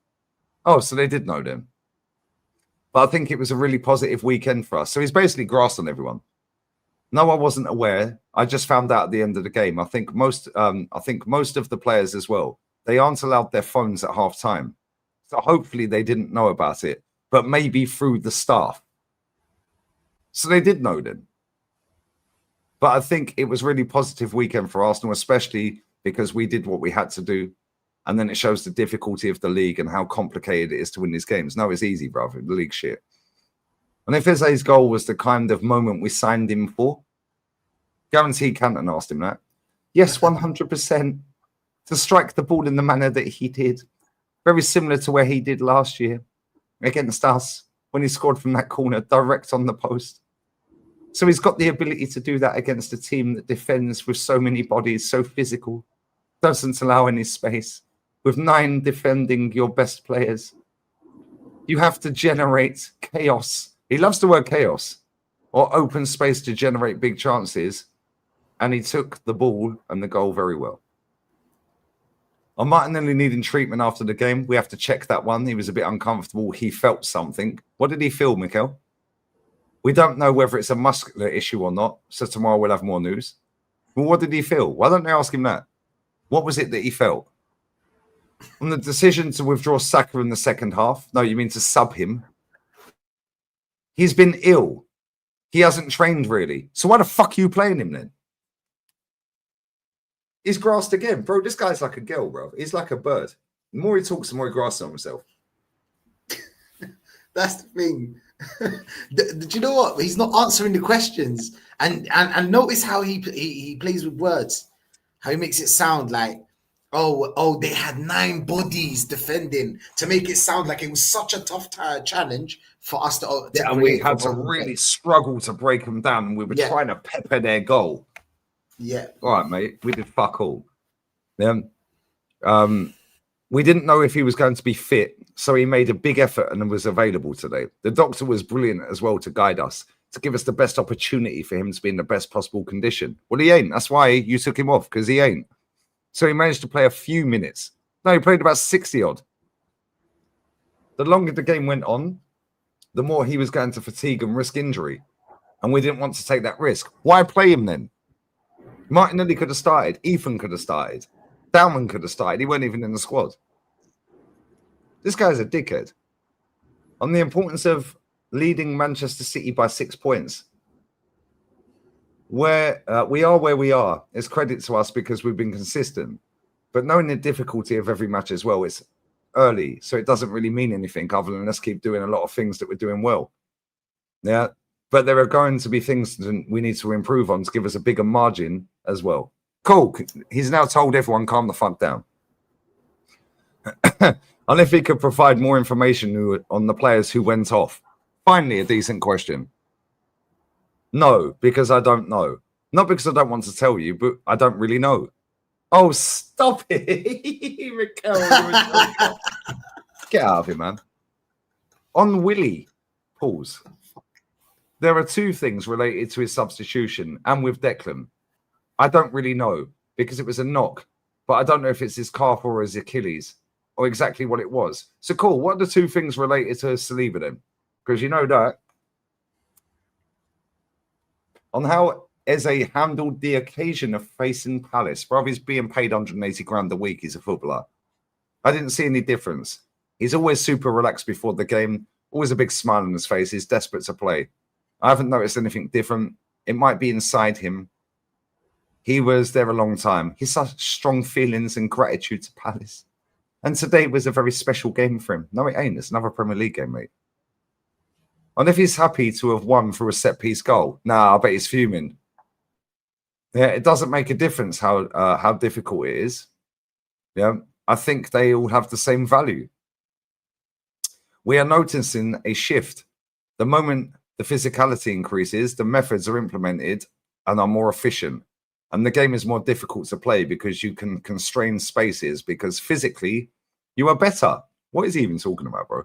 Oh, so they did know then. But I think it was a really positive weekend for us. So he's basically grassed on everyone. No, I wasn't aware. I just found out at the end of the game. I think most of the players as well, they aren't allowed their phones at half time. So hopefully they didn't know about it, but maybe through the staff. So they did know then. But I think it was really positive weekend for Arsenal, especially because we did what we had to do. And then it shows the difficulty of the league and how complicated it is to win these games. No, it's easy, brother. The league's shit. And if Eze's goal was the kind of moment we signed him for, guaranteed Canton asked him that. Yes, 100%. To strike the ball in the manner that he did. Very similar to where he did last year against us when he scored from that corner, direct on the post. So he's got the ability to do that against a team that defends with so many bodies, so physical, doesn't allow any space. With 9 defending your best players, you have to generate chaos. He loves the word chaos, or open space to generate big chances. And he took the ball and the goal very well. On Martinelli needing treatment after the game, we have to check that one. He was a bit uncomfortable. He felt something. What did he feel, Mikel? We don't know whether it's a muscular issue or not. So tomorrow we'll have more news. Well, what did he feel? Why don't they ask him that? What was it that he felt? On the decision to withdraw Saka in the second half. No, you mean to sub him. He's been ill. He hasn't trained really. So why the fuck are you playing him then? He's grassed again. Bro, this guy's like a girl, bro. He's like a bird. The more he talks, the more he grasses on himself. That's the thing. Do you know what? He's not answering the questions. And notice how he plays with words. How he makes it sound like, oh, they had 9 bodies defending, to make it sound like it was such a tough challenge for us to yeah, and we had to really struggle to break them down. And we were trying to pepper their goal. Yeah. All right, mate. We did fuck all. Then, we didn't know if he was going to be fit, so he made a big effort and was available today. The doctor was brilliant as well to guide us, to give us the best opportunity for him to be in the best possible condition. Well, he ain't. That's why you took him off, because he ain't. So he managed to play a few minutes. No, he played about 60 odd. The longer the game went on, the more he was going to fatigue and risk injury. And we didn't want to take that risk. Why play him then? Martinelli could have started. Ethan could have started. Dalman could have started. He weren't even in the squad. This guy's a dickhead. On the importance of leading Manchester City by 6 points. Where we are is credit to us because we've been consistent. But knowing the difficulty of every match as well, it's early. So it doesn't really mean anything other than let's keep doing a lot of things that we're doing well. Yeah. But there are going to be things that we need to improve on to give us a bigger margin as well. Cool. He's now told everyone, calm the fuck down. And if he could provide more information on the players who went off. Finally, a decent question. No, because I don't know. Not because I don't want to tell you, but I don't really know. Oh, stop it. Raquel, get out of here, man. On Willie, pause. There are 2 things related to his substitution and with Declan. I don't really know because it was a knock, but I don't know if it's his calf or his Achilles or exactly what it was. So cool. What are the 2 things related to Saliba then? Because you know that. On how Eze handled the occasion of facing Palace. Bro, he's being paid 180 grand a week. He's a footballer. I didn't see any difference. He's always super relaxed before the game. Always a big smile on his face. He's desperate to play. I haven't noticed anything different. It might be inside him. He was there a long time. He's such strong feelings and gratitude to Palace. And today was a very special game for him. No, it ain't. It's another Premier League game, mate. And if he's happy to have won through a set-piece goal, I bet he's fuming. Yeah, it doesn't make a difference how difficult it is. Yeah, I think they all have the same value. We are noticing a shift. The moment the physicality increases, the methods are implemented and are more efficient. And the game is more difficult to play because you can constrain spaces because physically you are better. What is he even talking about, bro?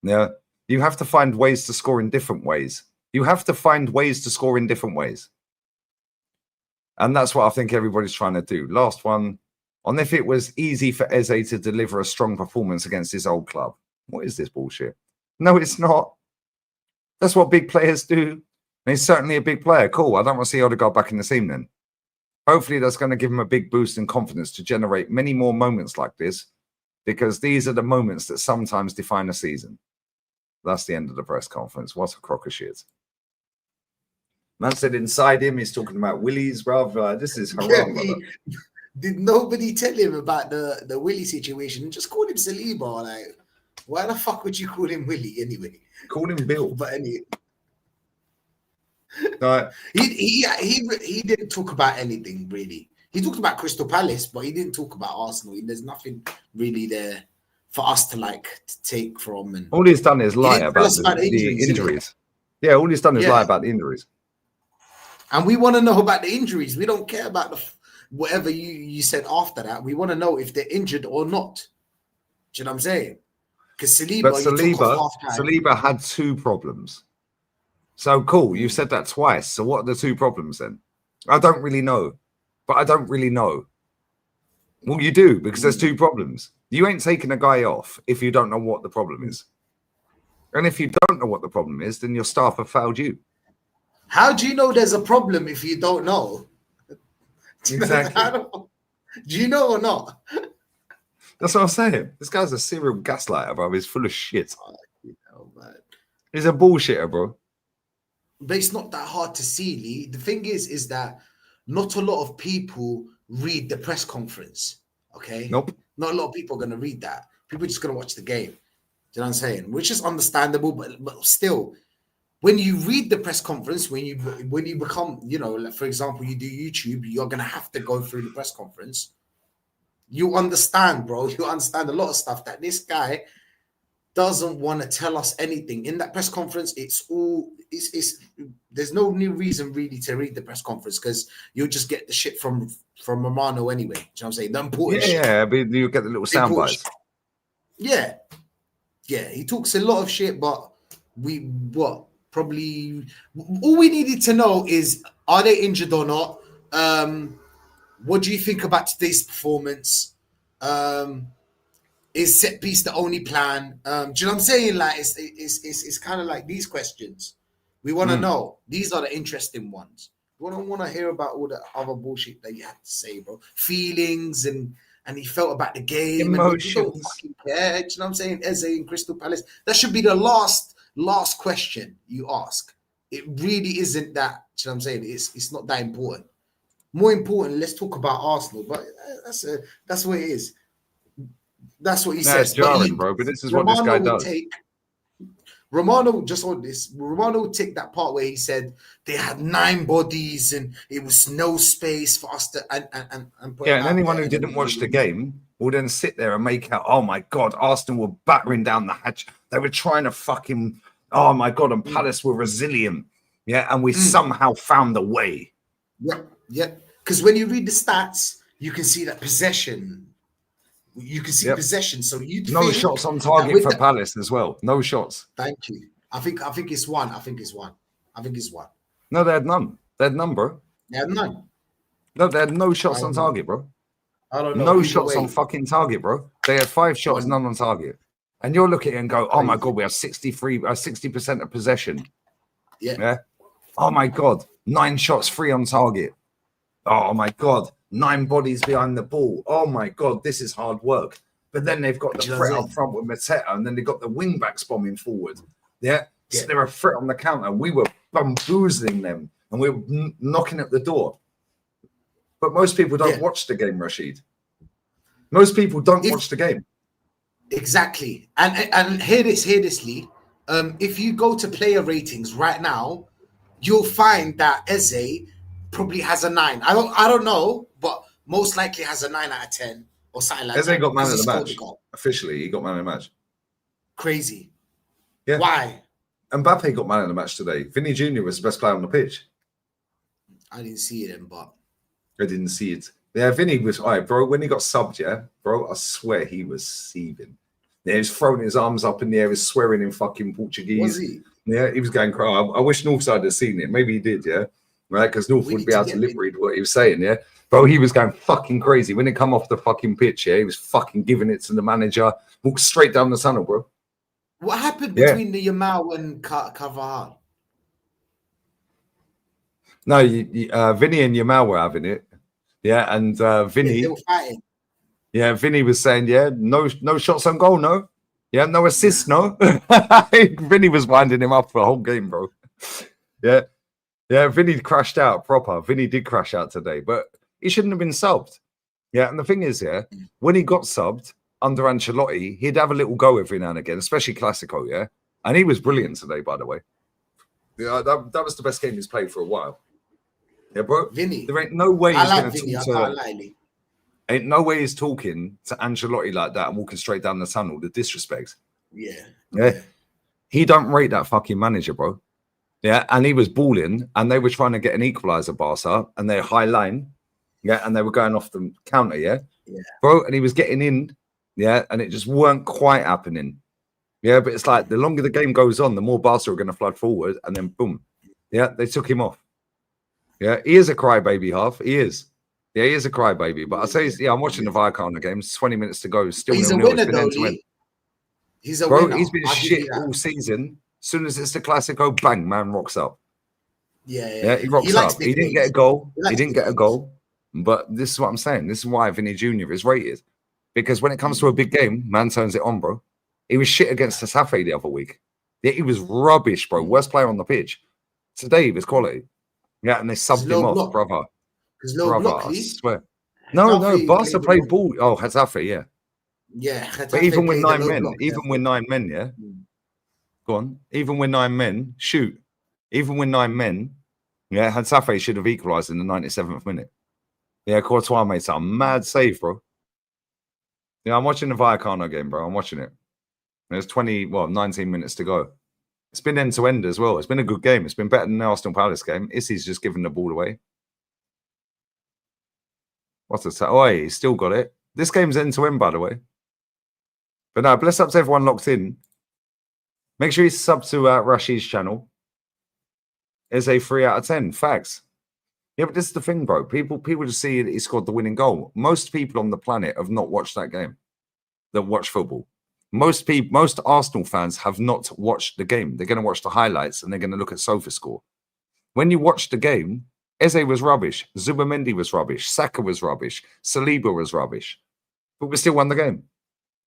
Yeah, you have to find ways to score in different ways. You have to find ways to score in different ways. And that's what I think everybody's trying to do. Last one. on if it was easy for Eze to deliver a strong performance against his old club. What is this bullshit? No, it's not. That's what big players do. And he's certainly a big player. Cool. I don't want to see Odegaard back in the team then. Hopefully that's going to give him a big boost in confidence to generate many more moments like this, because these are the moments that sometimes define a season. That's the end of the press conference. What a crock of shit. Man said inside him, he's talking about Willies, bruv. This is haram, brother. Did nobody tell him about the Willie situation? Just call him Saliba. Like, why the fuck would you call him Willie anyway? Call him Bill. But anyway. Right. He didn't talk about anything really. He talked about Crystal Palace, but he didn't talk about Arsenal. There's nothing really there for us to take from. And all he's done is lie about the injuries. Yeah, all he's done is lie about the injuries. And we want to know about the injuries. We don't care about whatever you said after that. We want to know if they're injured or not. Do you know what I'm saying? Because Saliba had 2 problems. So cool, you said that twice. So what are the 2 problems then? I don't really know. But I don't really know. Well, you do, because there's 2 problems. You ain't taking a guy off if you don't know what the problem is. And if you don't know what the problem is, then your staff have failed you. How do you know there's a problem if you don't know? Exactly. Do you know or not? That's what I'm saying. This guy's a serial gaslighter, bro. He's full of shit. Oh, man. He's a bullshitter, bro. But it's not that hard to see, Lee. The thing is that not a lot of people read the press conference. Okay? Nope. Not a lot of people are going to read that. People are just going to watch the game. Do you know what I'm saying? Which is understandable, but still, when you read the press conference, when you become, like for example, you do YouTube, you're going to have to go through the press conference. You understand, bro. You understand a lot of stuff that this guy doesn't want to tell us anything. In that press conference, there's no new reason really to read the press conference, because you'll just get the shit from Romano anyway. Do you know what I'm saying? The important shit. Yeah, but you get the little sound bites. Yeah. Yeah, he talks a lot of shit, but probably all we needed to know is, are they injured or not? What do you think about today's performance? Is set piece the only plan? Do you know what I'm saying? Like it's kind of like these questions. We want to know. These are the interesting ones. We don't want to hear about all the other bullshit that you had to say, bro. Feelings and he felt about the game. Emotions. And you don't fucking care. Do you know what I'm saying? Eze in Crystal Palace. That should be the last question you ask. It really isn't that. Do you know what I'm saying? It's not that important. More important, let's talk about Arsenal. But that's what it is. That's what he says. It's jarring, bro. But this is what this guy does. Romano, just on this, Romano would take that part where he said they had 9 bodies and it was no space for us to and put and anyone who didn't watch the game will then sit there and make out, oh my god, Arsenal were battering down the hatch. They were trying to fucking, oh my god, and Palace were resilient. Yeah, and we somehow found a way. Yeah. Because when you read the stats, you can see that possession. You can see possession. So you no shots on target for Palace as well. No shots. Thank you. I think it's one. No, they had none. They had none, bro. They had none. No, they had no shots on target, bro. I don't know. No shots on fucking target, bro. They had 5 shots, none on target. And you'll look at it and go, oh my god, we have 60% of possession. Yeah. Oh my god, 9 shots, 3 on target. Oh my god, 9 bodies behind the ball. Oh my god, this is hard work. But then they've got the threat up front with Mateta, and then they've got the wing backs bombing forward. So they're a threat on the counter. We were bamboozling them, and we were knocking at the door. But most people don't watch the game, Rashid. Most people don't watch the game. Exactly. And hear this, Lee. If you go to player ratings right now, you'll find that Eze probably has a 9. I don't know, but most likely has a 9 out of 10 or something like that. Eze got man of the match. Officially, he got man of the match. Crazy. Yeah. Why? Mbappe got man of the match today. Vinny Jr. was the best player on the pitch. I didn't see it, but I didn't see it. Yeah, Vinny was all right, bro. When he got subbed, bro, I swear he was seething. Yeah, he was throwing his arms up in the air, he was swearing in fucking Portuguese. Was he? Yeah, he was going crazy. I wish Northside had seen it. Maybe he did, right? Because North would be able to lip read what he was saying, Bro, he was going fucking crazy. When it come off the fucking pitch, yeah, he was fucking giving it to the manager. Walked straight down the tunnel, bro. What happened Yeah. between the Yamal and Carvajal? No, Vinny and Yamal were having it. Yeah, and Vinny, They were fighting. yeah, Vinny was saying, yeah, no shots on goal, no. Yeah, no assists, no. Vinny was winding him up for the whole game, bro. Yeah. Yeah, Vinny crashed out proper. Vinny did crash out today, but he shouldn't have been subbed. Yeah, and the thing is, yeah, when he got subbed under Ancelotti, he'd have a little go every now and again, especially Classico, yeah? And he was brilliant today, by the way. Yeah, that was the best game he's played for a while. Yeah, bro. Vinny. There ain't no way I he's like going to Vinny. I talk can't to... lie. Ain't no way he's talking to Ancelotti like that and walking straight down the tunnel. The disrespect. Yeah. He don't rate that fucking manager, bro. Yeah, and he was balling, and they were trying to get an equaliser, Barca, and they're high line. Yeah, and they were going off the counter, yeah, bro, and he was getting in, yeah, and it just weren't quite happening. Yeah, but it's like the longer the game goes on, the more Barca are going to flood forward, and then boom, yeah, they took him off. Yeah, he is a crybaby, half. He is. Yeah, he is a crybaby. But I say, yeah, I'm watching the Vallecano games. 20 minutes to go. Still, he's a 0-0. winner, though, Lee. He's a winner. He's been shit all season. As soon as it's the Classico, bang, man rocks up. Yeah, he rocks up. He didn't get a goal. He didn't get a goal. But this is what I'm saying. This is why Vinny Jr. is rated. Because when it comes to a big game, man turns it on, bro. He was shit against Tasafe the other week. Yeah, he was rubbish, bro. Worst player on the pitch. Today, he was quality. Yeah, and they subbed him off, brother. Brother, I swear. No, Barca played ball. Oh, Hetafe, yeah. Yeah, but even with 9 men, yeah. Go on. Even with 9 men, shoot. Even with 9 men, yeah, Hetafe should have equalised in the 97th minute. Yeah, Courtois made some mad save, bro. Yeah, I'm watching the Vallecano game, bro. I'm watching it. There's 19 minutes to go. It's been end to end as well. It's been a good game. It's been better than the Arsenal Palace game. Issy's just giving the ball away. What's the oh, he's still got it. This game's end to end, by the way. But no, bless up to everyone locked in. Make sure you sub to Rashid's channel. It's a 3 out of 10. Facts. Yeah, but this is the thing, bro. People just see that he scored the winning goal. Most people on the planet have not watched that game. That watch football. Most Arsenal fans have not watched the game. They're going to watch the highlights and they're going to look at SofaScore. When you watch the game, Eze was rubbish. Zubamendi was rubbish. Saka was rubbish. Saliba was rubbish. But we still won the game.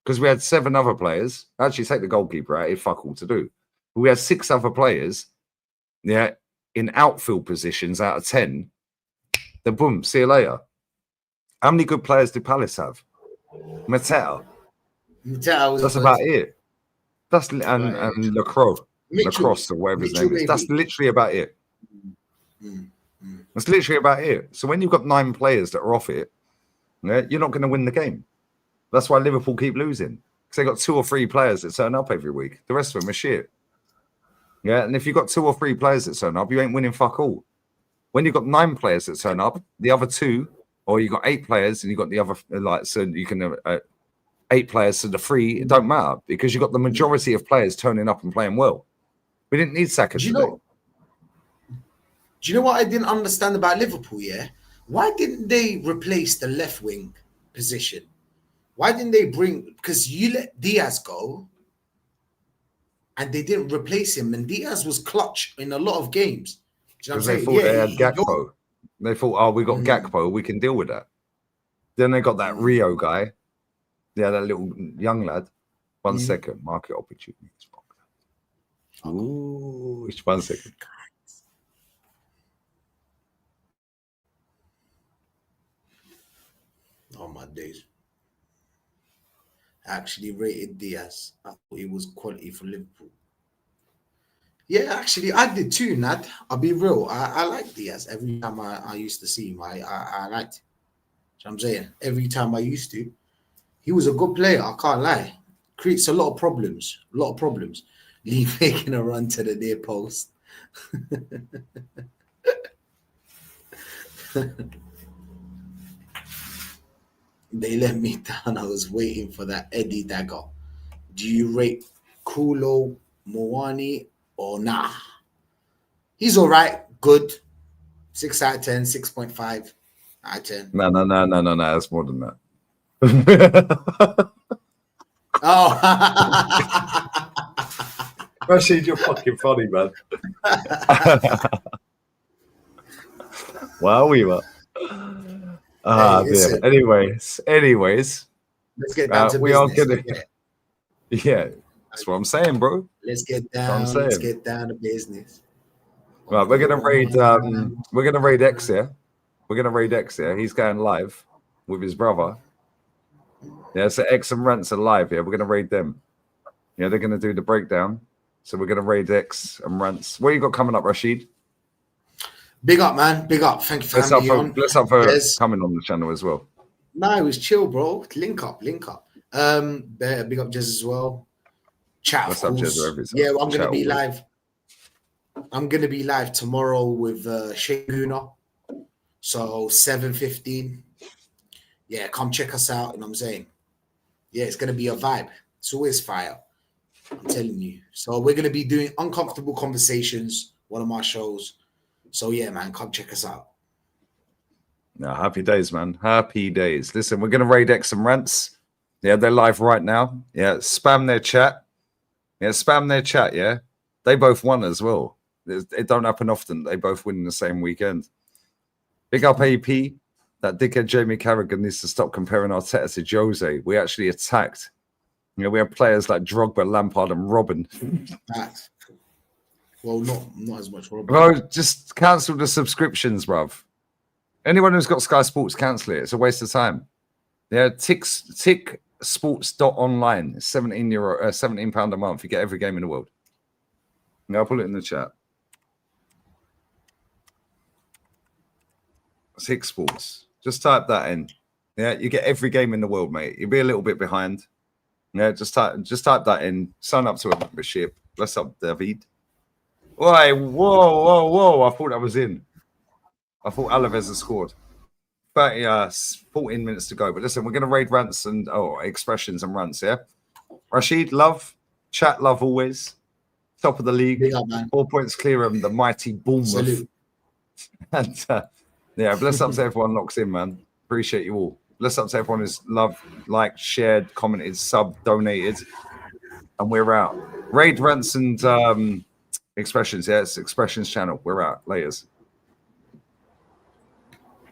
Because we had 7 other players. Actually, take the goalkeeper out. He had fuck all to do. But we had 6 other players, yeah, in outfield positions out of 10. Then boom, see you later. How many good players did Palace have? Mateta. That's about it. That's and Lacrosse or whatever his name is. That's literally about it. That's literally about it. So when you've got 9 players that are off it, yeah, you're not going to win the game. That's why Liverpool keep losing. Because they got 2 or 3 players that turn up every week. The rest of them are shit. Yeah, and if you've got 2 or 3 players that turn up, you ain't winning fuck all. When you've got 9 players that turn up, the other 2, or you've got 8 players and you've got the other, so you can 8 players to the 3, it don't matter because you've got the majority of players turning up and playing well. We didn't need Saka today. Do you know what I didn't understand about Liverpool, yeah? Why didn't they replace the left wing position? Why didn't they because you let Diaz go and they didn't replace him, and Diaz was clutch in a lot of games. Because they thought they had Gakpo. They thought, oh, we got Gakpo, we can deal with that. Then they got that Rio guy. Yeah, that little young lad. 1 second, market opportunities. Ooh, just 1 second. Oh my days. I actually rated Diaz. I thought he was quality for Liverpool. Yeah, actually, I did too, Nad. I'll be real. I like Diaz. Every time I used to see him, I liked him. You know what I'm saying? Every time I used to. He was a good player, I can't lie. Creates a lot of problems. Lee making a run to the near post. They let me down. I was waiting for that Eddie dagger. Do you rate Kulo Moani or nah? He's all right. Good. 6 out of 10, 6.5. I 10. No. That's more than that. Oh. Rashid, you're fucking funny, man. Wow, we were. Ah, Hey, dear. listen, Anyways, let's get down to we are business. gonna. Yeah, that's what I'm saying, bro. Let's get That's what I'm down. saying. Let's get down to business. Right, we're gonna raid. We're gonna raid X here. We're gonna raid X here. He's going live with his brother. Yeah, so X and Rants are live here. We're gonna raid them. Yeah, they're gonna do the breakdown. So we're gonna raid X and Rants. What you got coming up, Rashid? Big up, man. Big up. Thank you for having me on. Bless up for Des. coming on the channel as well. No, it was chill, bro. Link up. Big up Jez as well. Chat, Bless of up, course. Jez, every time. Yeah, well, I'm Chat gonna be always. live. I'm gonna be live tomorrow with Shaguna. So 7:15. Yeah, come check us out. You know what I'm saying? Yeah, it's gonna be a vibe. It's always fire. I'm telling you. So we're gonna be doing uncomfortable conversations, one of my shows. So yeah, man, come check us out. No, happy days, man. Happy days. Listen, we're gonna raid X and Rants. Yeah, they're live right now. Yeah, spam their chat. Yeah, spam their chat. Yeah, they both won as well. It don't happen often. They both win in the same weekend. Big up AP. That dickhead Jamie Carragher needs to stop comparing Arteta to Jose. We actually attacked. You know, we have players like Drogba, Lampard, and Robin. Facts. Well, not as much. Bro, just cancel the subscriptions, bruv. Anyone who's got Sky Sports, cancel it. It's a waste of time. Yeah, tick sports.online. It's £17 a month. You get every game in the world. I'll put it in the chat. Tick Sports. Just type that in. Yeah, you get every game in the world, mate. You'll be a little bit behind. Yeah, just type that in. Sign up to a membership. Bless up, David. Whoa. I thought that was in. I thought Alaves had scored. 14 minutes to go. But listen, we're going to raid Rants and expressions and Rants, yeah? Rashid, love. Chat, love always. Top of the league. Big up, man. 4 points clear of the mighty Bournemouth. Salute. And yeah, bless up to everyone locks in, man. Appreciate you all. Bless up to everyone who's loved, liked, shared, commented, sub, donated. And we're out. Raid Rants and expressions. Yeah, it's Expressions channel. We're out. Laters.